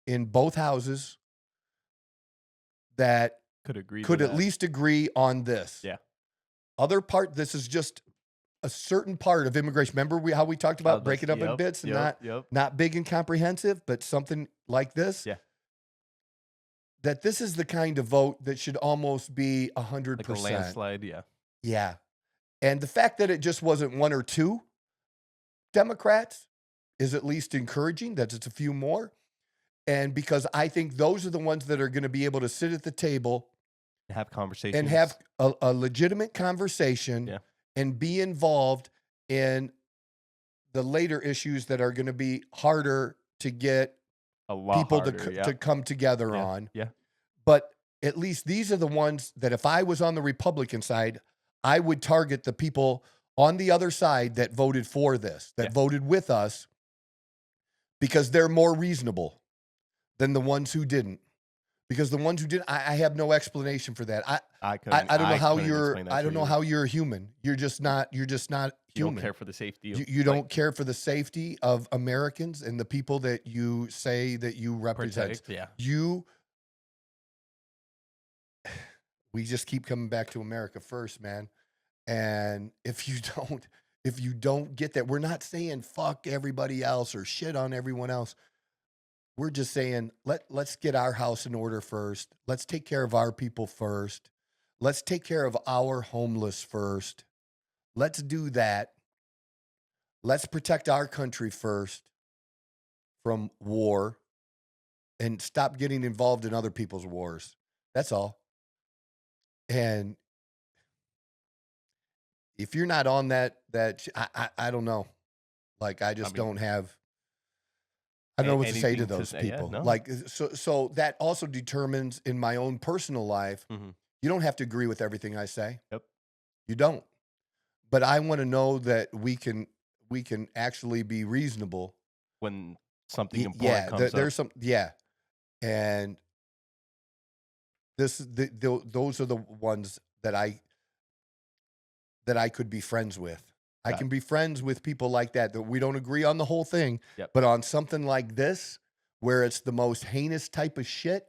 in both houses that could at least agree on this. Yeah. other part, this is just a certain part of immigration. Remember how we talked about breaking up in bits and not big and comprehensive, but something like this? Yeah. That this is the kind of vote that should almost be 100%. Like a landslide, yeah. Yeah. And the fact that it just wasn't one or two Democrats is at least encouraging, that it's a few more. And because I think those are the ones that are going to be able to sit at the table have conversations and have a legitimate conversation and be involved in the later issues that are going to be harder to get people to come together on. Yeah. But at least these are the ones that if I was on the Republican side, I would target the people on the other side that voted for this, that voted with us, because they're more reasonable than the ones who didn't. Because the ones who didn't, I have no explanation for that. I don't know how you're. I don't know how you're a human. You're just not. You're just not human. You don't care for the safety. You don't care for the safety of Americans and the people that you say that you represent. Protect, We just keep coming back to America first, man. And if you don't get that, we're not saying fuck everybody else or shit on everyone else. We're just saying, let's get our house in order first. Let's take care of our people first. Let's take care of our homeless first. Let's do that. Let's protect our country first from war and stop getting involved in other people's wars. That's all. And if you're not on that I don't know. Like, I don't know what to say to those people. No. Like, so that also determines in my own personal life, you don't have to agree with everything I say. Yep. You don't. But I want to know that we can actually be reasonable when something important comes up. There's some, and those are the ones that I could be friends with. I can be friends with people like that we don't agree on the whole thing, but on something like this, where it's the most heinous type of shit,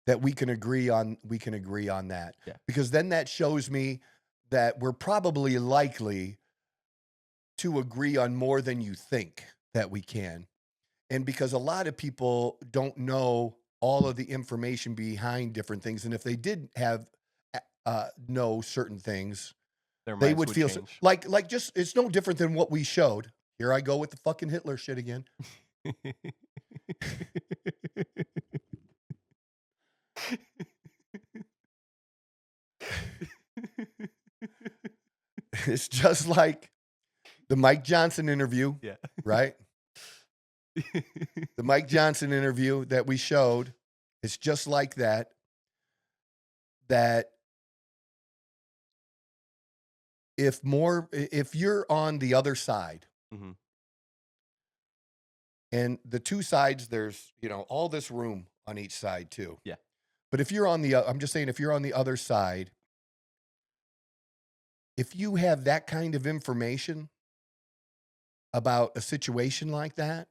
that we can agree on that. Yeah. Because then that shows me that we're probably likely to agree on more than you think that we can. And because a lot of people don't know all of the information behind different things, and if they did have know certain things, they would feel like just, it's no different than what we showed. Here I go with the fucking Hitler shit again. It's just like the Mike Johnson interview, right? The Mike Johnson interview that we showed, it's just like that. That if you're on the other side, and the two sides, there's, all this room on each side too. Yeah. But if you're I'm just saying, if you're on the other side, if you have that kind of information about a situation like that,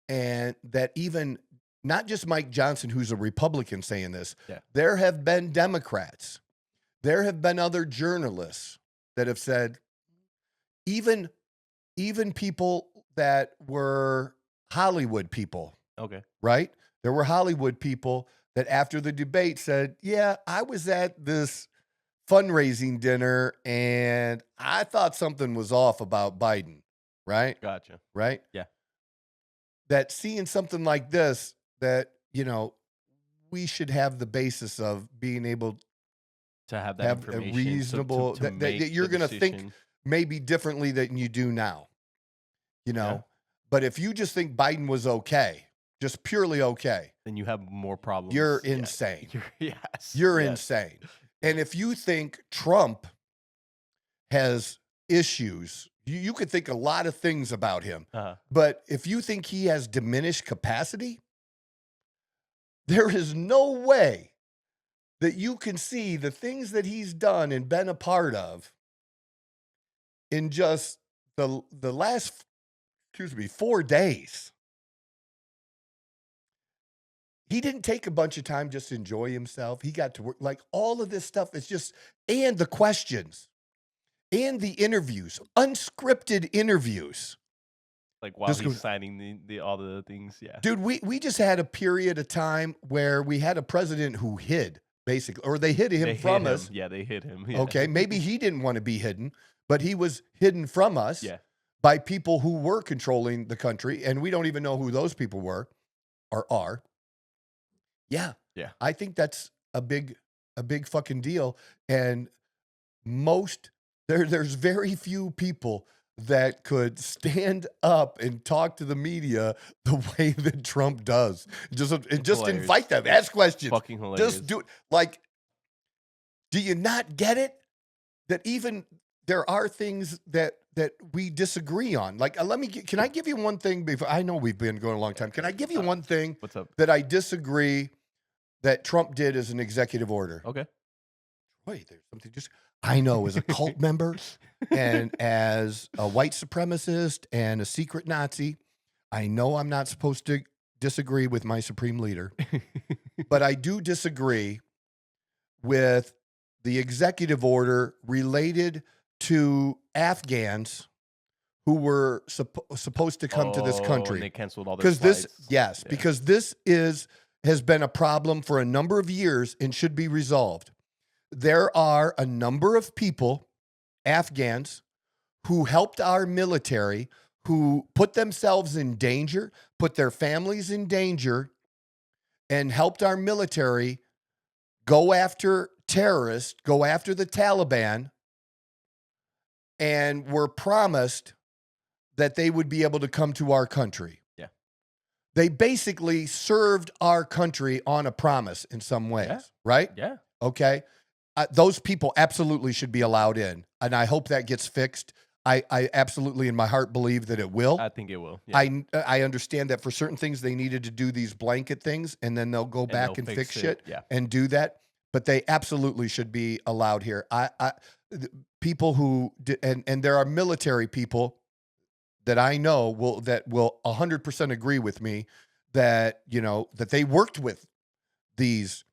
and that even not just Mike Johnson, who's a Republican, saying this, there have been Democrats, there have been other journalists that have said, even people that were Hollywood people. Okay. Right? There were Hollywood people that after the debate said, yeah, I was at this fundraising dinner and I thought something was off about Biden. Right? Gotcha. Right? Yeah. That seeing something like this, that, we should have the basis of being able to have that information, a reasonable, that you're going to think maybe differently than you do now, But if you just think Biden was okay, just purely okay, then you have more problems. You're insane. You're insane. And if you think Trump has issues, you could think a lot of things about him. But if you think he has diminished capacity, there is no way that you can see the things that he's done and been a part of in just the last, 4 days. He didn't take a bunch of time just to enjoy himself. He got to work, like all of this stuff is just, and the questions. and the interviews, unscripted interviews. Like while he's signing the all the things, yeah. Dude, we just had a period of time where we had a president who hid, basically, or they hid him from us. Yeah, they hid him. Yeah. Okay, maybe he didn't want to be hidden, but he was hidden from us Yeah. by people who were controlling the country, and we don't even know who those people were or are. Yeah. Yeah. I think that's a big fucking deal. And there's very few people that could stand up and talk to the media the way that Trump does. Just hilarious. invite them, ask questions. Fucking hilarious. Just do it. Like, do you not get it? That even there are things that we disagree on. Like, can I give you one thing before? I know we've been going a long time. Can I give you one thing What's up? that I disagree that Trump did as an executive order? Okay. Wait, there's something I know as a cult member and as a white supremacist and a secret Nazi, I know I'm not supposed to disagree with my supreme leader, but I do disagree with the executive order related to Afghans who were supposed to come to this country. And they canceled all their flights. Because this has been a problem for a number of years and should be resolved. There are a number of people, Afghans, who helped our military, who put themselves in danger, put their families in danger, and helped our military go after terrorists, go after the Taliban, and were promised that they would be able to come to our country. Yeah. They basically served our country on a promise in some ways, right? Yeah. Okay. Those people absolutely should be allowed in. And I hope that gets fixed. I absolutely in my heart believe that it will. I think it will. Yeah. I understand that for certain things they needed to do these blanket things and then they'll go back and fix shit and do that. But they absolutely should be allowed here. People who and there are military people that I know will 100% agree with me that that they worked with these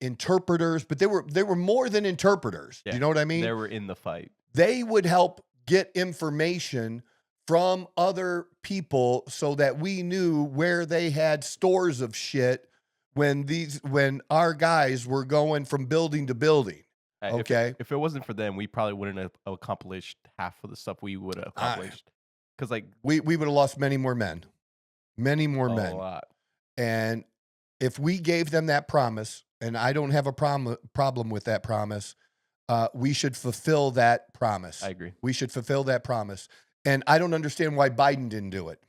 interpreters, but they were more than interpreters. Yeah. You know what I mean? They were in the fight. They would help get information from other people so that we knew where they had stores of shit when our guys were going from building to building. Okay. If it wasn't for them, we probably wouldn't have accomplished half of the stuff we would have accomplished. Because we would have lost many more men. A lot. And if we gave them that promise, and I don't have a problem with that promise, we should fulfill that promise. I agree. We should fulfill that promise. And I don't understand why Biden didn't do it.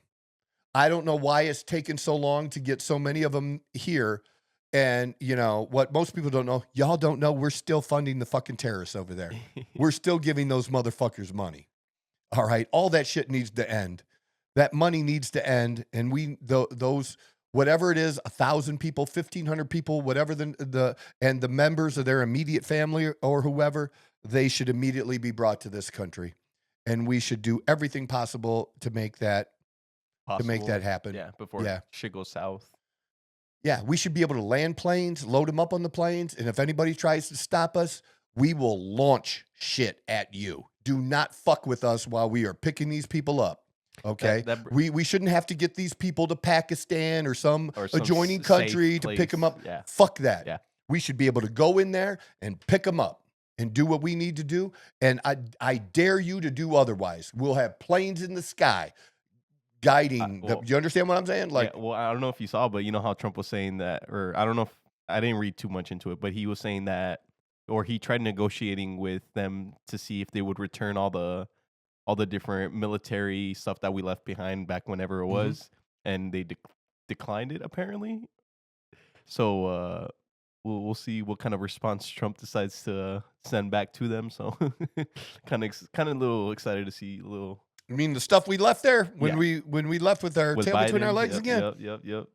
I don't know why it's taken so long to get so many of them here. And, what most people don't know, y'all don't know, we're still funding the fucking terrorists over there. We're still giving those motherfuckers money. All right? All that shit needs to end. That money needs to end. And those, whatever it is, 1,000 people, 1,500 people, whatever the members of their immediate family or whoever, they should immediately be brought to this country. And we should do everything possible to make that happen. Yeah, before shit goes south. Yeah, we should be able to land planes, load them up on the planes, and if anybody tries to stop us, we will launch shit at you. Do not fuck with us while we are picking these people up. Okay, we shouldn't have to get these people to Pakistan or some adjoining country to pick them up. Yeah. Fuck that. Yeah. We should be able to go in there and pick them up and do what we need to do. And I dare you to do otherwise. We'll have planes in the sky guiding. You understand what I'm saying? Like, well, I don't know if you saw, but you know how Trump was saying that, or I don't know if I didn't read too much into it, but he was saying that, or he tried negotiating with them to see if they would return all the different military stuff that we left behind back whenever it was, and they declined it apparently. So we'll see what kind of response Trump decides to send back to them. So kind of a little excited to see a little. I mean, the stuff we left there when we left with our tail between our legs again. Yep.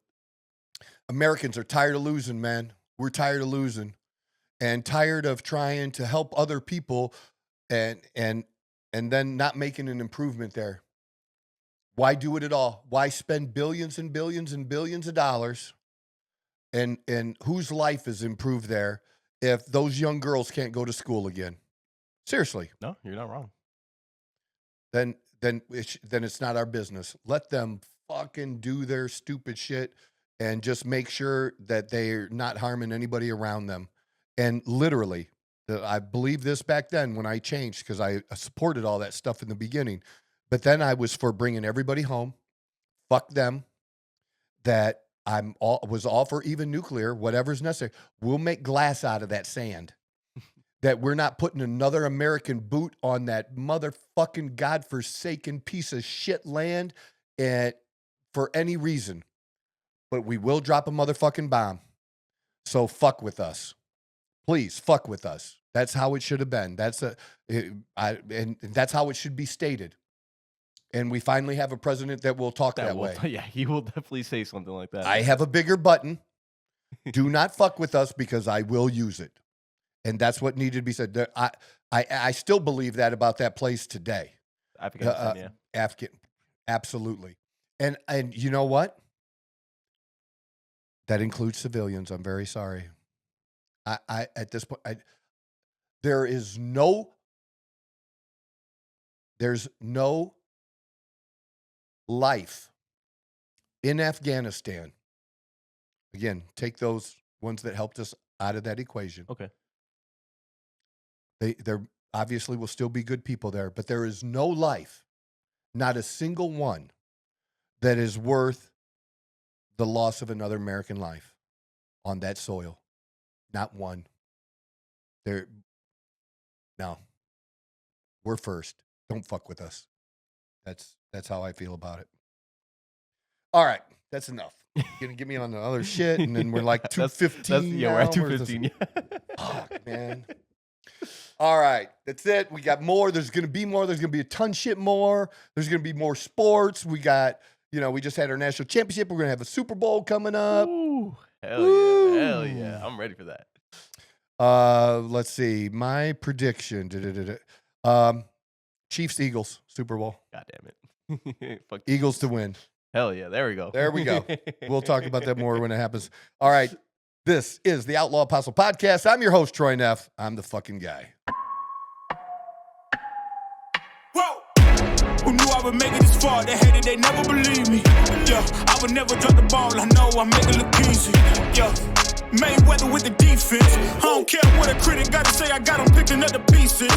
Americans are tired of losing, man. We're tired of losing, and tired of trying to help other people, and then not making an improvement there. Why do it at all? Why spend billions and billions and billions of dollars, and whose life is improved there if those young girls can't go to school again? Seriously. No, you're not wrong. Then it's not our business. Let them fucking do their stupid shit and just make sure that they're not harming anybody around them. And literally, I believed this back then when I changed because I supported all that stuff in the beginning. But then I was for bringing everybody home. Fuck them. That was all for even nuclear, whatever's necessary. We'll make glass out of that sand. That we're not putting another American boot on that motherfucking godforsaken piece of shit land for any reason. But we will drop a motherfucking bomb. So fuck with us. Please, fuck with us. That's how it should have been. And that's how it should be stated. And we finally have a president that will talk that way. Yeah, he will definitely say something like that. I have a bigger button. Do not fuck with us because I will use it. And that's what needed to be said. I still believe that about that place today. Afghanistan, yeah. Absolutely. And you know what? That includes civilians. I'm very sorry. I at this point, there's no life in Afghanistan. Again, take those ones that helped us out of that equation. Okay. There obviously will still be good people there, but there is no life, not a single one, that is worth the loss of another American life on that soil. Not one. No. We're first. Don't fuck with us. That's how I feel about it. All right, that's enough. You're gonna get me on the other shit, and then we're like 2:15. Yeah, we're at 2:15. Fuck, man. All right, that's it. We got more. There's gonna be more. There's gonna be a ton shit more. There's gonna be more sports. We got, we just had our national championship. We're gonna have a Super Bowl coming up. Ooh, hell yeah. I'm ready for that. Let's see. My prediction. Chiefs, Eagles, Super Bowl. God damn it. Fuck Eagles to win. Hell yeah. There we go. There we go. We'll talk about that more when it happens. All right. This is the Outlaw Apostle Podcast. I'm your host, Troy Neff. I'm the fucking guy. Whoa! Who knew I would make it this far? They hated, they never believe me. Yeah, I would never drop the ball. I know I make it look easy. Yeah, Mayweather with the defense. I don't care what a critic gotta say. I got them picking up the pieces.